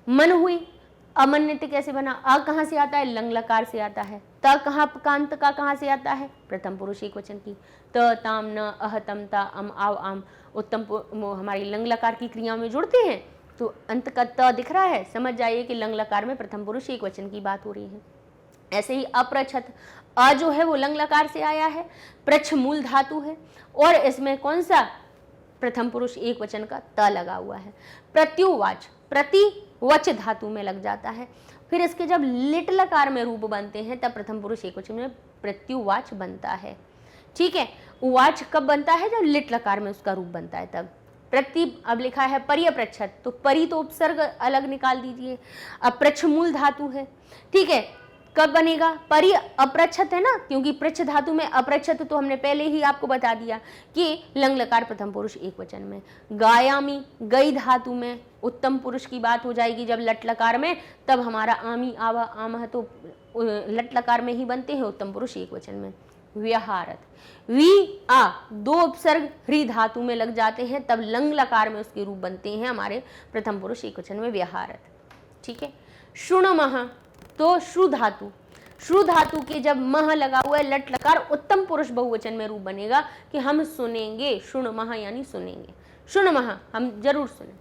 Speaker 1: मन हुई, अमन्यत कैसे बना, अ कहाँ से आता है, लंग लकार से आता है। त कहाँ कांत का कहाँ से आता है, प्रथम पुरुष एक वचन की, त ताम न अह तम ता अम आव आम, उत्तम हमारी लंग लकार की क्रिया में जुड़ते हैं तो अंत का त दिख रहा है, समझ जाइए कि लंग लकार में प्रथम पुरुष एक वचन की बात हो रही है। ऐसे ही अप्रच्छत, अ जो है वो लंग लकार से आया है, प्रच्छ मूल धातु है और इसमें कौन सा प्रथम पुरुष एक वचन का त लगा हुआ है। प्रत्युवाच, प्रति वच धातु में लग जाता है, फिर इसके जब लिट लकार में रूप बनते हैं तब प्रथम पुरुष एक वचन में प्रत्युवाच बनता है। ठीक है, उवाच कब बनता है, जब लिट लकार में उसका रूप बनता है तब। प्रति, अब लिखा है पर्यप्रच्छत, तो परि तो उपसर्ग अलग निकाल दीजिए, अब प्रच्छ मूल धातु है। ठीक है, कब बनेगा, परि अप्रच्छत है ना, क्योंकि प्रच्छ धातु में अप्रच्छत तो हमने पहले ही आपको बता दिया कि लंग लकार प्रथम पुरुष एक वचन में। गायामी, गई धातु में उत्तम पुरुष की बात हो जाएगी जब लट लकार में, तब हमारा आमी आवा आम है तो लट लकार में ही बनते हैं उत्तम पुरुष एक वचन में। व्यहारत, वी आ दो उपसर्ग ह्री धातु में लग जाते हैं तब लंग लकार में उसके रूप बनते हैं हमारे प्रथम पुरुष एक वचन में व्यहारत। ठीक है, शुणमः, तो श्रु धातु, श्रु धातु के जब मह लगा हुआ है लट लकार उत्तम पुरुष बहुवचन में रूप बनेगा कि हम सुनेंगे, शुणमः यानी सुनेंगे, शुणमः हम जरूर सुने।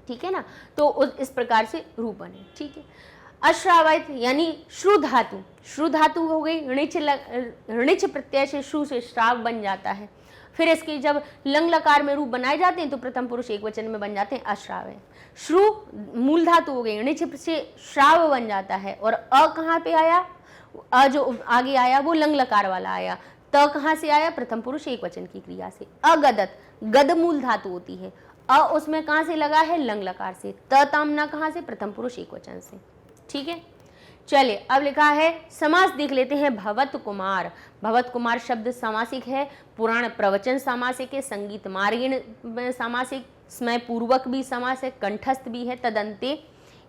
Speaker 1: ठीक है ना, तो इस प्रकार से रूप बने। ठीक है, अश्रावित यानी श्रु धातु, श्रु धातु हो गई, ऋणिच प्रत्यय से श्रु से श्राव बन जाता है, फिर इसके जब लंग लकार में रूप बनाए जाते हैं तो प्रथम पुरुष एक वचन में बन जाते हैं अश्राव्य। श्रु मूल धातु हो गई, ऋणिच से श्राव बन जाता है, और अ कहाँ पे आया, अ जो आगे आया वो लंग लकार वाला आया, त कहाँ से आया, प्रथम पुरुष एक वचन की क्रिया से। अगदत, गद मूल धातु होती है, अ उसमें कहाँ से लगा है, लंग लकार से। त तामना कहाँ से, प्रथम पुरुष एक वचन से। ठीक है, चलिए अब लिखा है समास देख लेते हैं। भवत कुमार, भवत कुमार शब्द सामासिक है, पुराण प्रवचन सामासिक है, संगीत मार्गिण सामासिक, स्मय पूर्वक भी समास है, कंठस्थ भी है, तदंते,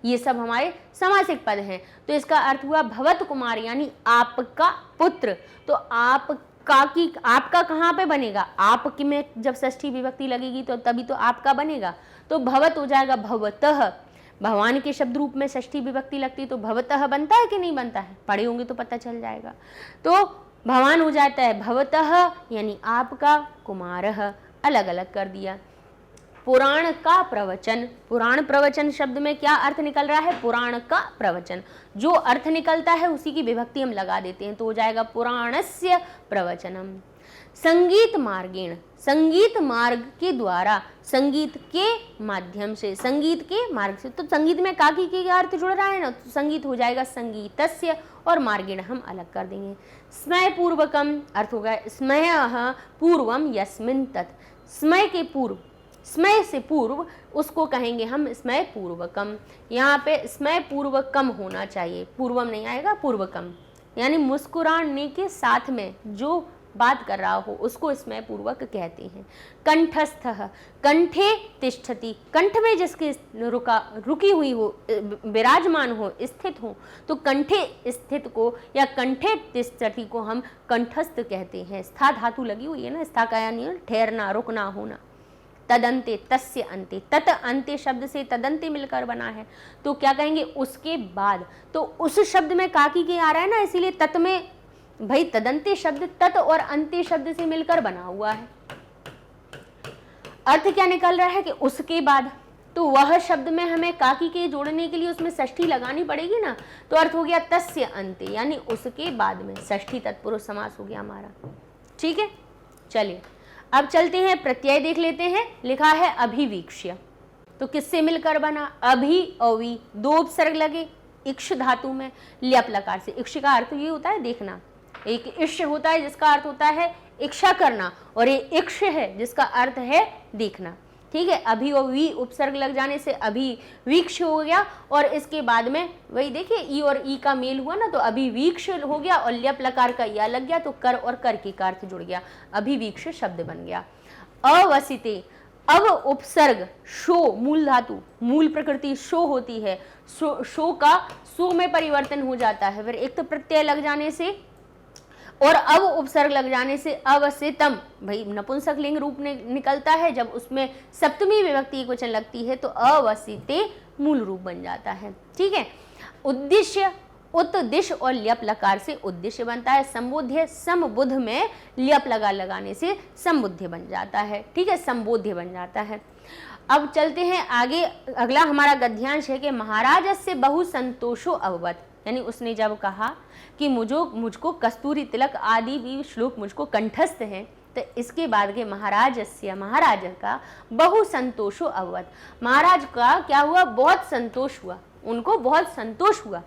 Speaker 1: ये सब हमारे समासिक पद हैं। तो इसका अर्थ हुआ भवत कुमार यानी आपका पुत्र। तो आपका की, आपका कहाँ पे बनेगा, आपकी में जब षष्ठी विभक्ति लगेगी तो तभी तो आपका बनेगा, तो भवत हो जाएगा भवतः। भगवान के शब्द रूप में षष्ठी विभक्ति लगती तो भवतः बनता है कि नहीं बनता है, पढ़े होंगे तो पता चल जाएगा। तो भगवान हो जाता है भवतः यानी आपका, कुमारः अलग अलग कर दिया। पुराण का प्रवचन, पुराण प्रवचन शब्द में क्या अर्थ निकल रहा है, पुराण का प्रवचन, जो अर्थ निकलता है उसी की विभक्ति हम लगा देते हैं तो हो जाएगा पुराणस्य प्रवचनम। संगीत मार्गेण, संगीत मार्ग के द्वारा, संगीत के माध्यम से, संगीत के मार्ग से, तो संगीत में काकी के अर्थ जुड़ रहा है ना, तो संगीत हो जाएगा संगीतस्य, और मार्गेण हम अलग कर देंगे। स्मय पूर्वकम अर्थ होगा स्मयः पूर्वम यस्मिन् तत्, स्मय के पूर्व, स्मय से पूर्व उसको कहेंगे हम स्मय पूर्वकम। यहाँ पे स्मय पूर्वकम होना चाहिए, पूर्वम नहीं आएगा, पूर्वकम यानी मुस्कुराने के साथ में जो बात कर रहा हो उसको स्मय पूर्वक कहते हैं। कंठस्थः, कंठे तिष्ठति, कंठ में जिसके रुकी हुई हो, विराजमान हो, स्थित हो, तो कंठे स्थित को या कंठे तिष्ठति को हम कंठस्थ कहते हैं। स्था धातु लगी हुई है ना, स्था का यानी ठहरना, रुकना, होना। तदंते, तस्य अंते, तत अंते शब्द से तदंते मिलकर बना है, तो क्या कहेंगे उसके बाद, तो उस शब्द में काकी के आ रहा है ना, इसीलिए तत में भाई तदंते शब्द तत् और अंत्य शब्द से मिलकर बना हुआ है। अर्थ क्या निकल रहा है कि उसके बाद, तो वह शब्द में हमें काकी के जोड़ने के लिए उसमें षष्ठी लगानी पड़ेगी ना, तो अर्थ हो गया तस्य अंते, यानी उसके बाद में, षष्ठी तत्पुरुष समास हो गया हमारा। ठीक है, चलिए अब चलते हैं, प्रत्यय देख लेते हैं। लिखा है अभिवीक्ष्य, तो किससे मिलकर बना? अभि अवि, दो उपसर्ग लगे इक्ष धातु में, ल्यप लकार से। इक्ष का अर्थ ये होता है देखना, एक इक्ष होता है जिसका अर्थ होता है इच्छा करना, और ये इक्ष है जिसका अर्थ है देखना। ठीक है, अभि और वी उपसर्ग लग जाने से अभिवीक्ष हो गया, और इसके बाद में वही देखिए ई और ई का मेल हुआ ना, तो अभिवीक्ष हो गया, और ल्यप लकार का या लग गया, तो कर और कर के का अर्थ जुड़ गया, अभिवीक्ष शब्द बन गया। अवसिते, अब उपसर्ग शो, मूल धातु, मूल प्रकृति शो होती है, शो का सो में परिवर्तन हो जाता है, फिर एक तो प्रत्यय लग जाने से और अब उपसर्ग लग जाने से अवसितम, भाई नपुंसक लिंग रूप निकलता है, जब उसमें सप्तमी विभक्ति एकवचन लगती है तो अवसिते मूल रूप बन जाता है। ठीक है, उद्देश्य, उत्दिश और ल्यप लकार से उद्देश्य बनता है। संबोध्य, समबुध में ल्यप लगाने से संबुध्य बन जाता है। ठीक है, संबोध्य बन जाता है। अब चलते हैं आगे, अगला हमारा गद्यांश है कि महाराज से बहु संतोषो अववत, यानी उसने जब कहा कि मुझको कस्तूरी तिलक आदि भी श्लोक मुझको कंठस्थ हैं, तो इसके बाद के महाराज का बहु संतोषो अववत, महाराज का क्या हुआ? बहुत संतोष हुआ, उनको बहुत संतोष हुआ।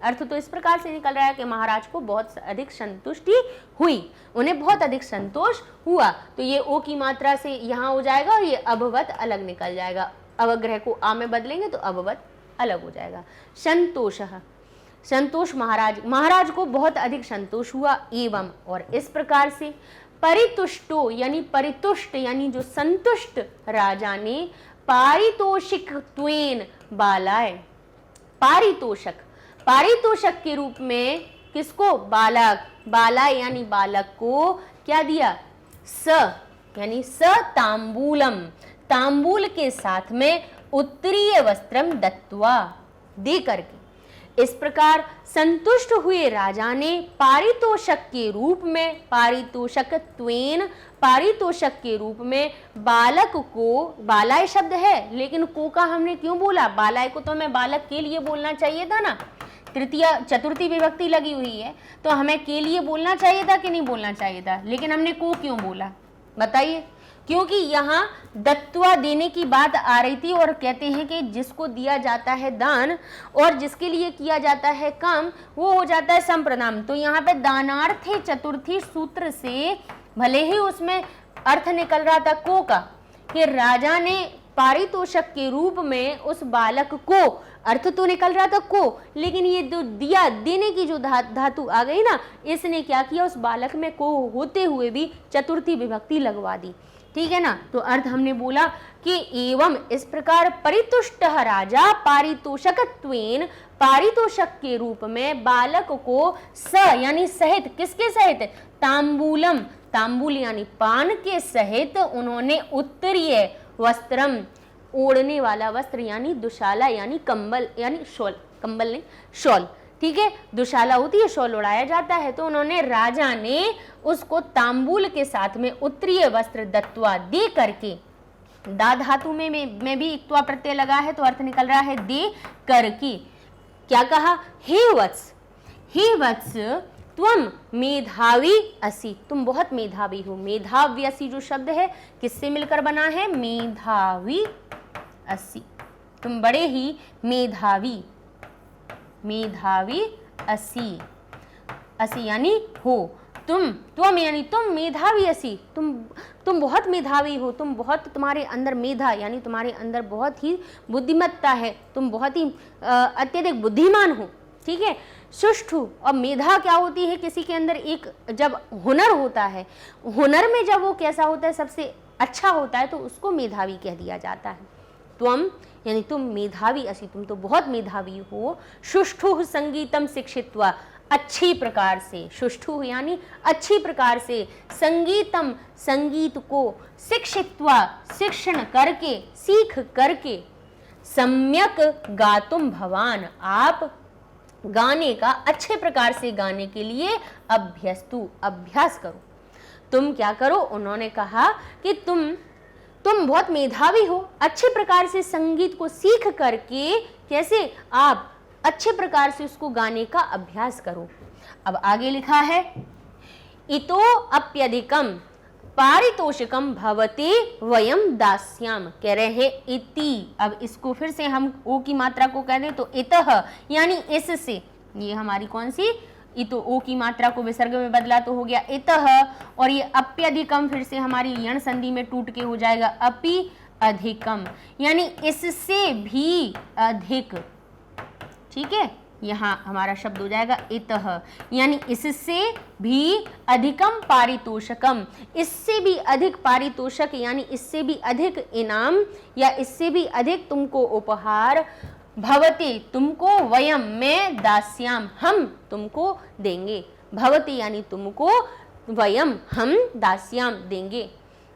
Speaker 1: अर्थ तो इस प्रकार से निकल रहा है कि महाराज को बहुत अधिक संतुष्टि हुई, उन्हें बहुत अधिक संतोष हुआ। तो ये ओ की मात्रा से यहाँ हो जाएगा और ये अभवत अलग निकल जाएगा, अवग्रह को आ में बदलेंगे तो अभवत अलग हो जाएगा। संतोषः, संतोष महाराज को बहुत अधिक संतोष हुआ। एवं, और इस प्रकार से परितुष्टो, यानी परितुष्ट यानी जो संतुष्ट राजा ने पारितोषिक त्वेन बालाय, पारितोषक, पारितोषक के रूप में किसको? बालक, बाला यानी बालक को क्या दिया? स यानी स तांबूलम, तांबूल के साथ में उत्तरीय वस्त्रम दत्वा, दे करके। इस प्रकार संतुष्ट हुए राजा ने पारितोषक के रूप में, पारितोषक त्वेन, पारितोषक के रूप में बालक को, बालाय शब्द है लेकिन को का हमने क्यों बोला? बालाय को तो हमें बालक के लिए बोलना चाहिए था ना, तृतीय चतुर्थी विभक्ति लगी हुई है तो हमें के लिए बोलना चाहिए था कि नहीं बोलना चाहिए था, लेकिन हमने को क्यों बोला बताइए? क्योंकि यहाँ दत्वा देने की बात आ रही थी, और कहते हैं कि जिसको दिया जाता है दान और जिसके लिए किया जाता है काम वो हो जाता है संप्रदान। तो यहाँ पे दानार्थे चतुर्थी सूत्र से भले ही उसमें अर्थ निकल रहा था को का, कि राजा ने पारितोषक के रूप में उस बालक को, अर्थ तो निकल रहा था को, लेकिन ये जो दिया, देने की जो धातु आ गई ना, इसने क्या किया? उस बालक में को होते हुए भी चतुर्थी विभक्ति लगवा दी। ठीक है ना, तो अर्थ हमने बोला कि एवं, इस प्रकार परितुष्ट राजा पारितोषकत्वेन, पारितोषक के रूप में बालक को स यानी सहित, किसके सहित? तांबूलम, तांबूल यानी पान के सहित उन्होंने उत्तरीय वस्त्रम, ओढ़ने वाला वस्त्र यानी दुशाला यानी कंबल यानी शॉल, कंबल नहीं शॉल, ठीक है, दुशाला होती है, शॉल उड़ाया जाता है, तो उन्होंने, राजा ने उसको तांबूल के साथ में उत्तरीय वस्त्र दत्वा, दे करके, दा धातु में भी इक्त्वा प्रत्यय लगा है तो अर्थ निकल रहा है दे करके। क्या कहा? हे वत्स, हे वत्स त्वम मेधावी असि, तुम बहुत मेधावी हो। मेधावी असि जो शब्द है किससे मिलकर बना है? मेधावी असि, तुम बड़े ही मेधावी, मेधावी असि, असि यानी हो, तुम यानी तुम, मेधावी असि, तुम बहुत मेधावी हो, तुम बहुत, तुम्हारे अंदर मेधा यानी तुम्हारे अंदर बहुत ही बुद्धिमत्ता है, तुम बहुत ही अत्यधिक बुद्धिमान हो। ठीक है, सुष्ठु, और मेधा क्या होती है? किसी के अंदर एक जब हुनर होता है, हुनर में जब वो कैसा होता है, सबसे अच्छा होता है, तो उसको मेधावी कह दिया जाता है। त्वम यानी तुम मेधावी असि, तुम तो बहुत मेधावी हो। सुष्ठु संगीतम शिक्षित्वा, अच्छी प्रकार से, सुष्ठु यानी अच्छी प्रकार से, संगीतम संगीत को, शिक्षित्वा शिक्षण करके, सीख करके, सम्यक गातुम भवान, आप गाने का अच्छे प्रकार से गाने के लिए अभ्यस्तु, अभ्यास करो। तुम क्या करो? उन्होंने कहा कि तुम बहुत मेधावी हो, अच्छे प्रकार से संगीत को सीख करके कैसे आप अच्छे प्रकार से उसको गाने का अभ्यास करो। अब आगे लिखा है इतो अप्यधिकम पारितोषिकम भवते वयम दास्याम, कह रहे हैं इति। अब इसको फिर से हम ओ की मात्रा को कह दें तो इतः यानी इससे, ये हमारी कौन सी इतो ओ की मात्रा को विसर्ग में बदला तो हो गया इतः, और ये अप्यधिकम फिर से हमारी यण संधि में टूट के हो जाएगा अपि अधिकम, यानी इससे भी अधिक। ठीक है, यहाँ हमारा शब्द हो जाएगा इतः, यानी इससे भी अधिकम पारितोषकम, इससे भी अधिक पारितोषक यानी इससे भी अधिक इनाम या इससे भी अधिक तुमको उपहार, भवते तुमको, वयम मैं, दास्याम हम तुमको देंगे, भवते यानी तुमको, वयम हम, दास्याम देंगे,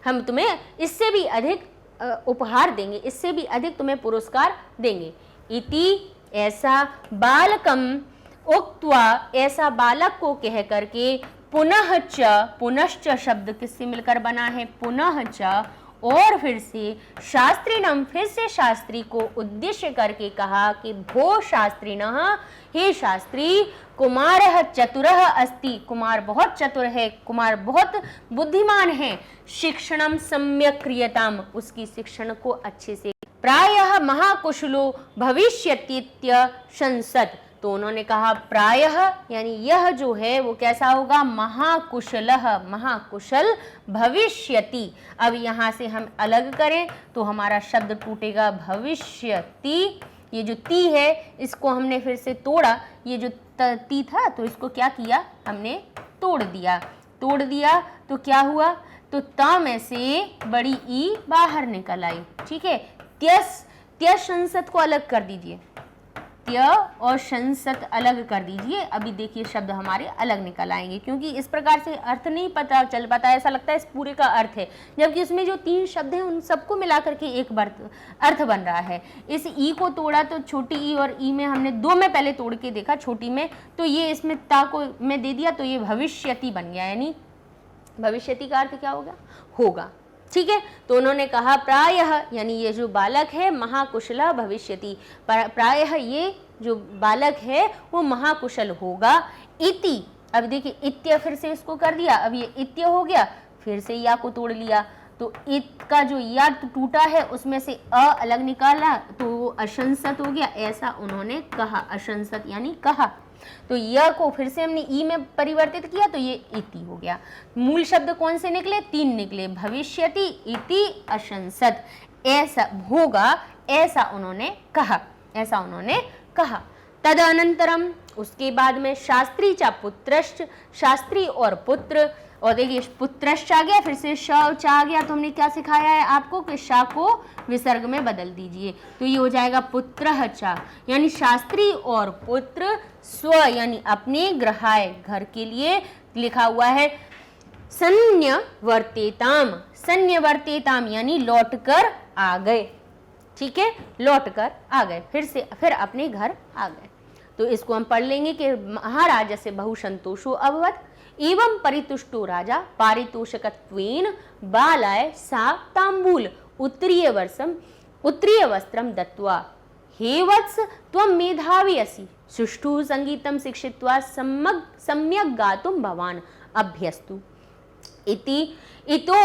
Speaker 1: हम तुम्हें इससे भी अधिक उपहार देंगे, इससे भी अधिक तुम्हें पुरस्कार देंगे। इति ऐसा बालकम उक्त्वा, ऐसा बालक को कह करके, पुनः च, पुनश्च शब्द किससे मिलकर बना है, पुनः च, और फिर से शास्त्रीणम, फिर से शास्त्री को उद्देश्य करके कहा कि भो शास्त्रीणः, हे शास्त्री, कुमारः चतुरः अस्ति, कुमार बहुत चतुर है, कुमार बहुत बुद्धिमान है, शिक्षणम सम्यक् क्रियताम, उसकी शिक्षण को अच्छे से, प्रायः महाकुशलो भविष्यतीत्य संसत, तो उन्होंने कहा प्रायः यानी यह जो है वो कैसा होगा, महाकुशलः, महाकुशल भविष्यति। अब यहाँ से हम अलग करें तो हमारा शब्द टूटेगा भविष्यति, ये जो ती है इसको हमने फिर से तोड़ा, ये जो ती था तो इसको क्या किया हमने तोड़ दिया, तोड़ दिया तो क्या हुआ, तो त में से बड़ी ई बाहर निकल आई। ठीक है, त्यस, त्यस संसत को अलग कर दीजिए, त्य और संसत अलग कर दीजिए। अभी देखिए शब्द हमारे अलग निकल आएंगे, क्योंकि इस प्रकार से अर्थ नहीं पता चल पाता, ऐसा लगता है इस पूरे का अर्थ है, जबकि इसमें जो 3 शब्द हैं उन सबको मिलाकर के एक अर्थ बन रहा है। इस ई को तोड़ा तो छोटी ई और ई में हमने 2 में पहले तोड़ के देखा, छोटी में, तो ये इसमें ता को में दे दिया तो ये भविष्यति बन गया, यानी भविष्यति का अर्थ क्या होगा, होगा। ठीक है, तो उन्होंने कहा प्रायः यानी ये जो बालक है महाकुशला भविष्यति, प्रायः ये जो बालक है वो महाकुशल होगा। इति, अब देखिए इत्य फिर से इसको कर दिया, अब ये इत्य हो गया, फिर से या को तोड़ लिया तो इत का जो या टूटा है उसमें से अ अलग निकाला तो वो अशंसत हो गया, ऐसा उन्होंने कहा, अशंसत यानी कहा। तो यह को फिर से हमने ई में परिवर्तित किया तो ये इति हो गया। मूल शब्द कौन से निकले, 3 निकले, भविष्यति, इति, अशंसत, ऐसा होगा, ऐसा उन्होंने कहा, ऐसा उन्होंने कहा। तदनंतरम, उसके बाद में शास्त्री चा पुत्रश्च, शास्त्री और पुत्र, और देखिए पुत्रश्च आ गया, फिर से श आ गया, तो हमने क्या सिखाया है आपको कि शा को विसर्ग में बदल दीजिए, तो ये हो जाएगा पुत्रः च, यानी शास्त्री और पुत्र, स्व यानी अपने, ग्रहाय घर के लिए, लिखा हुआ है सन्यवर्तेताम, सन्यवर्तेताम यानी लौटकर आ गए। ठीक है, लौटकर आ गए, फिर अपने घर आ गए। तो इसको हम पढ़ लेंगे कि महाराज से बहु संतोषो अभवत, एवं परितुष्टो राजा पारितोषकत्वेन बालाय सा तांबूल उत्तरीय वस्त्रम दत्वा, हे वत्स त्वं मेधावी असि, सुष्ठु संगीतम शिक्षित्वा सम्यक् गातुं भवान् अभ्यस्तु। इति इतो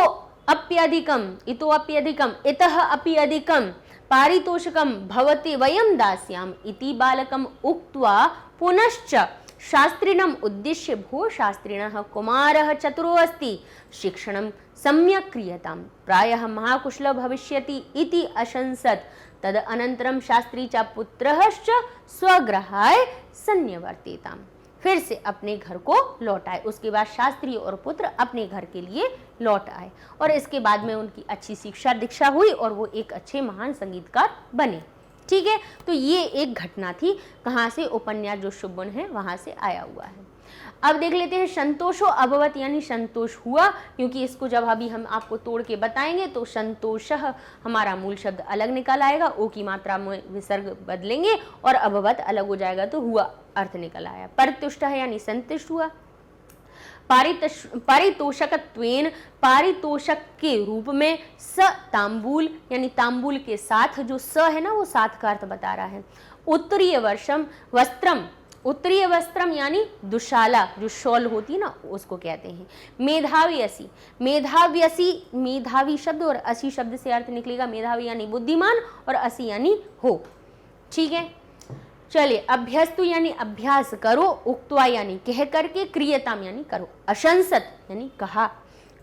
Speaker 1: अप्यधिकम, इतः अपि अधिकम पारितोषकम भवते वयं दास्याम इति बालकम उक्त्वा पुनश्च शास्त्रिणम उद्देश्य भो शास्त्रिणः कुमारः चतुरो अस्ति, शिक्षणं सम्यक् क्रियताम, प्रायः महाकुशलो भविष्यति इति अशंसत। तद अनंतरम शास्त्री चा पुत्रश्च स्वगृहाय सन्यवर्तेताम, फिर से अपने घर को लौट आए। उसके बाद शास्त्री और पुत्र अपने घर के लिए लौट आए और इसके बाद में उनकी अच्छी शिक्षा दीक्षा हुई और वो एक अच्छे महान संगीतकार बने। ठीक है, तो ये एक घटना थी, कहाँ से, उपन्यास जो शुभन है वहाँ से आया हुआ है। अब देख लेते हैं संतोषो अभवत यानी संतोष हुआ, क्योंकि इसको जब अभी हम आपको तोड़ के बताएंगे तो संतोषः हमारा मूल शब्द अलग निकल आएगा, ओ की मात्रा में विसर्ग बदलेंगे और अभवत अलग हो जाएगा तो हुआ अर्थ निकल आया। परितुष्ट है यानी संतुष्ट हुआ। पारितोषकत्वेन, पारितोषक के रूप में, स तांबूल यानी तांबूल के साथ, जो स है ना वो साथ का अर्थ बता रहा है। उत्तरीय वर्षम वस्त्रम, उत्तरीय वस्त्रम यानी दुशाला, जो शॉल होती है ना उसको कहते हैं। मेधावी असी, मेधाव्यसी, मेधावी शब्द और असी शब्द से अर्थ निकलेगा मेधावी यानी बुद्धिमान और असी यानी हो। ठीक है, चलिए अभ्यस्तु यानी अभ्यास करो, उक्त्वा यानी कह करके, क्रियताम यानी करो, अशंसत यानी कहा,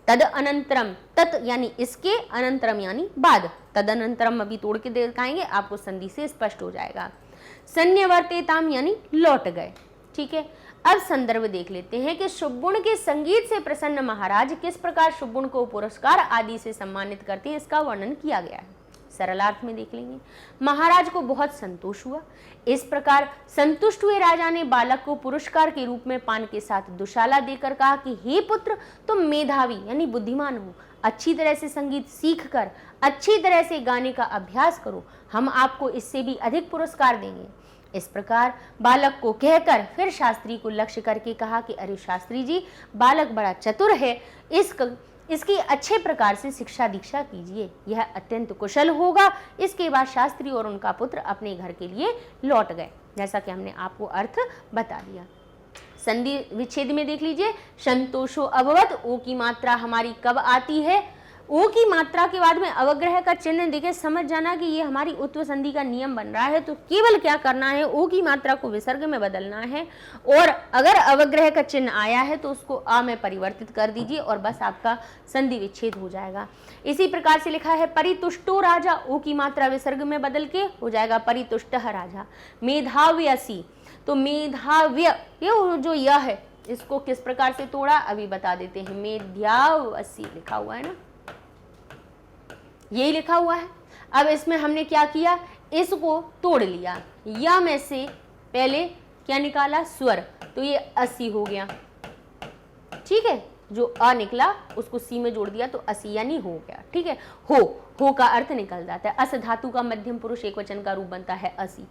Speaker 1: तद अनंतरम, तत् यानी इसके, अनंतरम यानी बाद, तद अनंतरम अभी तोड़ के दिखाएंगे आपको, संधि से स्पष्ट हो जाएगा। सन्यवर्तेताम यानी लौट गए। ठीक है, अब संदर्भ देख लेते हैं कि शुभगुण के संगीत से प्रसन्न महाराज किस प्रकार शुभगुण को पुरस्कार आदि से सम्मानित करते हैं, इसका वर्णन किया गया है। सरलार्थ में देख लेंगे। महाराज को बहुत संतोष हुआ। इस प्रकार संतुष्ट हुए राजा ने बालक को पुरस्कार के रूप में पान के साथ दुशाला देकर कहा कि हे पुत्र, तुम मेधावी यानी बुद्धिमान हो, अच्छी तरह से संगीत सीख कर अच्छी तरह से गाने का अभ्यास करो, हम आपको इससे भी अधिक पुरस्कार देंगे। इस प्रकार बालक को कहकर फिर शास्त्री को लक्ष्य करके कहा कि अरे शास्त्री जी, बालक बड़ा चतुर है, इसकी अच्छे प्रकार से शिक्षा दीक्षा कीजिए, यह अत्यंत कुशल होगा। इसके बाद शास्त्री और उनका पुत्र अपने घर के लिए लौट गए, जैसा कि हमने आपको अर्थ बता दिया। संधि विच्छेद में देख लीजिए, संतोषो अभवत, ओ की मात्रा हमारी कब आती है, ओ की मात्रा के बाद में अवग्रह का चिन्ह देखे समझ जाना कि ये हमारी उत्व संधि का नियम बन रहा है। तो केवल क्या करना है, ओ की मात्रा को विसर्ग में बदलना है, और अगर अवग्रह का चिन्ह आया है तो उसको आ में परिवर्तित कर दीजिए और बस आपका संधि विच्छेद हो जाएगा। इसी प्रकार से लिखा है परितुष्टो राजा, ओ की मात्रा विसर्ग में बदल के हो जाएगा परितुष्टः राजा। मेधाव्यसी, तो मेधाव्य ये जो यह है इसको किस प्रकार से तोड़ा अभी बता देते हैं। मेध्यावसी लिखा हुआ है ना, यही लिखा हुआ है। अब इसमें हमने क्या किया, इसको तोड़ लिया, या में से पहले क्या निकाला, स्वर, तो ये 80 हो गया। ठीक है, जो अ निकला उसको सी में जोड़ दिया तो 80 यानी हो गया। ठीक है, हो का अर्थ निकल जाता है। अस धातु का मध्यम पुरुष एक वचन का रूप बनता है 80।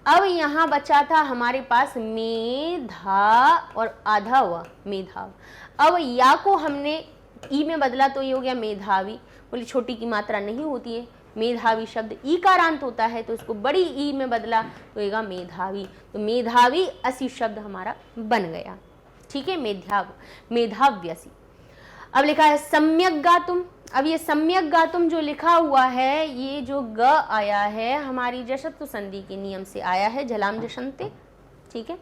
Speaker 1: अब यहाँ बचा था हमारे पास मेधा और आधा व, मेधाव। अब या को हमने ई में बदला तो ये हो गया मेधावी, बोली छोटी की मात्रा नहीं होती है, मेधावी शब्द ई कारांत होता है तो इसको बड़ी ई में बदला तो होगा मेधावी, तो मेधावी असी शब्द हमारा बन गया। ठीक है, मेधाव्यसी। अब लिखा है सम्यक गातुम। अब ये सम्यक गातुम जो लिखा हुआ है, ये जो ग आया है हमारी जशत्व संधि के नियम से आया है, झलाम जशंते। ठीक है,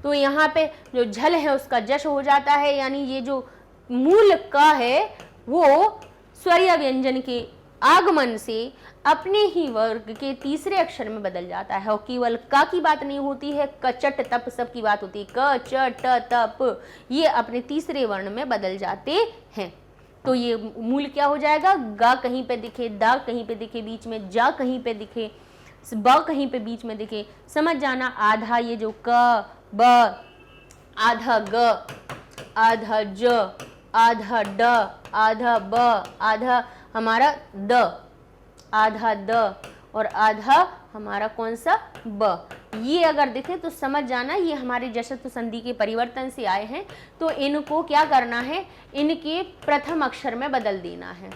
Speaker 1: तो यहाँ पे जो झल है उसका जश हो जाता है, यानी ये जो मूल का है वो स्वरीय व्यंजन के आगमन से अपने ही वर्ग के तीसरे अक्षर में बदल जाता है। और केवल का की बात नहीं होती है, क चट तप सब की बात होती है। क च ट तप ये अपने तीसरे वर्ण में बदल जाते हैं। तो ये मूल क्या हो जाएगा, गा कहीं पे दिखे, दा कहीं पे दिखे बीच में, जा कहीं पे दिखे, ब कहीं पे बीच में दिखे, समझ जाना। आधा ये जो क ब, आधा ग, आधा ज, आधा ड, आधा ब, आधा हमारा द, आधा द और आधा हमारा कौन सा ब, ये अगर दिखे तो समझ जाना ये हमारे जशत्व संधि के परिवर्तन से आए हैं। तो इनको क्या करना है, इनके प्रथम अक्षर में बदल देना है।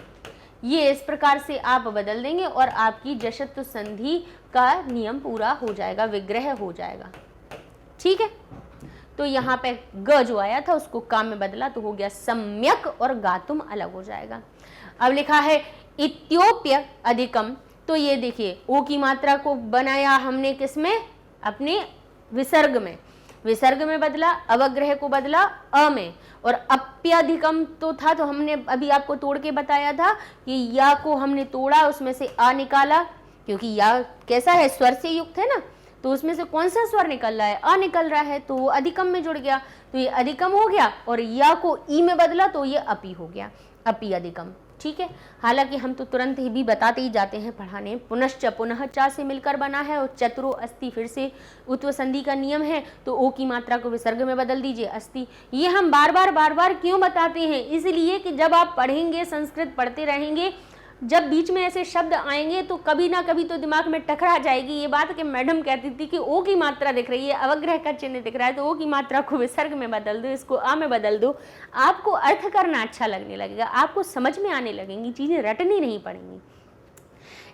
Speaker 1: ये इस प्रकार से आप बदल देंगे और आपकी जशत्व संधि का नियम पूरा हो जाएगा, विग्रह हो जाएगा। ठीक है, तो यहाँ पे ग जो आया था उसको का में बदला तो हो गया सम्यक और गातुम अलग हो जाएगा। अब लिखा है इत्योप्य अधिकम, तो ये देखिए ओ की मात्रा को बनाया हमने किसमें, अपने विसर्ग में, विसर्ग में बदला, अवग्रह को बदला अ में, और अप्यधिकम तो था तो हमने अभी आपको तोड़ के बताया था कि या को हमने तोड़ा, उसमें से आ निकाला, क्योंकि या कैसा है, स्वर से युक्त है ना, तो उसमें से कौन सा स्वर निकल रहा है, अ निकल रहा है, तो वो अधिकम में जुड़ गया, तो ये अधिकम हो गया। और या को ई में बदला तो ये अपी हो गया, अपी अधिकम। ठीक है, हालांकि हम तो तुरंत ही भी बताते ही जाते हैं पढ़ाने। पुनश्च पुनः चा से मिलकर बना है, और चतुरो अस्ति फिर से उत्व संधि का नियम है, तो ओ की मात्रा को विसर्ग में बदल दीजिए, अस्ति। ये हम बार बार क्यों बताते हैं, इसलिए कि जब आप पढ़ेंगे, संस्कृत पढ़ते रहेंगे जब बीच में ऐसे शब्द आएंगे तो कभी ना कभी तो दिमाग में टकरा जाएगी ये बात कि मैडम कहती थी कि ओ की मात्रा दिख रही है, अवग्रह का चिन्ह दिख रहा है, तो ओ की मात्रा को विसर्ग में बदल दो, इसको आ में बदल दो। आपको अर्थ करना अच्छा लगने लगेगा, आपको समझ में आने लगेंगी, चीजें रटनी नहीं पड़ेंगी।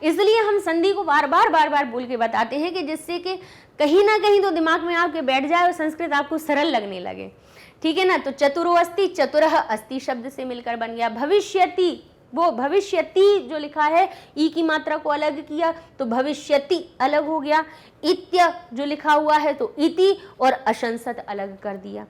Speaker 1: इसलिए हम संधि को बार बार बोल के बताते हैं कि जिससे कि कहीं ना कहीं तो दिमाग में आपके बैठ जाए और संस्कृत आपको सरल लगने लगे। ठीक है ना। तो चतुरो अस्ति, चतुरः अस्ति शब्द से मिलकर बन गया। भविष्यति, वो भविष्यति जो लिखा है ई की मात्रा को अलग किया तो भविष्यति अलग हो गया। इत्य जो लिखा हुआ है तो इति और अशंसत अलग कर दिया।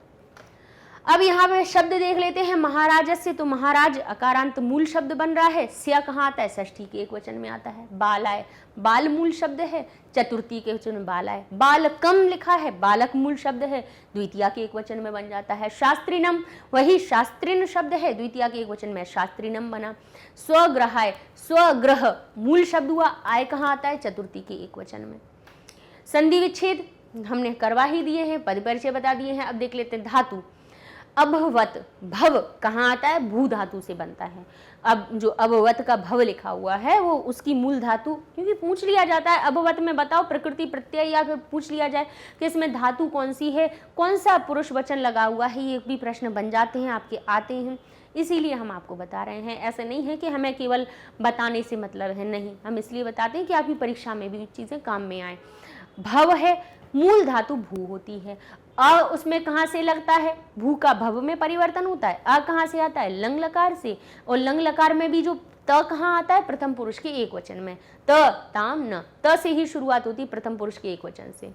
Speaker 1: अब यहाँ पे शब्द देख लेते हैं महाराजस्य, तो महाराज अकारांत मूल शब्द बन रहा है। स्या कहाँ आता है? षष्ठी के एक वचन में आता है। बालाय, बाल मूल शब्द है, चतुर्थी के वचन में बालाय। बालकम लिखा है, बालक मूल शब्द है, द्वितीया के एक वचन में बन जाता है। शास्त्रिनम, वही शास्त्रिन शब्द है, द्वितीया के एक वचन में शास्त्रिनम बना। स्वग्रहाय, स्वग्रह मूल शब्द हुआ, आय कहाँ आता है? चतुर्थी के एक वचन में। संधि विच्छेद हमने करवा ही दिए हैं, पद परिचय बता दिए हैं। अब देख लेते हैं धातु। अभवत, भव कहाँ आता है? भू धातु से बनता है। अब जो अभवत का भव लिखा हुआ है वो उसकी मूल धातु, क्योंकि पूछ लिया जाता है अभवत में बताओ प्रकृति प्रत्यय, या फिर पूछ लिया जाए कि इसमें धातु कौन सी है, कौन सा पुरुष वचन लगा हुआ है, ये भी प्रश्न बन जाते हैं, आपके आते हैं। इसीलिए हम आपको बता रहे हैं। ऐसे नहीं है कि हमें केवल बताने से मतलब है, नहीं, हम इसलिए बताते हैं कि आपकी परीक्षा में भी चीज़ें काम में आए। भव है, मूल धातु भू होती है। अ उसमें कहाँ से लगता है? भू का भव में परिवर्तन होता है। अ कहाँ से आता है? लंग लकार से। और लंग लकार में भी जो त कहाँ आता है? प्रथम पुरुष के एक वचन में। त, ताम, न, त से ही शुरुआत होती है प्रथम पुरुष के एक वचन से।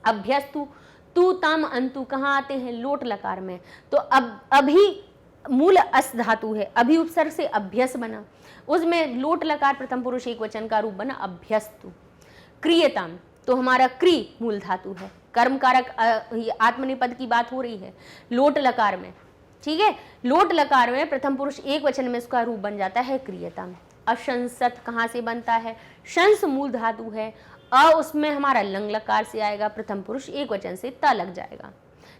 Speaker 1: अभ्यस्तु, तू, ताम, अंतु कहाँ आते हैं? लोट लकार में। तो अब अभी मूल अस धातु है, अभी उपसर्ग से अभ्यस बना, उसमें लोट लकार प्रथम पुरुष एक वचन का रूप बना अभ्यस्तु। क्रियताम, तो हमारा क्री मूल धातु है, कर्म कारक आत्मनिपद की बात हो रही है लोट लकार में। ठीक है, लोट लकार में प्रथम पुरुष एक वचन में इसका रूप बन जाता है क्रियताम। अशंसत कहाँ से बनता है? शंस मूल धातु है, अ उसमें हमारा लंग लकार से आएगा, प्रथम पुरुष एक वचन से त लग जाएगा।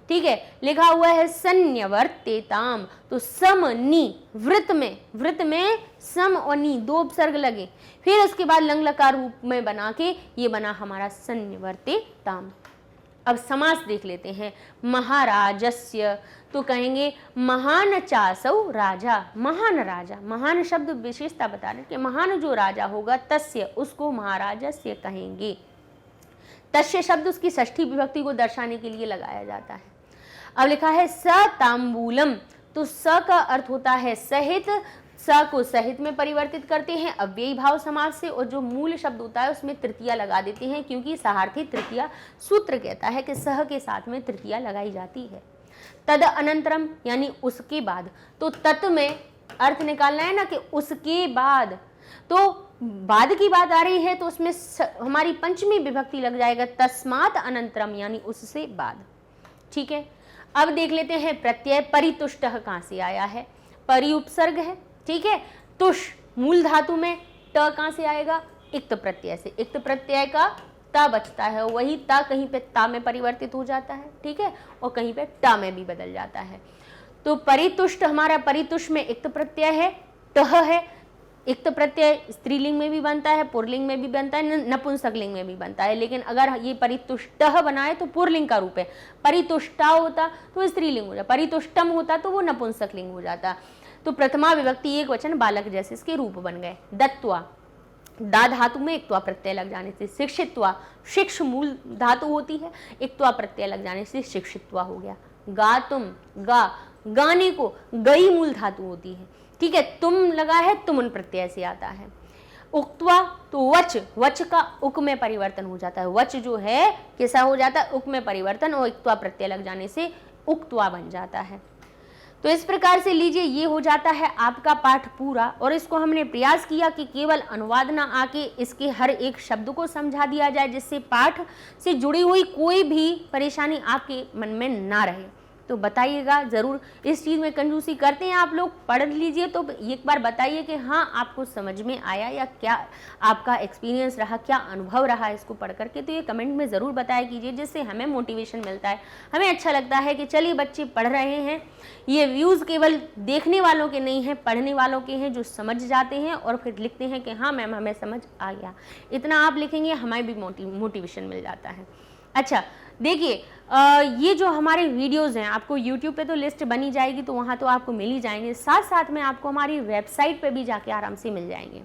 Speaker 1: ठीक है, लिखा हुआ है संन्यवर्तेताम, तो सम नी, वृत में सम और नी दो उपसर्ग लगे, फिर उसके बाद लंग लकार रूप में बना के ये बना हमारा संन्यवर्तेताम। अब समास देख लेते हैं। महाराजस्य, तो कहेंगे महान चासौ राजा, महान राजा, महान शब्द विशेषता बता रहे कि महान जो राजा होगा तस्य, उसको महाराजस्य कहेंगे। तस्य शब्द उसकी षष्ठी विभक्ति को दर्शाने के लिए लगाया जाता है। अब लिखा है स तांबूलम, तो स का अर्थ होता है सहित, स को सहित में परिवर्तित करते हैं अव्ययी भाव समास से, और जो मूल शब्द होता है उसमें तृतीया लगा देते हैं, क्योंकि सहार्थी तृतीया सूत्र कहता है कि सह के साथ में तृतीया लगाई जाती है। तद अनंतरम यानी उसके बाद, तो तत् में अर्थ निकालना है ना कि उसके बाद, तो बाद की बात आ रही है तो उसमें हमारी पंचमी विभक्ति लग जाएगा तस्मात् अनंतरम यानी उससे बाद। ठीक है, अब देख लेते हैं प्रत्यय। परितुष्टः कहाँ से आया है? परि उपसर्ग है। ठीक है, तुष मूल धातु में, ट कहाँ से आएगा? इक्त प्रत्यय से। इक्त प्रत्यय का ता बचता है, वही ता कहीं पे ता में परिवर्तित हो जाता है। ठीक है, और कहीं पे टा में भी बदल जाता है। तो परितुष्ट, हमारा परितुष्ट में इक्त प्रत्यय है, टह है। इक्त प्रत्यय स्त्रीलिंग में भी बनता है, पुरलिंग में भी बनता है, नपुंसकलिंग में भी बनता है, लेकिन अगर ये परितुष्टः बनाए तो पुरलिंग का रूप है। परितुष्टा होता तो स्त्रीलिंग हो जाता, परितुष्टम होता तो वो नपुंसकलिंग हो जाता। तो प्रथमा विभक्ति एक वचन बालक जैसे इसके रूप बन गए। दत्वा, दा धातु में इक्त्वा प्रत्यय लग जाने से शिक्षित्वा, शिक्ष मूल धातु होती है, इक्त्वा प्रत्यय लग जाने से शिक्षित्वा हो गया। गातुम, गा गाने को गई मूल धातु होती है। ठीक है, तुम लगा है, तुमन प्रत्यय से आता है। उक्त्वा, तो वच, वच का उक में परिवर्तन हो जाता है। वच जो है कैसा हो जाता है? उक में परिवर्तन, और इक्त्वा प्रत्यय लग जाने से उक्त्वा बन जाता है। तो इस प्रकार से लीजिए, ये हो जाता है आपका पाठ पूरा, और इसको हमने प्रयास किया कि केवल अनुवाद ना आके इसके हर एक शब्द को समझा दिया जाए, जिससे पाठ से जुड़ी हुई कोई भी परेशानी आपके मन में ना रहे। तो बताइएगा ज़रूर। इस चीज़ में कंजूसी करते हैं आप लोग, पढ़ लीजिए तो एक बार बताइए कि हाँ आपको समझ में आया या क्या आपका एक्सपीरियंस रहा, क्या अनुभव रहा इसको पढ़ करके। तो ये कमेंट में ज़रूर बताया कीजिए, जिससे हमें मोटिवेशन मिलता है, हमें अच्छा लगता है कि चलिए बच्चे पढ़ रहे हैं। ये व्यूज़ केवल देखने वालों के नहीं हैं, पढ़ने वालों के हैं, जो समझ जाते हैं और फिर लिखते हैं कि हाँ मैम हमें समझ आ गया। इतना आप लिखेंगे हमें भी मोटिवेशन मिल जाता है। अच्छा देखिए, ये जो हमारे वीडियोज़ हैं आपको यूट्यूब पे तो लिस्ट बनी जाएगी, तो वहाँ तो आपको मिल ही जाएंगे, साथ साथ में आपको हमारी वेबसाइट पे भी जाके आराम से मिल जाएंगे।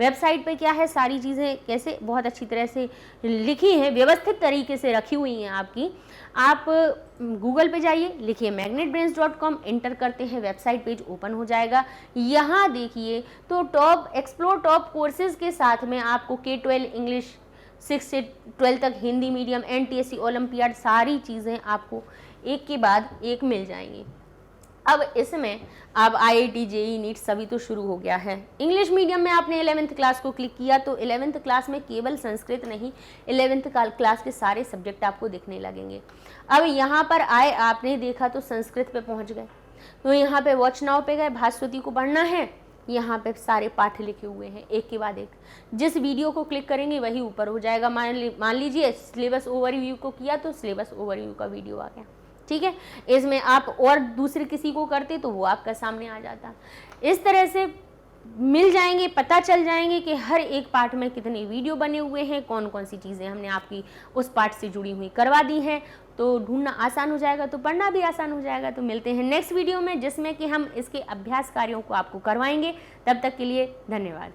Speaker 1: वेबसाइट पे क्या है, सारी चीज़ें कैसे बहुत अच्छी तरह से लिखी हैं, व्यवस्थित तरीके से रखी हुई हैं आपकी। आप गूगल पे जाइए, लिखिए magnetbrains.com, इंटर करते हैं, वेबसाइट पेज ओपन हो जाएगा। यहाँ देखिए तो एक्सप्लोर टॉप कोर्सेज़ के साथ में आपको K12 इंग्लिश 6 से 12 तक, हिंदी मीडियम, NTSC ओलंपियाड, सारी चीज़ें आपको एक के बाद एक मिल जाएंगी। अब इसमें अब IIT JEE नीट सभी तो शुरू हो गया है। इंग्लिश मीडियम में आपने 11th क्लास को क्लिक किया तो 11th क्लास में केवल संस्कृत नहीं, 11th क्लास के सारे सब्जेक्ट आपको दिखने लगेंगे। अब यहाँ पर आए, आपने देखा तो संस्कृत पे पहुँच गए, तो यहाँ पे वॉच नाउ पे गए, भास्वती को पढ़ना है, यहाँ पे सारे पाठ लिखे हुए हैं एक के बाद एक। जिस वीडियो को क्लिक करेंगे वही ऊपर हो जाएगा। मान लीजिए सिलेबस ओवरव्यू को किया तो सिलेबस ओवरव्यू का वीडियो आ गया, ठीक है। इसमें आप और दूसरे किसी को करते तो वो आपका सामने आ जाता। इस तरह से मिल जाएंगे, पता चल जाएंगे कि हर एक पार्ट में कितने वीडियो बने हुए हैं, कौन कौन सी चीज़ें हमने आपकी उस पार्ट से जुड़ी हुई करवा दी हैं, तो ढूंढना आसान हो जाएगा, तो पढ़ना भी आसान हो जाएगा। तो मिलते हैं नेक्स्ट वीडियो में, जिसमें कि हम इसके अभ्यास कार्यों को आपको करवाएंगे। तब तक के लिए धन्यवाद।